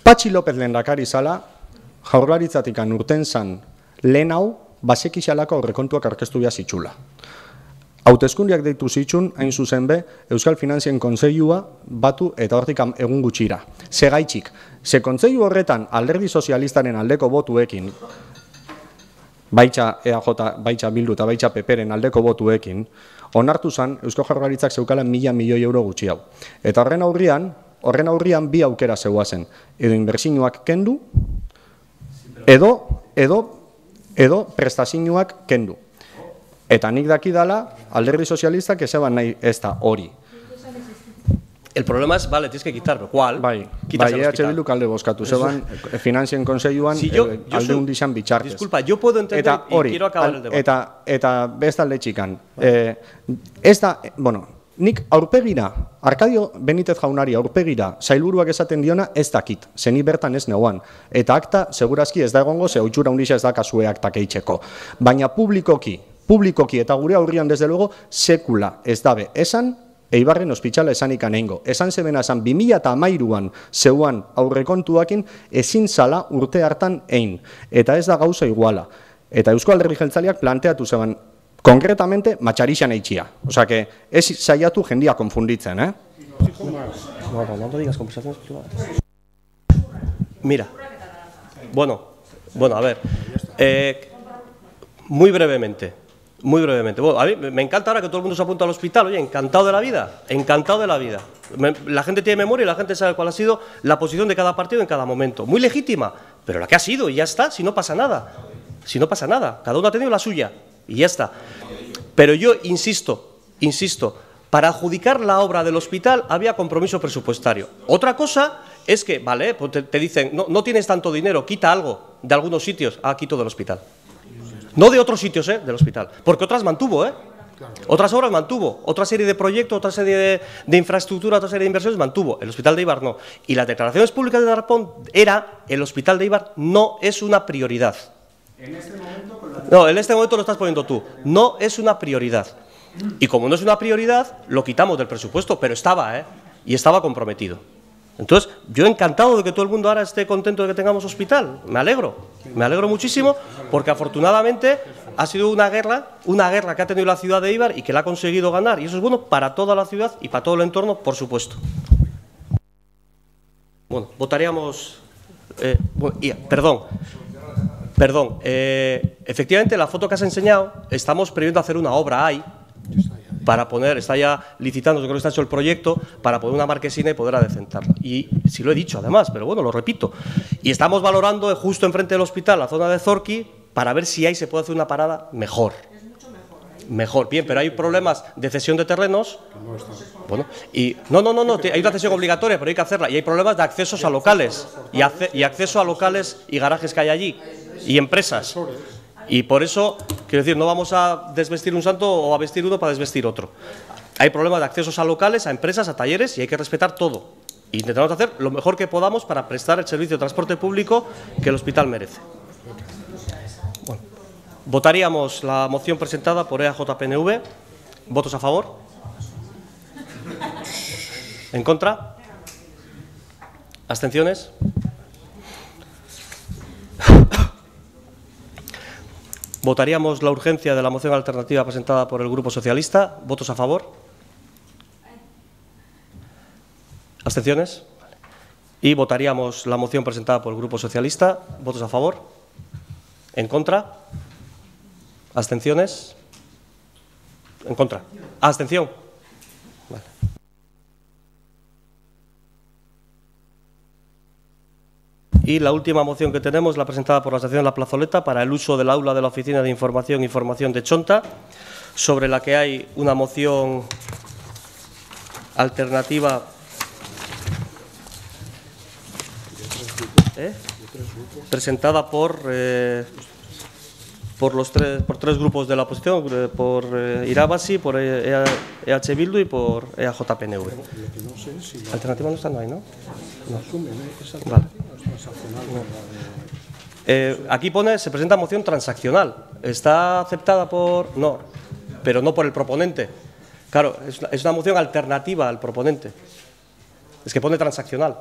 Patxi López lehendakari zala, Jaurlaritzatik urten zan lehen hau, basekixalako aurrekontuak aurkeztu behar zitxula. Hauteskundiak deitu zitxun, hain zuzen be, Euskal Finanzien Kontseilua batu eta hortik egun gutxira. Segaitxik, ze kontseilu horretan Alderdi Sozialistaren aldeko botuekin, baitxa EAJ, baitxa Bildu eta baitxa PPren aldeko botuekin, onartu zan Eusko Jaurlaritzak zeukala 1.000 milioi euro gutxi hau. Eta horren aurrian bi aukera zeuazen, edo inbertsioak kendu, edo prestazioak kendu. Eta nik dakidala, Alderdi Sozialistak ezeban nahi ez da hori. El problema es, vale, tienes que quitarlo. ¿Cuál? Bai, EH Bilduk alde bozkatu, zeban Finanzien Kontseiluan alde hundizan bitxartez. Disculpa, yo puedo entender y quiero acabar el debate. Eta bestalde txikan. Ez da, nik aurpegira, Arkadio Benitez jaunari aurpegira, sailburuak esaten diona ez dakit, zeni bertan ez neuan. Eta akta, segurazki ez da egongo, ze hautxura hundixa ez da kasue aktak eitzeko. Baina publikoki eta gure aurrian desde luego, sekula ez dabe esan, Eibarren ospitala esanik aneingo. Esan zebena esan 2013an zeuan aurrekontuakin ezin zala urte hartan ein. Eta ez da gauza iguala. Eta Eusko Alderdi Jeltzaleak planteatu zeban konkretamente matxarixan eitxia. Osea que ez saiatu jendia konfunditzen, No digas conversaciones privadas. Mira. Bueno, a ver. Muy brevemente. Bueno, a mí me encanta ahora que todo el mundo se apunta al hospital. Oye, encantado de la vida. La gente tiene memoria y la gente sabe cuál ha sido la posición de cada partido en cada momento. Muy legítima, pero la que ha sido y ya está, si no pasa nada. Cada uno ha tenido la suya y ya está. Pero yo insisto, para adjudicar la obra del hospital había compromiso presupuestario. Otra cosa es que, vale, pues te dicen, no tienes tanto dinero, quita algo de algunos sitios, quito del hospital. No de otros sitios, del hospital. Porque otras mantuvo, Otras obras mantuvo, otra serie de proyectos, otra serie de infraestructura, otra serie de inversiones mantuvo. El Hospital de Eibar no. Y las declaraciones públicas de Darpón era: el Hospital de Eibar no es una prioridad. En este momento... No, en este momento lo estás poniendo tú. No es una prioridad. Y como no es una prioridad, lo quitamos del presupuesto, pero estaba, y estaba comprometido. Entonces, yo encantado de que todo el mundo ahora esté contento de que tengamos hospital. Me alegro muchísimo, porque afortunadamente ha sido una guerra que ha tenido la ciudad de Eibar y que la ha conseguido ganar. Y eso es bueno para toda la ciudad y para todo el entorno, por supuesto. Bueno, votaríamos... Perdón. Efectivamente, la foto que has enseñado, estamos previendo hacer una obra ahí, para poner, está ya licitando, yo creo que está hecho el proyecto, para poner una marquesina y poder adecentarla. Y sí lo he dicho además, pero bueno, lo repito. Y estamos valorando justo enfrente del hospital, la zona de Zorqui, para ver si ahí se puede hacer una parada mejor. Mejor, bien, pero hay problemas de cesión de terrenos. Bueno, y no, hay una cesión obligatoria, pero hay que hacerla. Y hay problemas de accesos a locales, y acceso a locales y garajes que hay allí, y empresas. Y por eso, quiero decir, no vamos a desvestir un santo o a vestir uno para desvestir otro. Hay problemas de accesos a locales, a empresas, a talleres, y hay que respetar todo. Intentamos hacer lo mejor que podamos para prestar el servicio de transporte público que el hospital merece. Bueno, votaríamos la moción presentada por EAJ-PNV. ¿Votos a favor? ¿En contra? ¿Abstenciones? Votaríamos la urgencia de la moción alternativa presentada por el Grupo Socialista. ¿Votos a favor? ¿Abstenciones? Y votaríamos la moción presentada por el Grupo Socialista. ¿Votos a favor? ¿En contra? ¿Abstenciones? ¿En contra? ¿Abstención? Vale. Y la última moción que tenemos, la presentada por la Asociación La Plazoleta, para el uso del aula de la Oficina de Información y Formación de Chonta, sobre la que hay una moción alternativa presentada por tres grupos de la oposición, por Irabasi, por EH Bildu y por EAJ-PNV. Alternativa no está, no hay, ¿no? No. Vale. Aquí pone, se presenta moción transaccional. ¿Está aceptada por...? No, pero no por el proponente. Claro, es una moción alternativa al proponente. Es que pone transaccional.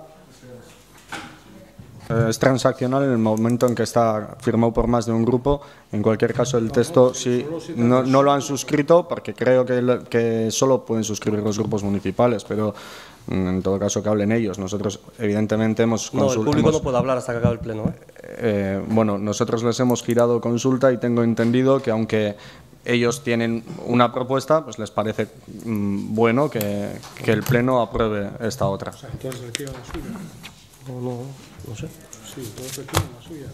Es transaccional en el momento en que está firmado por más de un grupo. En cualquier caso, el texto sí no lo han suscrito, porque creo que solo pueden suscribir los grupos municipales, pero en todo caso que hablen ellos. Nosotros, evidentemente, hemos consultado. No, el público no puede hablar hasta que acabe el pleno. Bueno, nosotros les hemos girado consulta y tengo entendido que, aunque ellos tienen una propuesta, pues les parece bueno que el pleno apruebe esta otra. Entonces retira la suya. No sé. Sí, entonces retira la suya.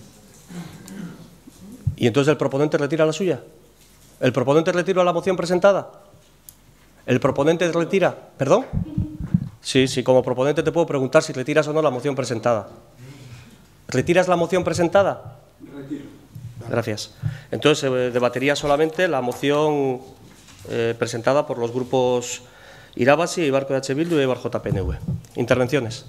¿Y entonces el proponente retira la suya? ¿El proponente retira la moción presentada? ¿El proponente retira? ¿Perdón? Sí, como proponente te puedo preguntar si retiras o no la moción presentada. ¿Retiras la moción presentada? Retiro. Gracias. Entonces se debatería solamente la moción presentada por los grupos Irabasi, Eibar EH Bildu y Eibar JPNV. Intervenciones.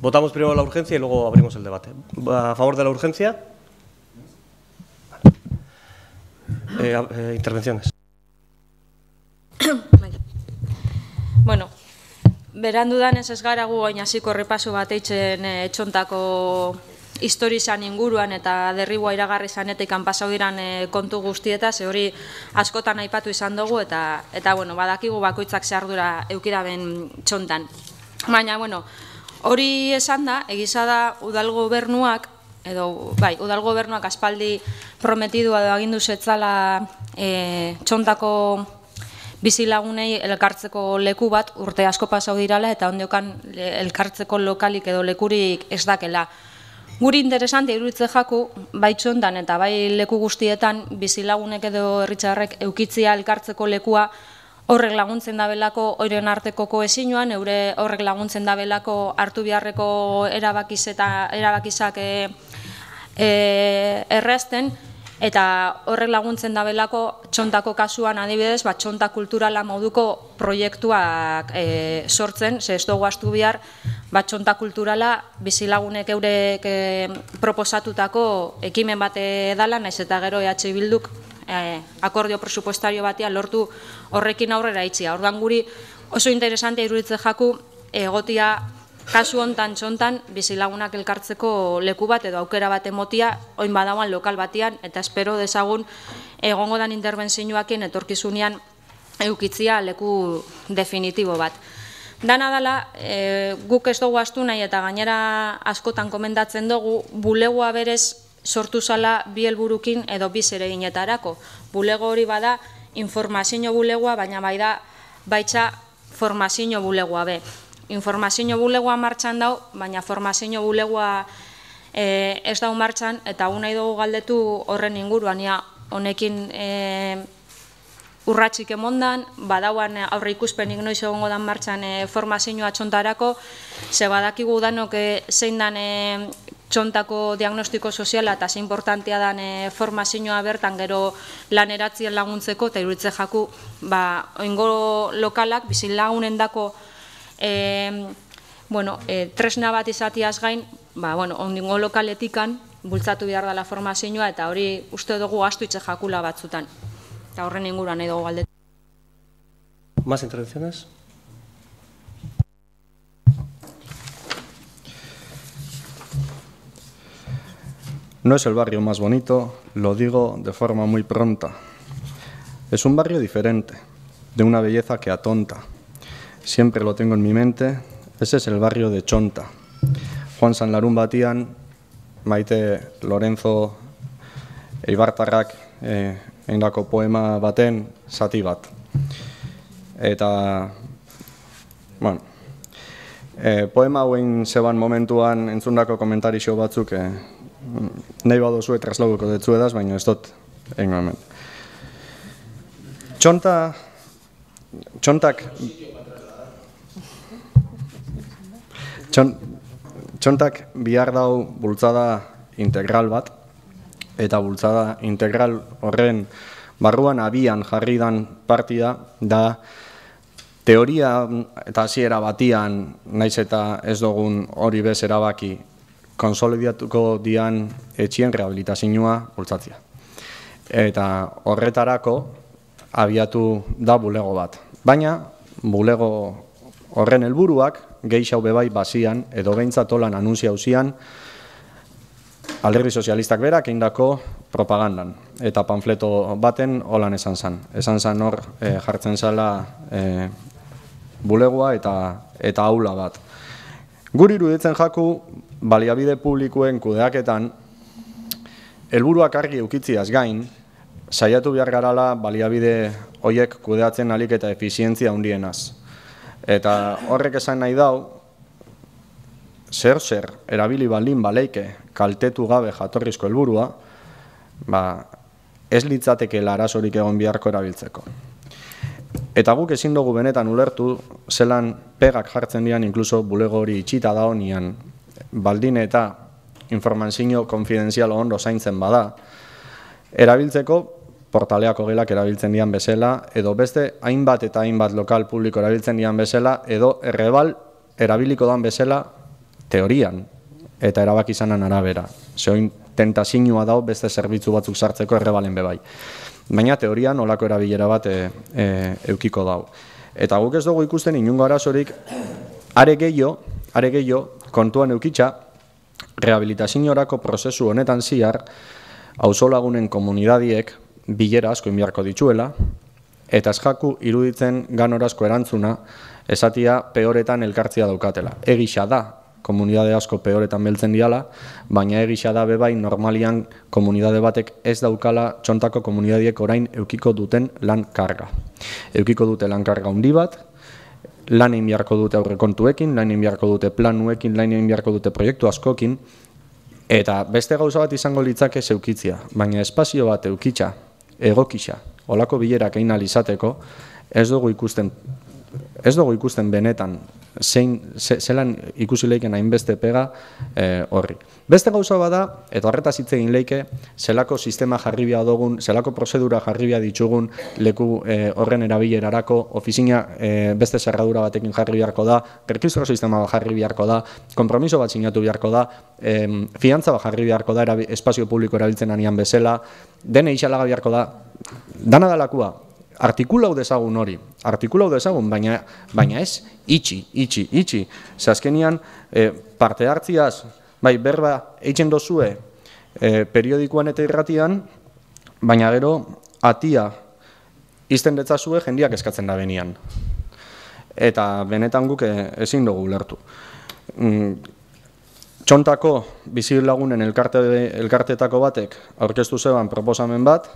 Votamos primero la urgencia y luego abrimos el debate. ¿A favor de la urgencia? Intervenciones. Bueno, berandu danez ez gara gu oin hasiko errepaso bat eitzen Txontako historizan inguruan eta derrigua iragarri zanetik pasau diran kontu guztieta, ze hori askotan aipatu izan dugu eta bueno, badakigu bakoitzak ze ardura eukidaben Txontan. Baina, bueno, hori esan da, egiza da udal gobernuak aspaldi prometidu edo agindu zetzala Txontako bizilagunei elkartzeko leku bat urte asko pasau dirala eta ondokan elkartzeko lokalik edo lekurik ez dakela. Guri interesante iruditze jaku, bai Txontan eta bai leku guztietan bizilagunek edo herritarrek eukitzia elkartzeko lekua horrek laguntzen dabelako oiren arteko kohesioan, horrek laguntzen dabelako hartu beharreko erabakizak errazten, eta horrek laguntzen dabelako txontako kasuan adibidez, txonta kulturala moduko proiektuak sortzen, ze ez dugu astu bihar, txonta kulturala bizilagunek eurek proposatutako ekimen bate dala, naiz eta gero EH Bilduk akordio presupuestario batean lortu horrekin aurrera itxia. Orduan guri oso interesantea iruditzen jaku egotia kasu hontan txontan bizilagunak elkartzeko leku bat edo aukera bat emotia oin badauan lokal batean, eta espero dezagun egongo dan interbentzioakin etorkizunean eukitzia leku definitibo bat. Dana dala, guk ez dugu astu nahi eta gainera askotan komendatzen dugu, bulegoa berez sortu zala bi helburukin edo bi zereginetarako. Bulego hori bada informazio bulegoa, baina baitza formazio bulegoa be. Informazio bulegoa martxan dau, baina formazio bulegoa ez dau martxan, eta nahi dugu galdetu horren inguruan, honekin urratxik emondan, badauan aurre ikuspenik noiz egongo dan martxan formazioa txontarako, ze badakigu danok zein dan txontako diagnostiko soziala eta ze importantea dan formazioa bertan gero laneratzien laguntzeko, eta iruditzen jaku, oingo lokalak bizilagunen dako tresna bat izatiaz gain, ondingo lokaletikan bultzatu behar dela formazioa, eta hori uste dugu astu itxe jakula batzutan. Eta horren inguruan nahi dugu galdetu. ¿Más intervenciones? No es el barrio más bonito, lo digo de forma muy pronta. Es un barrio diferente, de una belleza que atonta. Siempre lo tengo en mi mente, ese es el barrio de Txonta. Juan Sanlarun batian, Maite Lorenzo Eibartarrak egindako poema baten zati bat. Eta, poema hauen zeban momentuan entzundako komentarixo batzuk nahi badozue trasladuko detzu edaz, baina ez dut egin hemen. Txontak bihar dau bultzada integral bat, eta bultzada integral horren barruan abian jarri dan partida da teoria eta hasiera batian, naiz eta ez dugun hori bez erabaki, konsolidatuko dian etxien rehabilitazioa bultzatzea. Eta horretarako abiatu da bulego bat. Baina bulego horren helburuak gehixau bebai bazian, edo behintzat holan anuntzia hauzian, Alderdi Sozialistak berak egindako propagandan. Eta panfleto baten holan esan zan. Esan zan hor jartzen zala bulegoa eta aula bat. Guri iruditzen jaku, baliabide publikoen kudeaketan, helburuak argi eukitziaz gain, saiatu behar garala baliabide horiek kudeatzen alik eta efizientzia handienaz. Eta horrek esan nahi dau, zer erabili baldin baleike kaltetu gabe jatorrizko helburua, ez litzatekela arazorik egon beharko erabiltzeko. Eta guk ezin dugu benetan ulertu, zelan pegak jartzen dian, inkluso bulego hori itxita da honian, baldin eta informazio konfidenzial ondo zaintzen bada, erabiltzeko portaleako gelak erabiltzen dian bezala, edo beste hainbat eta hainbat lokal publiko erabiltzen dian bezala, edo errebal erabiliko dan bezala teorian, eta erabaki izanan arabera. Zeoin tentazioa dau beste zerbitzu batzuk sartzeko errebalen bebai. Baina teorian olako erabilera bat eukiko dau. Eta guk ez dugu ikusten inungo arazorik, are gehiago kontuan eukitza, rehabilitaziorako prozesu honetan ziar, auzolagunen komunidadiek bilera asko inbiarko dituela, eta esjaku iruditzen ganorazko erantzuna, esatia peoretan elkartzia daukatela. Egisa da, komunidade asko peoretan beltzen diala, baina egisa da bebai normalian komunidade batek ez daukala Txontako komunidadiek orain eukiko duten lan karga. Eukiko dute lan karga handi bat, lan egin beharko dute aurrekontuekin, lan egin beharko dute planuekin, lan egin beharko dute proiektu askokin, eta beste gauza bat izango litzake zeukitzia, baina espazio bat eukitza, egokisa, olako bilerak egin alizateko, ez dugu ikusten benetan zelan ikusi leiken hainbeste pega horri. Beste gauza bada, eta horretaz hitz egin leike, zelako sistema jarri behar dugun, zelako prozedura jarri behar ditugun leku horren erabilerarako, ofizina beste zerradura batekin jarri beharko da, registro sistema bat jarri beharko da, konpromiso bat sinatu beharko da, fiantza bat jarri beharko da, espazio publiko erabiltzen anian bezala, dene isalaga beharko da, dana dalakua, artikulau dezagun hori, baina ez itxi. Azkenian, parte hartziaz, bai, berba eitzen dozue periodikoan eta irratian, baina gero atia izten detzazue jendiak eskatzen da benian. Eta benetan guk ezin dugu ulertu. Txontako bizilagunen elkarteetako batek aurkeztu zeban proposamen bat,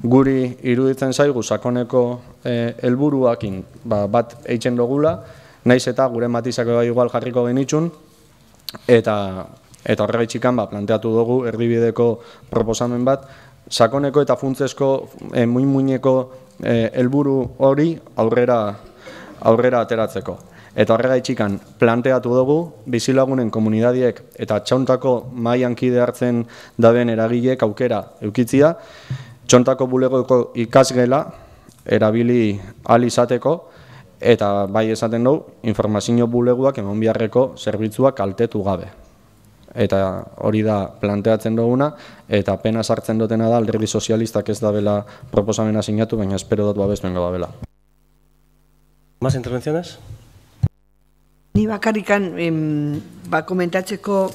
guri iruditzen zaigu sakoneko helburuakin bat eitzen dugula, naiz eta gure matizak igual jarriko genitxun, eta horregaitxikan planteatu dugu erdibideko proposamen bat, sakoneko eta funtzesko muineko helburu hori aurrera ateratzeko. Eta horregaitxikan planteatu dugu, bizilagunen komunidadiek eta txontako mailan kide hartzen daben eragileek aukera eukitzia, txontako bulegoko ikasgela erabili ahal izateko, eta bai esaten dugu, informazio buleguak eman biharreko zerbitzuak kaltetu gabe. Eta hori da planteatzen duguna, eta pena sartzen dutena da alderdi sozialistak ez dabela proposamena sinatu, baina espero dut babesmengo dabela. Más intervenciones? Ni bakarrikan komentatzeko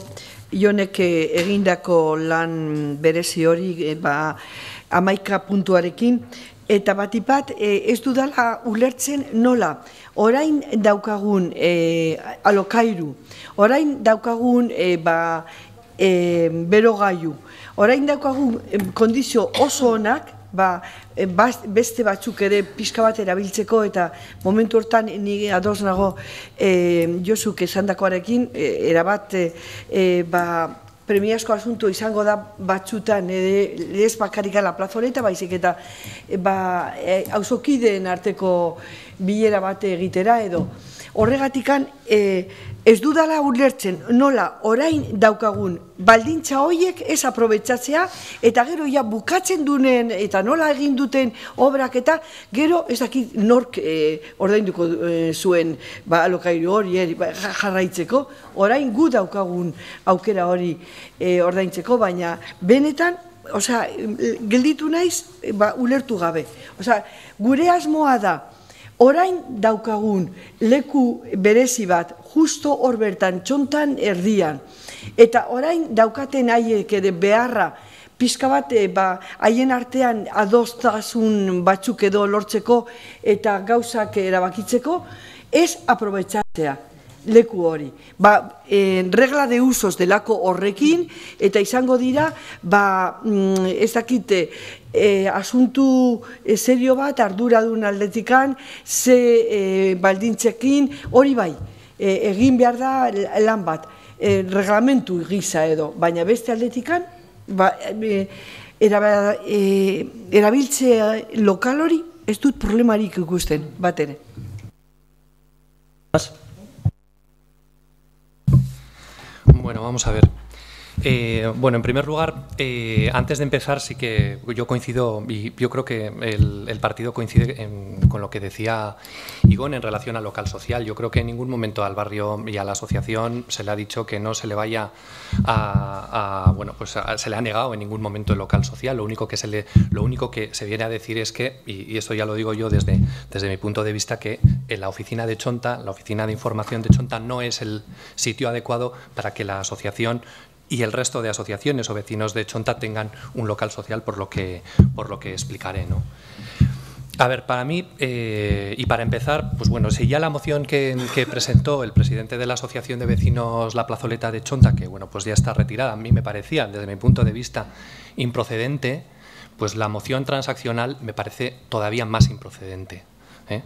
Jonek egindako lan berezi hori 11 puntuarekin, eta batipat ez dudala ulertzen nola. Orain daukagun alokairu, orain daukagun berogailu, orain daukagun kondizio oso onak, beste batzuk ere pixka bat erabiltzeko, eta momentu hortan ni ados nago Josuk esandakoarekin, erabat premiazko asunto izango da batzutan, ez bakarrik la plazoleta, baizik eta auzokideen arteko bilera bat egitera edo. Horregatikan ez dudala ulertzen nola orain daukagun baldintza horiek ez aprobetxatzea, eta gero ja bukatzen duen eta nola egin duten obrak eta gero ez dakit nork ordainduko zuen alokairu hori jarraitzeko, orain gu daukagun aukera hori ordaintzeko, baina benetan gelditu naiz ulertu gabe. Gure asmoa da orain daukagun leku berezi bat, justo hor bertan, txontan erdian, eta orain daukaten haiek ere beharra, pixka bat haien artean adostasun batzuk edo lortzeko eta gauzak erabakitzeko, ez aprobetxatzea leku hori. Regla de usos delako horrekin, eta izango dira, ez dakite, asuntu serio bat, arduradun aldetikan, ze baldintzekin, hori bai, egin behar da lan bat, reglamentu gisa edo, baina beste aldetikan, erabiltzea lokal hori, ez dut problemarik ikusten, bat ere. Bueno, vamos a ver. Bueno, en primer lugar, antes de empezar, sí que yo coincido, y yo creo que el partido coincide con lo que decía Igón en relación al local social. Yo creo que en ningún momento al barrio y a la asociación se le ha dicho que no se le vaya se le ha negado en ningún momento el local social. Lo único que se viene a decir es que, y esto ya lo digo yo desde mi punto de vista, que la oficina de Chonta, la oficina de información de Chonta, no es el sitio adecuado para que la asociación y el resto de asociaciones o vecinos de Chonta tengan un local social, por lo que explicaré, ¿no? A ver, para mí, y para empezar, pues bueno, si ya la moción que presentó el presidente de la Asociación de Vecinos La Plazoleta de Chonta, que bueno, pues ya está retirada, a mí me parecía, desde mi punto de vista, improcedente, pues la moción transaccional me parece todavía más improcedente, ¿eh?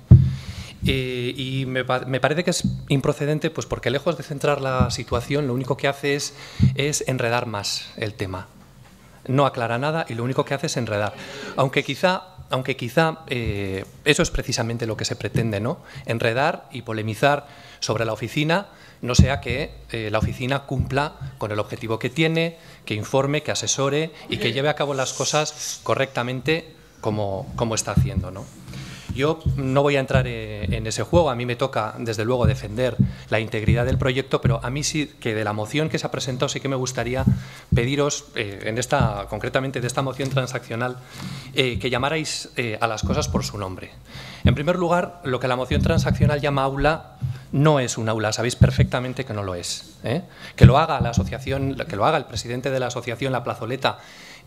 Y me parece que es improcedente pues porque lejos de centrar la situación, lo único que hace es enredar más el tema. No aclara nada y lo único que hace es enredar. Aunque quizá quizá eso es precisamente lo que se pretende, ¿no? Enredar y polemizar sobre la oficina, no sea que la oficina cumpla con el objetivo que tiene, que informe, que asesore y que lleve a cabo las cosas correctamente como está haciendo, ¿no? Yo no voy a entrar en ese juego, a mí me toca, desde luego, defender la integridad del proyecto, pero a mí sí que de la moción que se ha presentado sí que me gustaría pediros, concretamente de esta moción transaccional, que llamarais a las cosas por su nombre. En primer lugar, lo que la moción transaccional llama aula no es un aula, sabéis perfectamente que no lo es. Que lo haga la asociación, que lo haga el presidente de la asociación La Plazoleta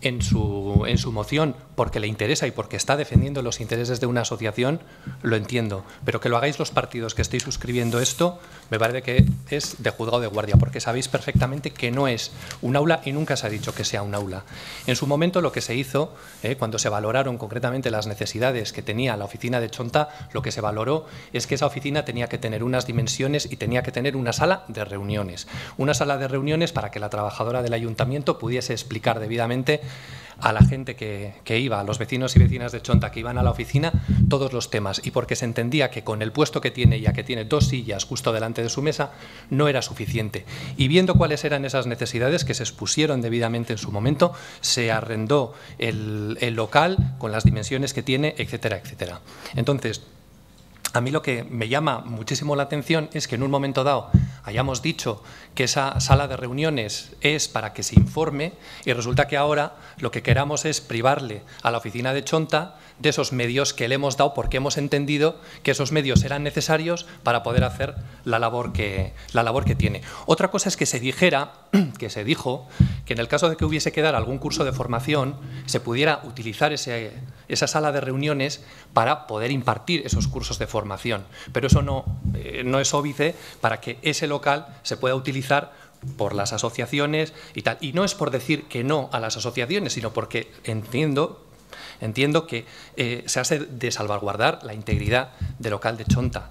en su moción porque le interesa y porque está defendiendo los intereses de una asociación, lo entiendo, pero que lo hagáis los partidos que estéis suscribiendo esto, me parece que es de juzgado de guardia, porque sabéis perfectamente que no es un aula y nunca se ha dicho que sea un aula. En su momento lo que se hizo, cuando se valoraron concretamente las necesidades que tenía la oficina de Chonta, lo que se valoró es que esa oficina tenía que tener unas dimensiones y tenía que tener una sala de reuniones. Una sala de reuniones para que la trabajadora del ayuntamiento pudiese explicar debidamente a la gente que iba, a los vecinos y vecinas de Chonta que iban a la oficina, todos los temas, y porque se entendía que con el puesto que tiene, ya que tiene 2 sillas justo delante de su mesa, no era suficiente. Y viendo cuáles eran esas necesidades que se expusieron debidamente en su momento, se arrendó el local con las dimensiones que tiene, etcétera, etcétera. Entonces, a mí lo que me llama muchísimo la atención es que en un momento dado hayamos dicho que esa sala de reuniones es para que se informe y resulta que ahora lo que queramos es privarle a la oficina de Chonta de esos medios que le hemos dado porque hemos entendido que esos medios eran necesarios para poder hacer la labor que tiene. Otra cosa es que se dijo que en el caso de que hubiese que dar algún curso de formación se pudiera utilizar esa sala de reuniones para poder impartir esos cursos de formación, pero eso no es óbice para que ese local se pueda utilizar por las asociaciones y tal. Y no es por decir que no a las asociaciones, sino porque entiendo que se hace de salvaguardar la integridad del local de Chonta.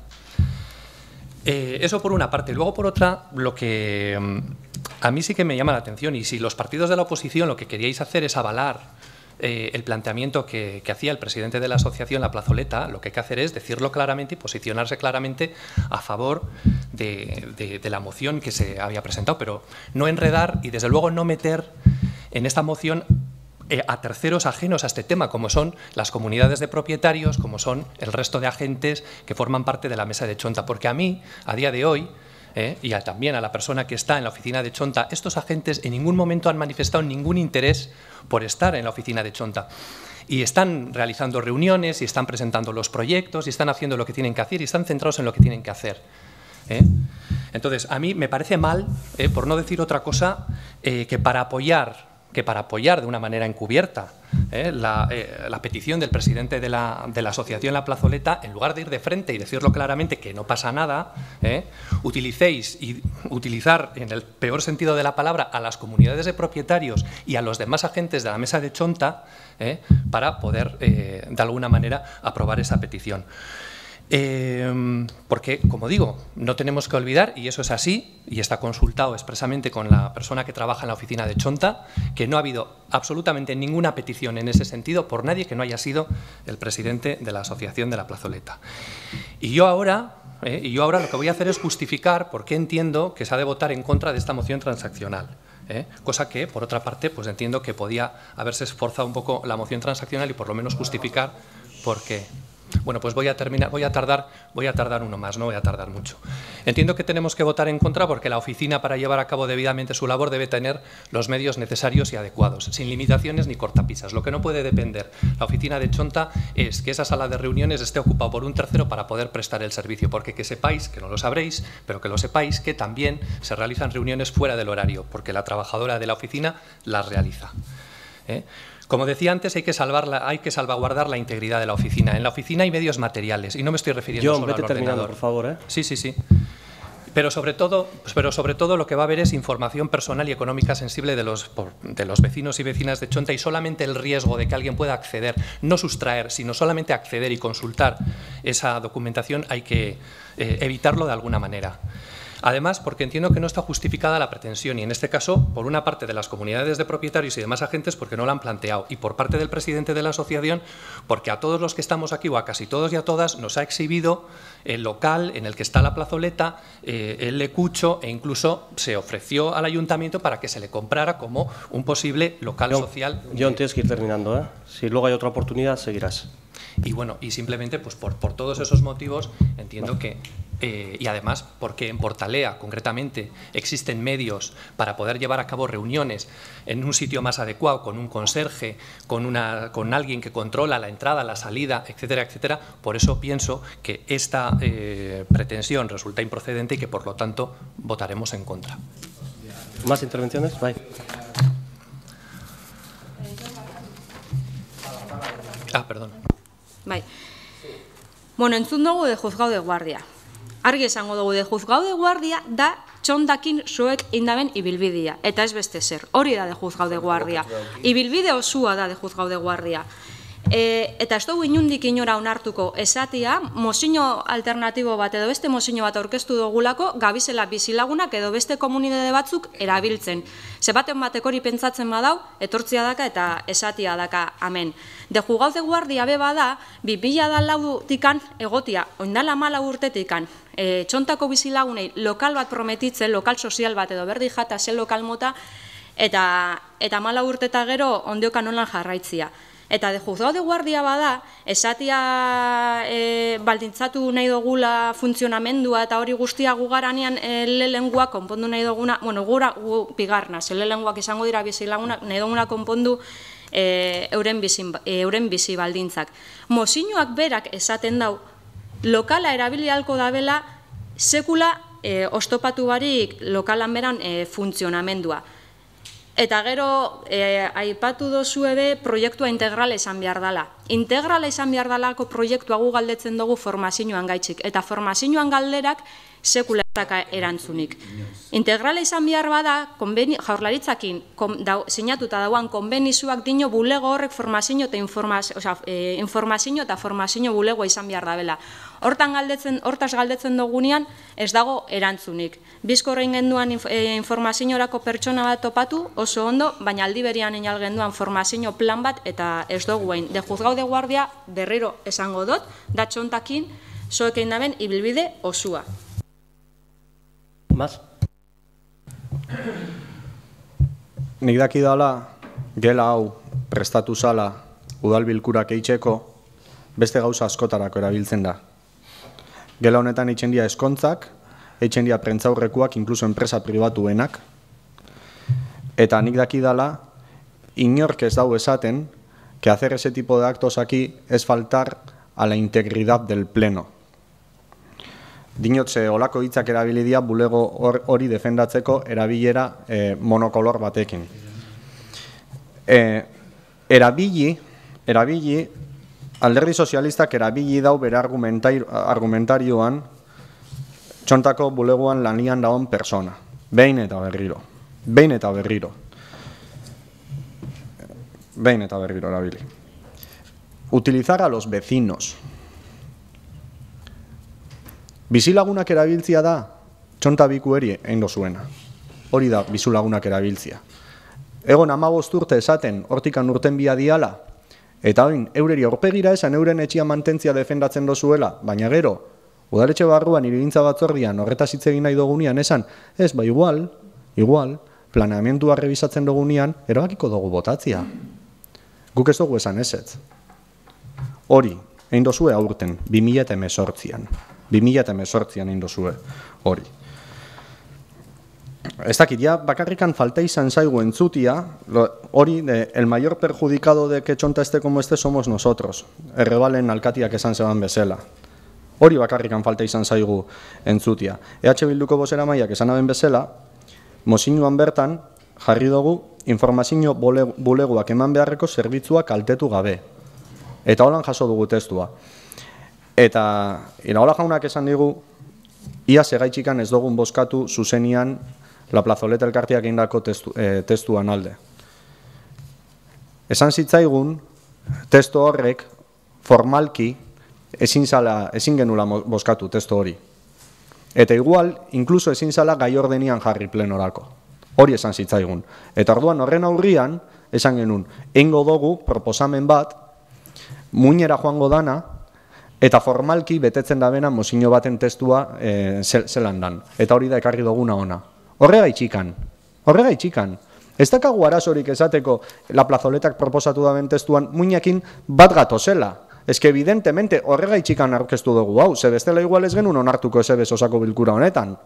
Eso por una parte. Luego, por otra, lo que a mí sí que me llama la atención, y si los partidos de la oposición lo que queríais hacer es avalar el planteamiento que hacía el presidente de la asociación La Plazoleta, lo que hay que hacer es decirlo claramente y posicionarse claramente a favor de la moción que se había presentado, pero no enredar y desde luego no meter en esta moción a terceros ajenos a este tema, como son las comunidades de propietarios, como son el resto de agentes que forman parte de la mesa de Chonta, porque a mí, a día de hoy, y también a la persona que está en la oficina de Chonta, estos agentes en ningún momento han manifestado ningún interés por estar en la oficina de Chonta. Y están realizando reuniones, y están presentando los proyectos, y están haciendo lo que tienen que hacer, y están centrados en lo que tienen que hacer. Entonces, a mí me parece mal, por no decir otra cosa, que para apoyar de una manera encubierta la petición del presidente de la asociación La Plazoleta, en lugar de ir de frente y decirlo claramente que no pasa nada, utilizar en el peor sentido de la palabra a las comunidades de propietarios y a los demás agentes de la mesa de Chonta para poder de alguna manera aprobar esa petición. Porque, como digo, no tenemos que olvidar, y eso es así, y está consultado expresamente con la persona que trabaja en la oficina de Chonta, que no ha habido absolutamente ninguna petición en ese sentido por nadie que no haya sido el presidente de la asociación de La Plazoleta. Y yo ahora lo que voy a hacer es justificar por qué entiendo que se ha de votar en contra de esta moción transaccional. Cosa que, por otra parte, pues entiendo que podía haberse esforzado un poco la moción transaccional y por lo menos justificar por qué. Bueno, pues voy a tardar uno más, no voy a tardar mucho. Entiendo que tenemos que votar en contra porque la oficina, para llevar a cabo debidamente su labor, debe tener los medios necesarios y adecuados, sin limitaciones ni cortapisas. Lo que no puede depender la oficina de Chonta es que esa sala de reuniones esté ocupada por un tercero para poder prestar el servicio, porque que sepáis, que no lo sabréis, pero que lo sepáis, que también se realizan reuniones fuera del horario, porque la trabajadora de la oficina las realiza. Como decía antes, hay que salvaguardar la integridad de la oficina. En la oficina hay medios materiales, y no me estoy refiriendo solo al ordenador. Terminando, por favor. Sí. Pero sobre todo lo que va a haber es información personal y económica sensible de los vecinos y vecinas de Chonta, y solamente el riesgo de que alguien pueda acceder, no sustraer, sino solamente acceder y consultar esa documentación, hay que evitarlo de alguna manera. Además, porque entiendo que no está justificada la pretensión y en este caso, por una parte de las comunidades de propietarios y demás agentes, porque no la han planteado, y por parte del presidente de la asociación, porque a todos los que estamos aquí, o a casi todos y a todas, nos ha exhibido el local en el que está la plazoleta, el lecucho, e incluso se ofreció al ayuntamiento para que se le comprara como un posible local social. John, tienes que ir terminando, ¿eh? Si luego hay otra oportunidad, seguirás. Y bueno, y simplemente pues por todos esos motivos entiendo que, y además porque en Portalea concretamente existen medios para poder llevar a cabo reuniones en un sitio más adecuado, con un conserje, con alguien que controla la entrada, la salida, etcétera, etcétera. Por eso pienso que esta pretensión resulta improcedente y que por lo tanto votaremos en contra. ¿Más intervenciones? Bye. Perdón. Bai. Bueno, entzun dugu de juzgado de guardia. Argi esango dugu de juzgado de guardia da txondakin zuek indaben ibilbidea. Eta ez beste zer. Hori da de juzgado de guardia. Ibilbide osua da de juzgado de guardia. Eta ez dugu inundik inora onartuko esatia, mozino alternatibo bat edo beste mozino bat aurkeztu dugulako gabizela bizilagunak edo beste komunitate batzuk erabiltzen. Ze baten batek hori pentsatzen badau, etortzia daka eta esatia daka amen. De juzgado de guardia beba da, 2004tikan egotia, oindala 14 urtetikan, txontako bizilagunei lokal bat prometitzen, lokal sozial bat edo berdi jata zen lokal mota, eta 14 urteta gero ondiokan nolan jarraitzia. Eta de juzgado de guardia bada, esatia baldintzatu nahi dugula funtzionamendua eta hori guztia gugaranean lehenguak konpondu nahi duguna, bueno, gura gu bigarna, ze lehenguak izango dira bizilagunak, nahi duguna konpondu euren bizi baldintzak. Mozinoak berak esaten dau, lokala erabili halko dabela sekula oztopatu barik lokalan beran funtzionamendua. Eta gero, aipatu dozu ebe, proiektua integrala izan behar dela. Integrala izan behar dalako proiektua gu galdetzen dugu formazioan gaitxik. Eta formazioan galderak sekula erantzunik. Integrala izan behar bada, jaurlaritzakin sinatuta dauan konbenizuak dino bulego horrek informazio eta formazio bulego izan behar dabela. Hortaz galdetzen dugunean ez dago erantzunik. Bizko horrein genduan informaziorako pertsona bat topatu, oso ondo, baina aldi berian inal genduan formazio plan bat eta ez dugu egin. De juzgado de guardia berriro esango dut, da txontakin, zoekein daben ibilbide osua. Mas? Nik daki dala, gela hau prestatu zala udal bilkurak eitzeko beste gauza askotarako erabiltzen da. Gela honetan eitzen dira eskontzak, eitzen dira prentzaurrekuak, inkluso enpresa pribatuenak, eta nik daki dala, inork ez dau esaten que hacer ese tipo de actos aquí es faltar a la integridad del pleno. Dinotze olako hitzak erabilidia bulego hori defendatzeko erabilera monokolor batekin. Erabili, alderdi sozialistak erabili dau bere argumentarioan txontako bulegoan lanian dagoen persona. Behin eta berriro erabili. Utilizar a los vecinos. Bizilagunak erabiltzia da, txonta bikueri egin dozuena. Hori da bizilagunak erabiltzia. Egon 15 urte esaten, hortikan urten bia diala, eta hain, eureri aurpegira esan euren etxia mantentzia defendatzen dozuela, baina gero, udaletxe barruan irigintza batzordian horretaz hitz egin nahi dugunean esan, ez, ba igual, planeamentua rebisatzen dugunean, erabakiko dugu botatzia. Guk ez dugu esan ezetz. Hori, egin dozue aurten, 2018an. 2018an egin dozue hori. Ez dakit, ja, bakarrikan falta izan zaigu entzutia, hori, el mayor perjudicado de que txonta este como este somos nosotros, errebalen alkatiak esan zeban bezala. Hori bakarrikan falta izan zaigu entzutia. EH Bilduko bozeramaiak esan aben bezala, mozinuan bertan jarri dugu informazio bulegoak eman beharreko zerbitzua kaltetu gabe. Eta holan jaso dugu testua. Eta Iraola jaunak esan digu, ia segaitxikan ez dugun bozkatu zuzenian La Plazoleta elkarteak egindako testuan alde. Esan zitzaigun, testu horrek formalki ezin genula bozkatu testu hori. Eta igual, inkluso ezin zala gai ordenian jarri plenorako. Hori esan zitzaigun. Eta orduan horren aurrian, esan genuen, eingo dugu proposamen bat, muinera joango dana, eta formalki betetzen da bena mozio baten testua zelan dan. Eta hori da ekarri duguna ona. Horrega itxikan. Ez dakagu arazorik esateko La Plazoletak proposatu daben testuan muinakin bat gatozela. Ez que evidentemente horrega itxikan aurkeztu dugu hau, ze bestela igual ez genuen onartuko ezebez osako bilkura honetan.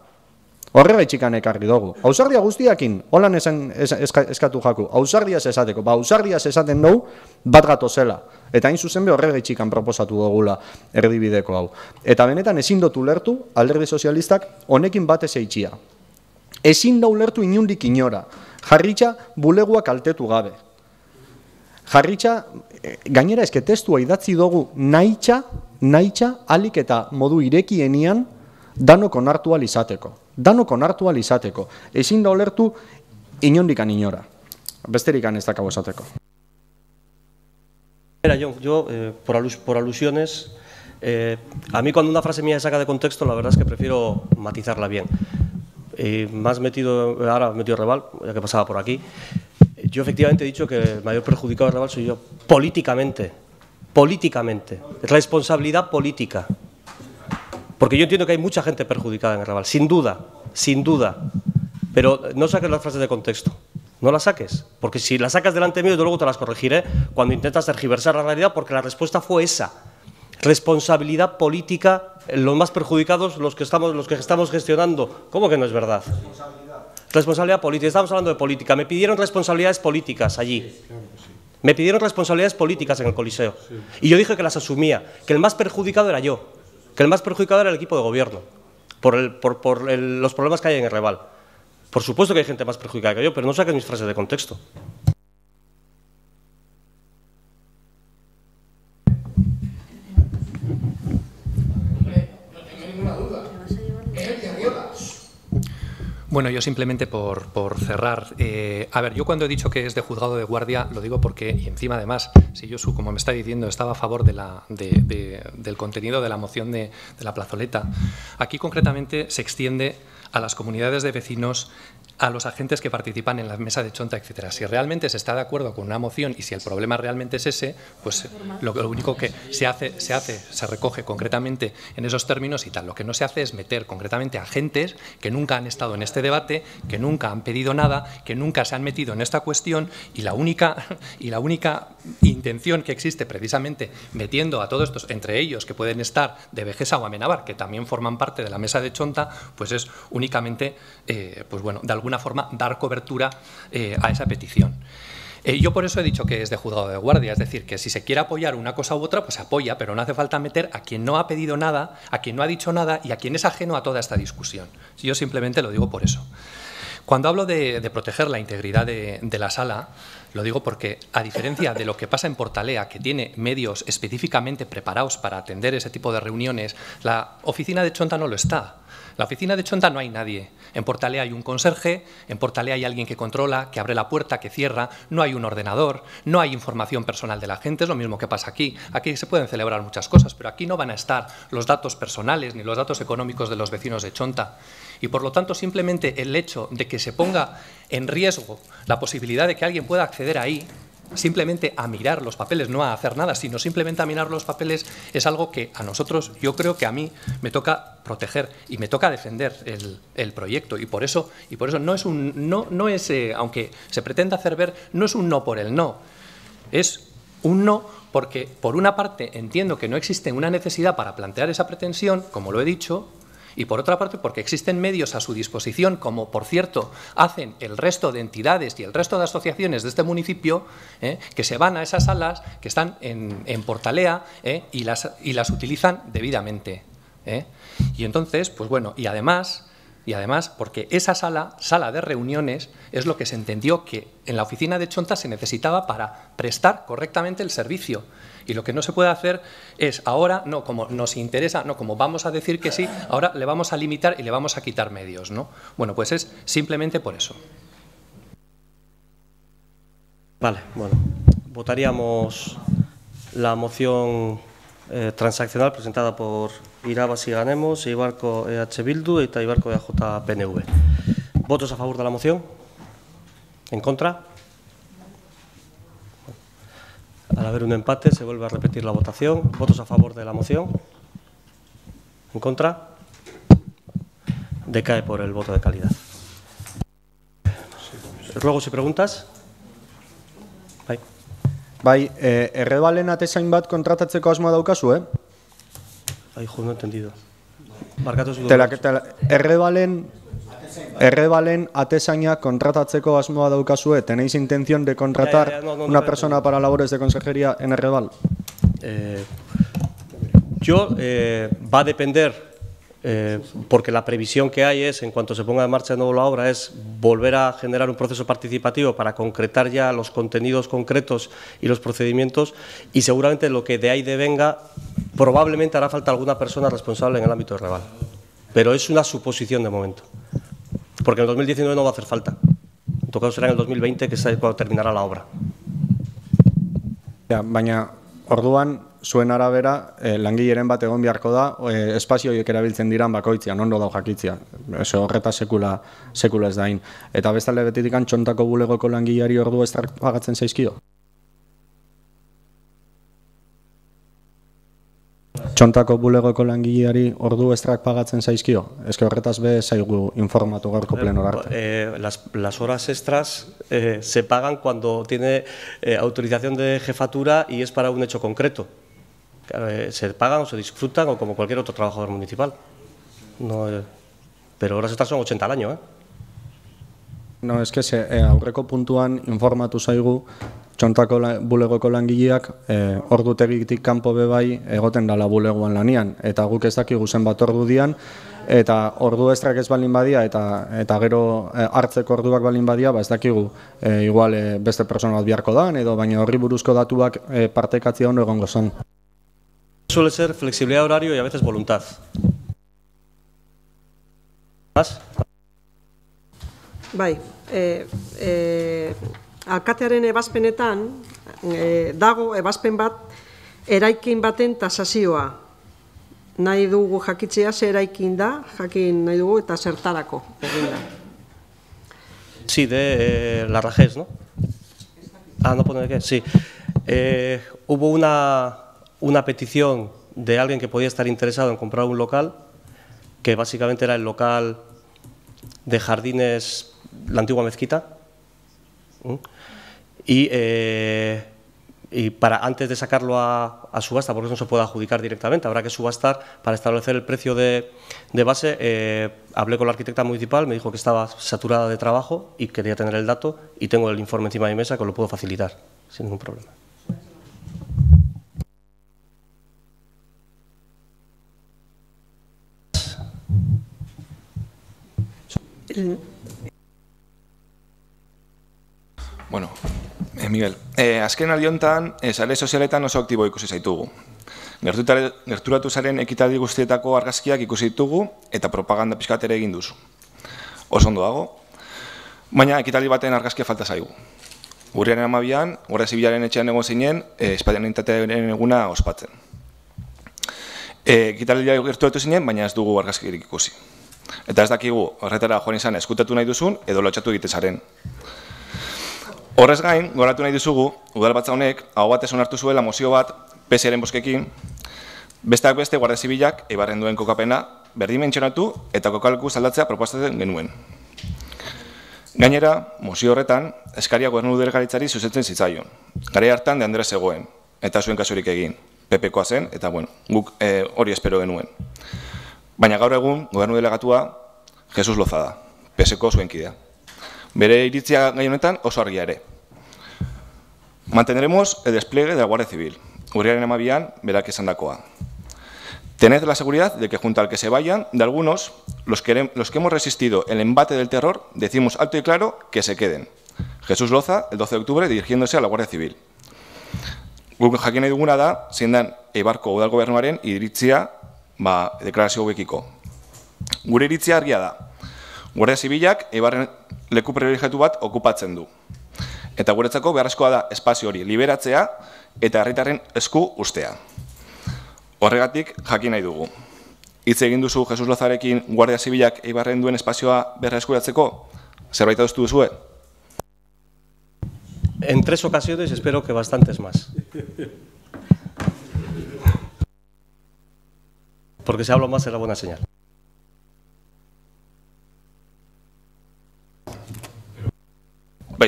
Horrega itxikan ekarri dugu. Ausardia guztiakin, holan eskatu jaku, ausardiaz esateko, ausardiaz esaten dugu bat gatozela. Eta hain zuzen be horrega itxikan proposatu dugula erdibideko hau. Eta benetan ezin dut ulertu Alderdi Sozialistak honekin bat ez eitxia. Ezin da ulertu inundik inora. Jarritxa buleguak kaltetu gabe. Jarritxa, gainera eske testua idatzi dugu nahitxa alik eta modu irekienian danok onartu alizateko. Ezin da ulertu inondikan inora. Besterikan ez dakago esateko. Mira, yo por alusiones, a mí cuando una frase mía se saca de contexto, la verdad es que prefiero matizarla bien. Ahora me he metido Reval, ya que pasaba por aquí. Yo efectivamente he dicho que el mayor perjudicado de Reval soy yo, políticamente. Responsabilidad política. Porque yo entiendo que hay mucha gente perjudicada en el Reval, sin duda. Pero no saques las frases de contexto. No las saques, porque si las sacas delante mío, yo luego te las corregiré cuando intentas tergiversar la realidad, porque la respuesta fue esa. Responsabilidad política, los más perjudicados, los que estamos gestionando. ¿Cómo que no es verdad? Responsabilidad política, estamos hablando de política. Me pidieron responsabilidades políticas allí. Me pidieron responsabilidades políticas en el Coliseo. Y yo dije que las asumía, que el más perjudicado era yo, que el más perjudicado era el equipo de gobierno, por los problemas que hay en el Reval. Por supuesto que hay gente más perjudicada que yo, pero no saques mis frases de contexto. Bueno, yo simplemente por cerrar, a ver, yo cuando he dicho que es de juzgado de guardia, lo digo porque, y encima además, si yo, como me está diciendo, estaba a favor del contenido de la moción de la plazoleta, aquí concretamente se extiende a las comunidades de vecinos, a los agentes que participan en la mesa de Chonta, etcétera. Si realmente se está de acuerdo con una moción y si el problema realmente es ese, pues lo único que se recoge concretamente en esos términos y tal. Lo que no se hace es meter concretamente a agentes que nunca han estado en este debate, que nunca han pedido nada, que nunca se han metido en esta cuestión y la única intención que existe precisamente metiendo a todos estos, entre ellos que pueden estar de Vejesa o Amenábar, que también forman parte de la mesa de Chonta, pues es únicamente, pues bueno, de alguna forma dar cobertura a esa petición. Yo por eso he dicho que es de juzgado de guardia, es decir, que si se quiere apoyar una cosa u otra, pues se apoya, pero no hace falta meter a quien no ha pedido nada, a quien no ha dicho nada y a quien es ajeno a toda esta discusión. Yo simplemente lo digo por eso. Cuando hablo de proteger la integridad de la sala, lo digo porque, a diferencia de lo que pasa en Portalea, que tiene medios específicamente preparados para atender ese tipo de reuniones, la oficina de Chonta no lo está. La oficina de Chonta no hay nadie. En Portalea hay un conserje, en Portalea hay alguien que controla, que abre la puerta, que cierra, no hay un ordenador, no hay información personal de la gente, es lo mismo que pasa aquí. Aquí se pueden celebrar muchas cosas, pero aquí no van a estar los datos personales ni los datos económicos de los vecinos de Chonta. Y por lo tanto, simplemente el hecho de que se ponga en riesgo la posibilidad de que alguien pueda acceder ahí, simplemente a mirar los papeles, no a hacer nada, sino simplemente a mirar los papeles, es algo que a nosotros, yo creo que a mí me toca proteger y me toca defender el proyecto. Y por eso no es aunque se pretenda hacer ver, no es un no por el no, es un no porque, por una parte, entiendo que no existe una necesidad para plantear esa pretensión, como lo he dicho, y por otra parte porque existen medios a su disposición, como por cierto hacen el resto de entidades y el resto de asociaciones de este municipio, que se van a esas salas que están en Portalea y las utilizan debidamente. Y entonces, pues bueno, y además, porque esa sala de reuniones es lo que se entendió que en la oficina de Chonta se necesitaba para prestar correctamente el servicio. Y lo que no se puede hacer es ahora, no, como nos interesa, no, como vamos a decir que sí, ahora le vamos a limitar y le vamos a quitar medios, ¿no? Bueno, pues es simplemente por eso. Vale, bueno, votaríamos la moción transaccional presentada por Irabazi Ganemos, Eibarko EH Bildu eta Eibarko EJ PNV. ¿Votos a favor de la moción? ¿En contra? Al haber un empate, se vuelve a repetir la votación. ¿Votos a favor de la moción? ¿En contra? Decae por el voto de calidad. Luego, si preguntas. Bai, errebalen atezain bat kontratatzeko asmoa daukazu, Ai, jo, no he entendido. Barkatu zuko. Errebalen atezaina kontratatzeko asmoa daukazue. ¿Tenéis intención de contratar una persona para labores de consejería en Errebal? Va a depender, porque la previsión que hay es, en cuanto se ponga en marcha de nuevo la obra, es volver a generar un proceso participativo para concretar ya los contenidos concretos y los procedimientos, y seguramente lo que de ahí devenga, probablemente hará falta alguna persona responsable en el ámbito de Errebal. Pero es una suposición de momento, porque en el 2019 no va a hacer falta. En todo caso será en el 2020, que es cuando terminará la obra. Ja, baina, orduan, zuen arabera, langileren bat egon beharko da, espazio horiek erabiltzen diran bakoitzean, ondo dau jakitzea. Horreta sekula ez dain. Eta bestalde betetik Txontako bulegoko langileari ordu estrak pagatzen zaizkio? Txontako bulegoko langileari ordu estrak pagatzen zaizkio? Ez que horretaz be zaigu informatu gaurko plenorarte. Las horas extras se pagan cuando tiene autorización de jefatura y es para un hecho concreto. Se pagan o se disfrutan o como cualquier otro trabajador municipal. Pero horas extras son 80 al año, No, es que aurreko puntuan informatu zaigu Txontako bulegoko langileak ordutegitik kanpo bebai egoten dala bulegoan lanian, eta guk ez dakigu zenbat ordu dian, eta ordu estrak ez balin badia, eta gero hartzeko orduak balin badia, ez dakigu igual beste persona bat biharko da, edo baina horri buruzko datuak partekatzea ondo egongo zen. Suele ser flexibilidad de horario y a veces voluntad. ¿Más? Bai, alkatearen ebazpenetan dago ebazpen bat eraikin baten tasazioa. Nahi dugu jakitzea ze eraikin da, jakin nahi dugu eta zertarako egin da. Sí, de la Rajés, ¿no? No pone de qué, sí. Hubo una petición de alguien que podía estar interesado en comprar un local, que básicamente era el local de jardines, la antigua mezquita, y para antes de sacarlo a subasta, porque eso no se puede adjudicar directamente, habrá que subastar para establecer el precio de base. Hablé con la arquitecta municipal, me dijo que estaba saturada de trabajo y quería tener el dato, y tengo el informe encima de mi mesa que lo puedo facilitar sin ningún problema. Bueno, Miguel, azken aldi honetan, sare sozialetan oso aktibo ikusi zaitugu. Gerturatu zaren ekitaldi guztietako argazkiak ikusi ditugu eta propaganda pixkat ere egin duzu. Oso ondo dago, baina ekitaldi baten argazkia falta zaigu. Urriaren 12an, Guardia Zibilaren etxean egon zinen, espazialitatearen eguna ospatzen. Ekitaldia gerturatu zinen, baina ez dugu argazkirik ikusi. Eta ez dakigu, horretara joan izan eskutatu nahi duzun, edo lotxatu egitezaren. Horrez gain, goratu nahi duzugu, udalbatza honek, aho batez onartu zuela mozio bat, PSren bozkekin, besteak beste Guardia Zibilak Eibarren duen kokapena berdimentsionatu eta kokalekuz aldatzea proposatzen genuen. Gainera, mozio horretan, eskaria gobernu delegaritzari zuzentzen zitzaion. Garai hartan de Andres zegoen, eta zuen kasurik egin. PPkoa zen, eta bueno, guk hori espero genuen. Baina gaur egun, gobernu delegatua, Jesus Loza da, PSko zuen kidea. Bere iritzia gai honetan oso argia ere. Manteneremos el despliegue de la Guardia Civil. Urriaren 12an, berak esandakoa. Tened la seguridad de que junto al que se vayan, de algunos, los que hemos resistido el embate del terror, decimos alto y claro que se queden. Jesús Loza, el 12 de octubre, dirigiéndose a la Guardia Civil. Guk jakin nahi duguna da, zein den Eibarko udal gobernuaren iritzia deklarazio hauekiko. Gure iritzia argia da. Guardia Zibilak Eibarren leku privilegiatu bat okupatzen du. Eta guretzako beharrezkoa da espazio hori liberatzea eta herritarren esku ustea. Horregatik jakin nahi dugu. Hitz egin duzu Jesus Lozarekin Guardia Zibilak Eibarren duen espazioa berreskuratzeko? Zerbait adostu duzue? En 3 ocasiones, espero que bastantes más. Porque si hablo más será buena señal.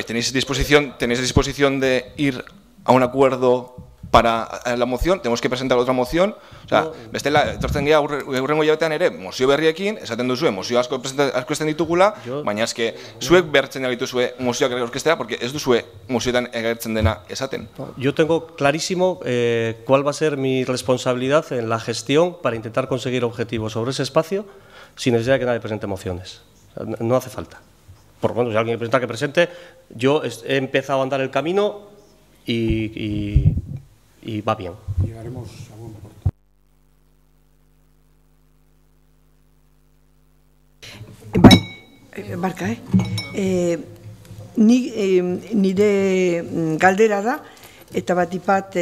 ¿Tenéis disposición de ir a un acuerdo para la moción? Tenemos que presentar otra moción. Bestela, etortzen geha urrengo jabetean ere, mozio berriekin, esaten duzue, mozio asko esten ditugula, baina eske, zuek behartzen dituzue mozioak aurkeztea, porque ez duzue mozioetan agertzen dena esaten. Yo tengo clarísimo cuál va a ser mi responsabilidad en la gestión para intentar conseguir objetivos sobre ese espacio sin necesidad de que nadie presente mociones. No hace falta. Por lo menos, si alguien presenta que presente, yo he empezado a andar el camino y va bien. Llegaremos a buen puerto. Barka, nire galdera da, eta batipat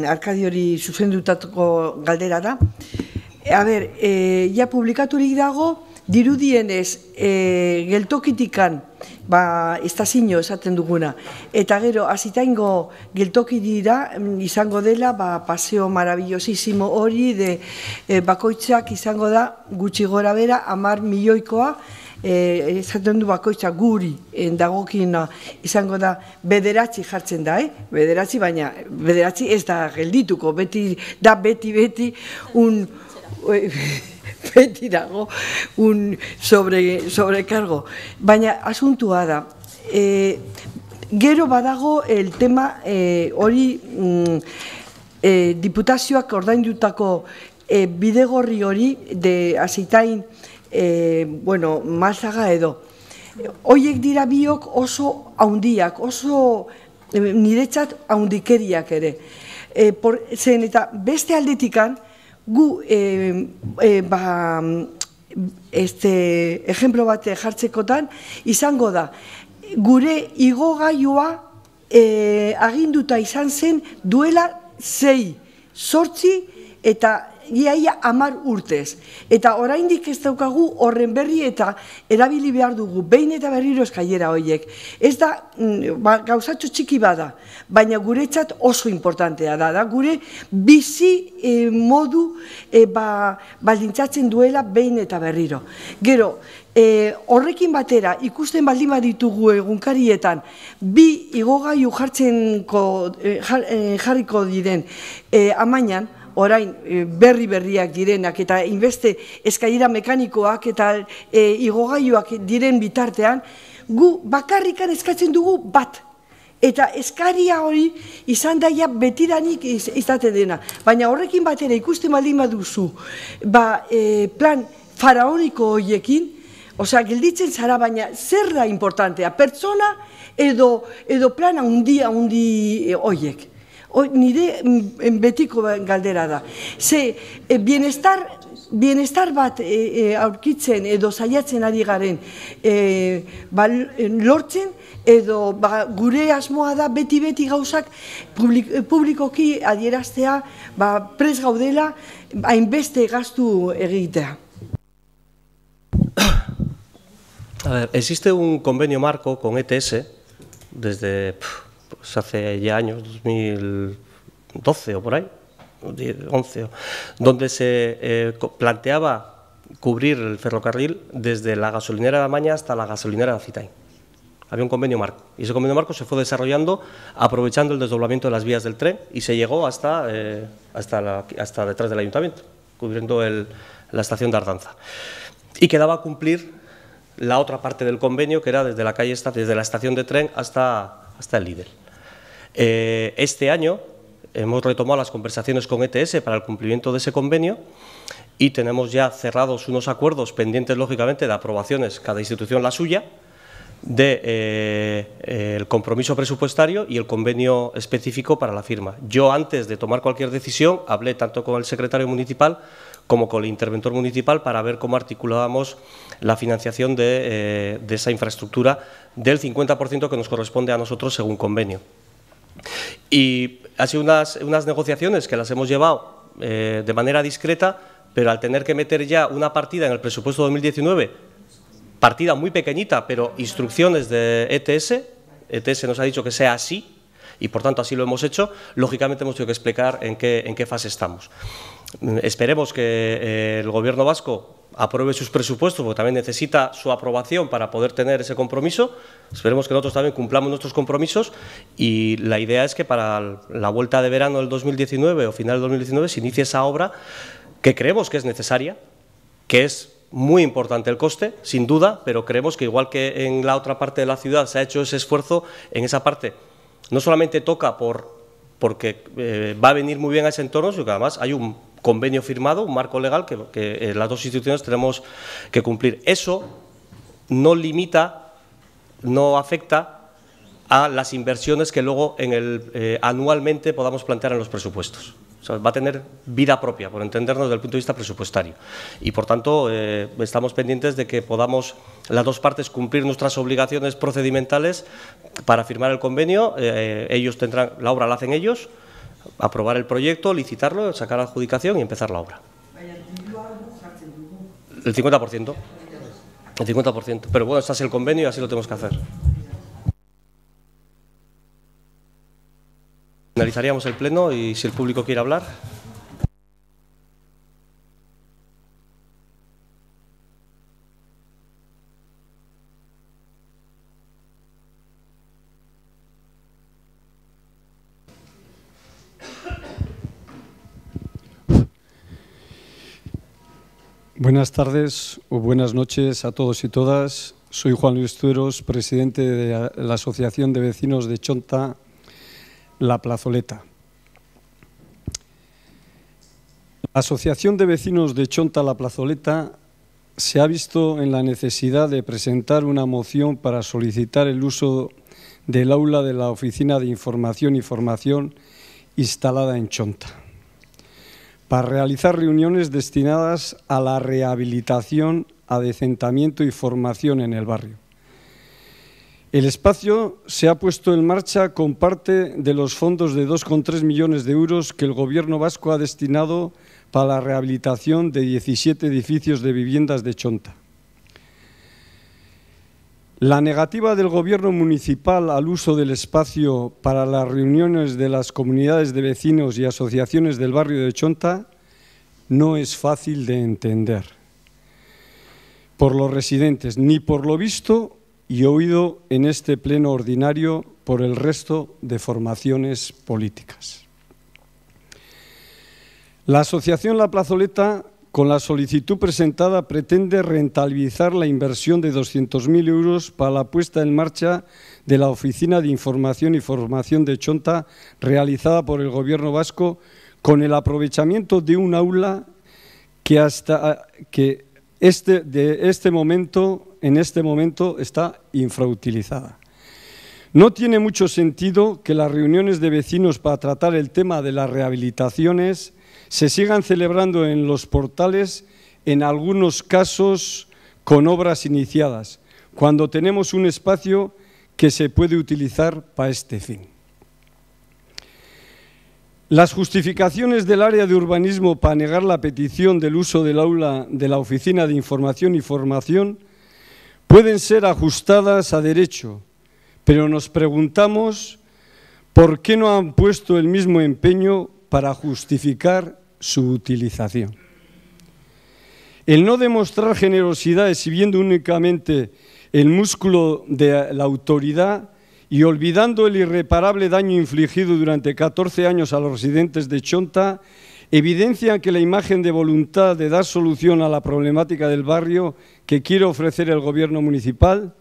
Arkadiori zuzendutako galdera da. A ber, ja publikaturik dago, dirudienez geltokitikan, estazio esaten duguna, eta gero azitaingo geltoki dira izango dela paseo maravillosísimo hori bakoitzak izango da gutxi gora bera 10 milioikoa, esaten du bakoitzak guri dagokina izango da 9 jartzen da, 9, baina 9 ez da geldituko, beti beti dago un sobrecargo. Baina asuntua da, gero badago el tema hori diputazioak ordaindutako bidegorri hori de Azitain, Mazaga edo. Hoiek dira biok oso haundiak, oso niretzat haundikeriak ere. Zen eta beste aldetikan, gu ejemplo bat jartzekotan izango da, gure igogailua aginduta izan zen duela 6, 8 eta iaia 10 urtez. Eta oraindik ez daukagu horren berri eta erabili behar dugu, behin eta berriro eskailera horiek. Ez da, gauzatxo txiki bada, baina guretzat oso importantea da. Gure bizi modu baldintzatzen duela behin eta berriro. Gero, horrekin batera, ikusten baldin baditugu egunkarietan, 2 igogailu jarriko diren amainan, orain berriak direnak eta inbeste eskailera mekanikoak eta igogailuak diren bitartean, gu bakarrikan eskatzen dugu bat. Eta eskaria hori izan daia betidanik izaten dena. Baina horrekin batera ikusten baldin baduzu, plan faraoniko horiekin, gelditzen zara, baina zer da importantea, pertsona edo plana hundi horiek. Nire betiko galdera da. Ze, bienestar bat aurkitzen edo saiatzen ari garen lortzen, edo gure asmoa da beti gauzak publikoki adieraztea prest gaudela hainbeste gastu egitea. A ver, existe un convenio marco con ETS desde hace ya años, 2012 o por ahí, 11, donde se planteaba cubrir el ferrocarril desde la gasolinera de Amaña hasta la gasolinera de Azitain. Había un convenio marco y ese convenio marco se fue desarrollando aprovechando el desdoblamiento de las vías del tren y se llegó hasta detrás del ayuntamiento, cubriendo la estación de Ardanza. Y quedaba cumplir la otra parte del convenio, que era desde la estación de tren hasta el Lidl. Este año hemos retomado las conversaciones con ETS para el cumplimiento de ese convenio y tenemos ya cerrados unos acuerdos pendientes, lógicamente, de aprobaciones, cada institución la suya, del compromiso presupuestario y el convenio específico para la firma. Yo, antes de tomar cualquier decisión, hablé tanto con el secretario municipal como con el interventor municipal para ver cómo articulábamos la financiación de esa infraestructura del 50% que nos corresponde a nosotros según convenio. Y han sido unas negociaciones que las hemos llevado de manera discreta, pero al tener que meter ya una partida en el presupuesto 2019, partida muy pequeñita, pero instrucciones de ETS nos ha dicho que sea así, y por tanto así lo hemos hecho, lógicamente hemos tenido que explicar en qué fase estamos. Esperemos que el Gobierno vasco apruebe sus presupuestos, porque también necesita su aprobación para poder tener ese compromiso. Esperemos que nosotros también cumplamos nuestros compromisos y la idea es que para la vuelta de verano del 2019 o final del 2019 se inicie esa obra que creemos que es necesaria, que es muy importante el coste, sin duda, pero creemos que igual que en la otra parte de la ciudad se ha hecho ese esfuerzo, en esa parte no solamente toca porque va a venir muy bien a ese entorno, sino que además hay un convenio firmado, un marco legal que las dos instituciones tenemos que cumplir. Eso no limita, no afecta a las inversiones que luego anualmente podamos plantear en los presupuestos. O sea, va a tener vida propia, por entendernos desde el punto de vista presupuestario. Y, por tanto, estamos pendientes de que podamos las dos partes cumplir nuestras obligaciones procedimentales para firmar el convenio. Ellos tendrán, la obra la hacen ellos, aprobar el proyecto, licitarlo, sacar la adjudicación y empezar la obra. El 50%. El 50%. Pero bueno, este es el convenio y así lo tenemos que hacer. Finalizaríamos el pleno y si el público quiere hablar. Buenas tardes o buenas noches a todos y todas. Soy Juan Luis Tueros, presidente de la Asociación de Vecinos de Chonta, La Plazoleta. La Asociación de Vecinos de Chonta, La Plazoleta se ha visto en la necesidad de presentar una moción para solicitar el uso del aula de la Oficina de Información y Formación instalada en Chonta, para realizar reuniones destinadas a la rehabilitación, adecentamiento y formación en el barrio. El espacio se ha puesto en marcha con parte de los fondos de 2,3 millones de euros que el Gobierno vasco ha destinado para la rehabilitación de 17 edificios de viviendas de Chonta. La negativa del Gobierno municipal al uso del espacio para las reuniones de las comunidades de vecinos y asociaciones del barrio de Chonta no es fácil de entender por los residentes, ni por lo visto y oído en este pleno ordinario por el resto de formaciones políticas. La Asociación La Plazoleta, con la solicitud presentada, pretende rentabilizar la inversión de 200.000 euros para la puesta en marcha de la Oficina de Información y Formación de Chonta, realizada por el Gobierno vasco, con el aprovechamiento de un aula que en este momento está infrautilizada. No tiene mucho sentido que las reuniones de vecinos para tratar el tema de las rehabilitaciones se sigan celebrando en los portales, en algunos casos con obras iniciadas, cuando tenemos un espacio que se puede utilizar para este fin. Las justificaciones del área de urbanismo para negar la petición del uso del aula de la Oficina de Información y Formación pueden ser ajustadas a derecho, pero nos preguntamos por qué no han puesto el mismo empeño para justificar su utilización. El no demostrar generosidad exhibiendo únicamente el músculo de la autoridad y olvidando el irreparable daño infligido durante 14 años a los residentes de Chonta, evidencia que la imagen de voluntad de dar solución a la problemática del barrio que quiere ofrecer el Gobierno municipal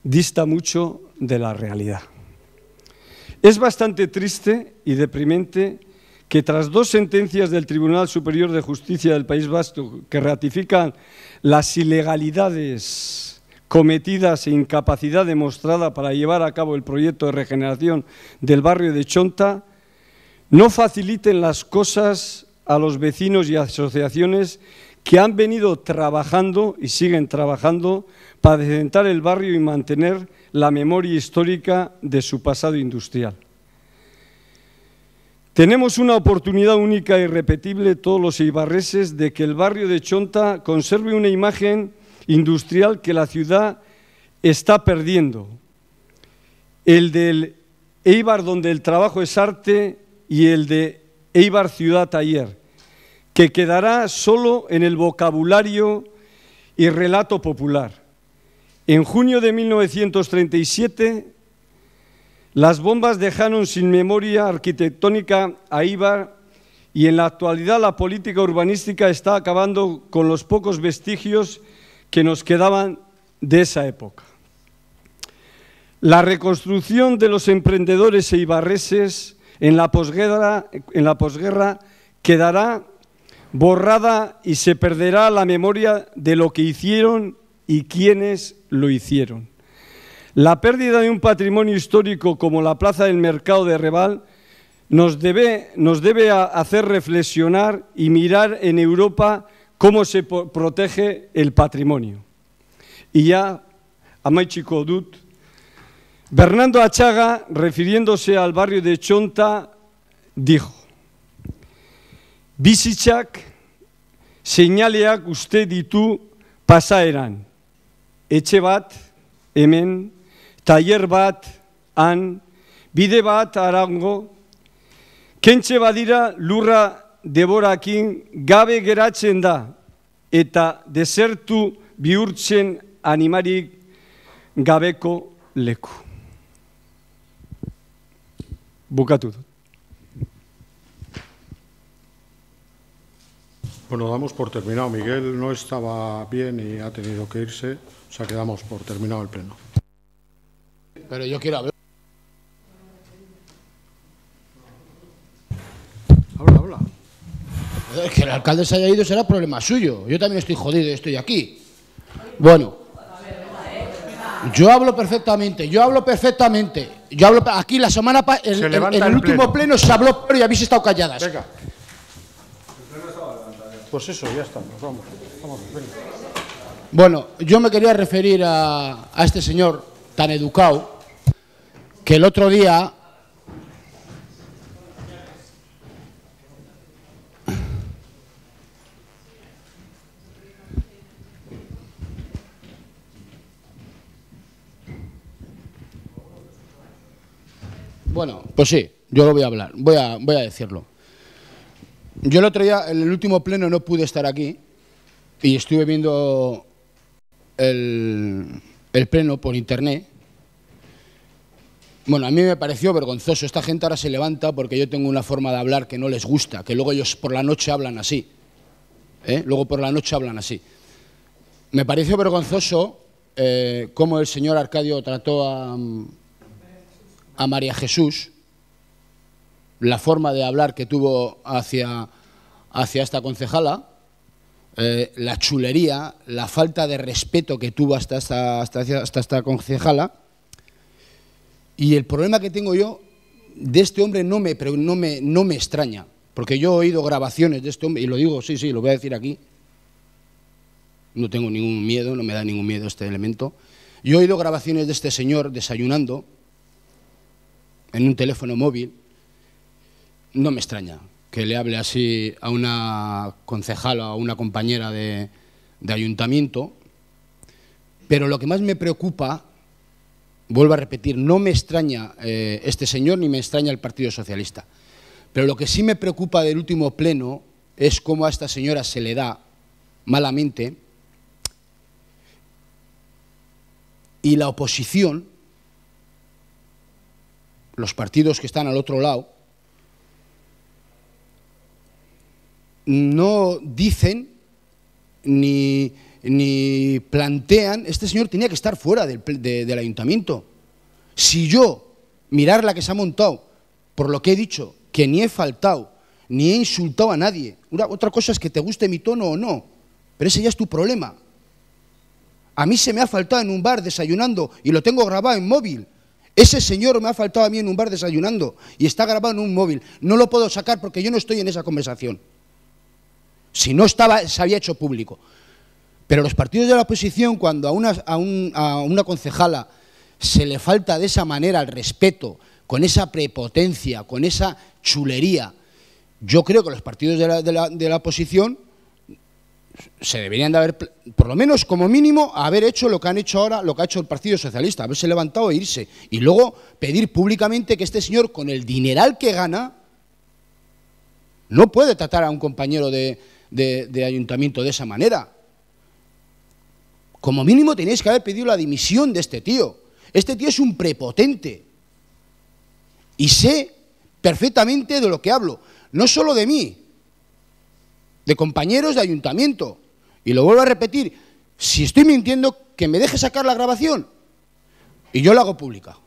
dista mucho de la realidad. Es bastante triste y deprimente que tras 2 sentencias del Tribunal Superior de Justicia del País Vasco que ratifican las ilegalidades cometidas e incapacidad demostrada para llevar a cabo el proyecto de regeneración del barrio de Chonta, no faciliten las cosas a los vecinos y asociaciones que han venido trabajando y siguen trabajando para adecentar el barrio y mantener la memoria histórica de su pasado industrial. Tenemos una oportunidad única e irrepetible todos los eibarreses de que el barrio de Chonta conserve una imagen industrial que la ciudad está perdiendo. El del Eibar donde el trabajo es arte y el de Eibar Ciudad Taller, que quedará solo en el vocabulario y relato popular. En junio de 1937, las bombas dejaron sin memoria arquitectónica a Eibar y en la actualidad la política urbanística está acabando con los pocos vestigios que nos quedaban de esa época. La reconstrucción de los emprendedores eibarreses en la posguerra quedará borrada y se perderá la memoria de lo que hicieron y quiénes lo hicieron. La pérdida de un patrimonio histórico como la Plaza del Mercado de Reval nos debe hacer reflexionar y mirar en Europa cómo se protege el patrimonio. Y ya, amaitxiko dut, Bernardo Atxaga, refiriéndose al barrio de Chonta, dijo: bizitzak seinaleak uste ditu pasaeran, etxe bat hemen, taller bat han, bide bat arango, kentxe badira lurra deborakin gabe geratzen da eta desertu bihurtzen animarik gabeko leku. Bukatu dut. Bueno, damos por terminado. Miguel no estaba bien y ha tenido que irse, o sea que damos por terminado el pleno. Pero yo quiero hablar. Habla. Que el alcalde se haya ido será problema suyo. Yo también estoy jodido y estoy aquí. Bueno. Yo hablo perfectamente. Aquí la semana pasada, en el último pleno se habló, pero ya habéis estado calladas. Venga. Pues eso, ya estamos. Vamos, venga. Bueno, yo me quería referir a este señor tan educado que el otro día bueno, pues sí, yo lo voy a hablar, voy a decirlo. Yo el otro día, en el último pleno, no pude estar aquí y estuve viendo el pleno por internet. Bueno, a mí me pareció vergonzoso. Esta gente ahora se levanta porque yo tengo una forma de hablar que no les gusta, que luego ellos por la noche hablan así. Me pareció vergonzoso cómo el señor Arcadio trató a María Jesús, la forma de hablar que tuvo hacia esta concejala, la chulería, la falta de respeto que tuvo hasta esta concejala. Y el problema que tengo yo de este hombre no me extraña, porque yo he oído grabaciones de este hombre, y lo digo, sí, lo voy a decir aquí, no tengo ningún miedo, no me da ningún miedo este elemento. Yo he oído grabaciones de este señor desayunando en un teléfono móvil. No me extraña que le hable así a una concejala o a una compañera de ayuntamiento, pero lo que más me preocupa, vuelvo a repetir, no me extraña este señor ni me extraña el Partido Socialista, pero lo que sí me preocupa del último pleno es cómo a esta señora se le da malamente y la oposición, los partidos que están al otro lado, no dicen ni plantean. Este señor tenía que estar fuera del ayuntamiento. Si yo, mirar la que se ha montado, por lo que he dicho, que ni he faltado, ni he insultado a nadie. Otra cosa es que te guste mi tono o no, pero ese ya es tu problema. A mí se me ha faltado en un bar desayunando y lo tengo grabado en móvil. Ese señor me ha faltado a mí en un bar desayunando y está grabado en un móvil. No lo puedo sacar porque yo no estoy en esa conversación. Si no estaba, se había hecho público. Pero los partidos de la oposición, cuando a una concejala se le falta de esa manera el respeto, con esa prepotencia, con esa chulería. Yo creo que los partidos de la oposición se deberían de haber, por lo menos como mínimo, haber hecho lo que han hecho ahora, lo que ha hecho el Partido Socialista, haberse levantado e irse. Y luego pedir públicamente que este señor, con el dineral que gana, no puede tratar a un compañero de ayuntamiento de esa manera. Como mínimo tenéis que haber pedido la dimisión de este tío. Este tío es un prepotente. Y sé perfectamente de lo que hablo. No solo de mí, de compañeros de ayuntamiento. Y lo vuelvo a repetir, si estoy mintiendo, que me deje sacar la grabación y yo la hago pública.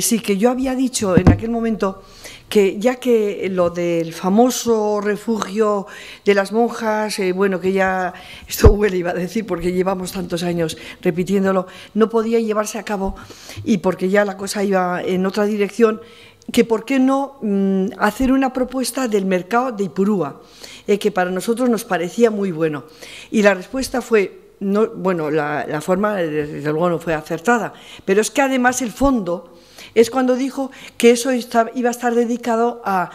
Sí, que yo había dicho en aquel momento que ya que lo del famoso refugio de las monjas, bueno, que ya esto huele, iba a decir, porque llevamos tantos años repitiéndolo, no podía llevarse a cabo y porque ya la cosa iba en otra dirección, que por qué no hacer una propuesta del mercado de Ipurúa, que para nosotros nos parecía muy bueno. Y la respuesta fue... No, bueno, la forma desde luego no fue acertada, pero es que además el fondo es cuando dijo que eso iba a estar dedicado a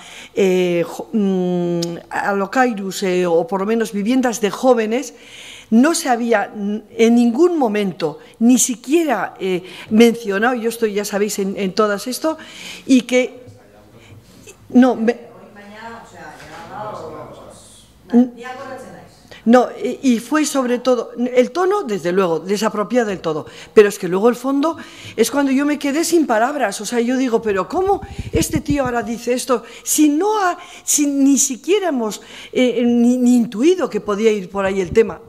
locairus o por lo menos viviendas de jóvenes. No se había en ningún momento ni siquiera mencionado, yo estoy, ya sabéis, en todas esto, y que no... No, y fue sobre todo, el tono, desde luego, desapropiado del todo, pero es que luego el fondo es cuando yo me quedé sin palabras, o sea, yo digo, pero ¿cómo este tío ahora dice esto? Si ni siquiera hemos ni intuido que podía ir por ahí el tema,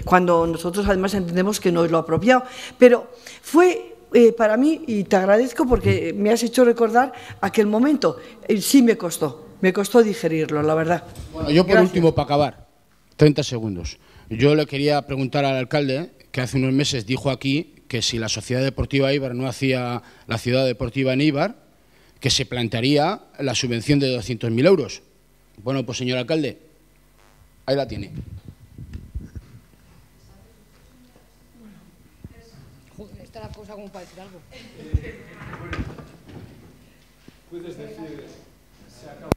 cuando nosotros además entendemos que no es lo apropiado, pero fue... para mí, y te agradezco porque me has hecho recordar aquel momento, sí me costó digerirlo, la verdad. Bueno, yo por último, para acabar, 30 segundos. Yo le quería preguntar al alcalde, que hace unos meses dijo aquí que si la Sociedad Deportiva Eibar no hacía la Ciudad Deportiva en Eibar, que se plantearía la subvención de 200.000 euros. Bueno, pues señor alcalde, ahí la tiene. Joder, está la cosa como para decir algo. Puedes decir, se acabó.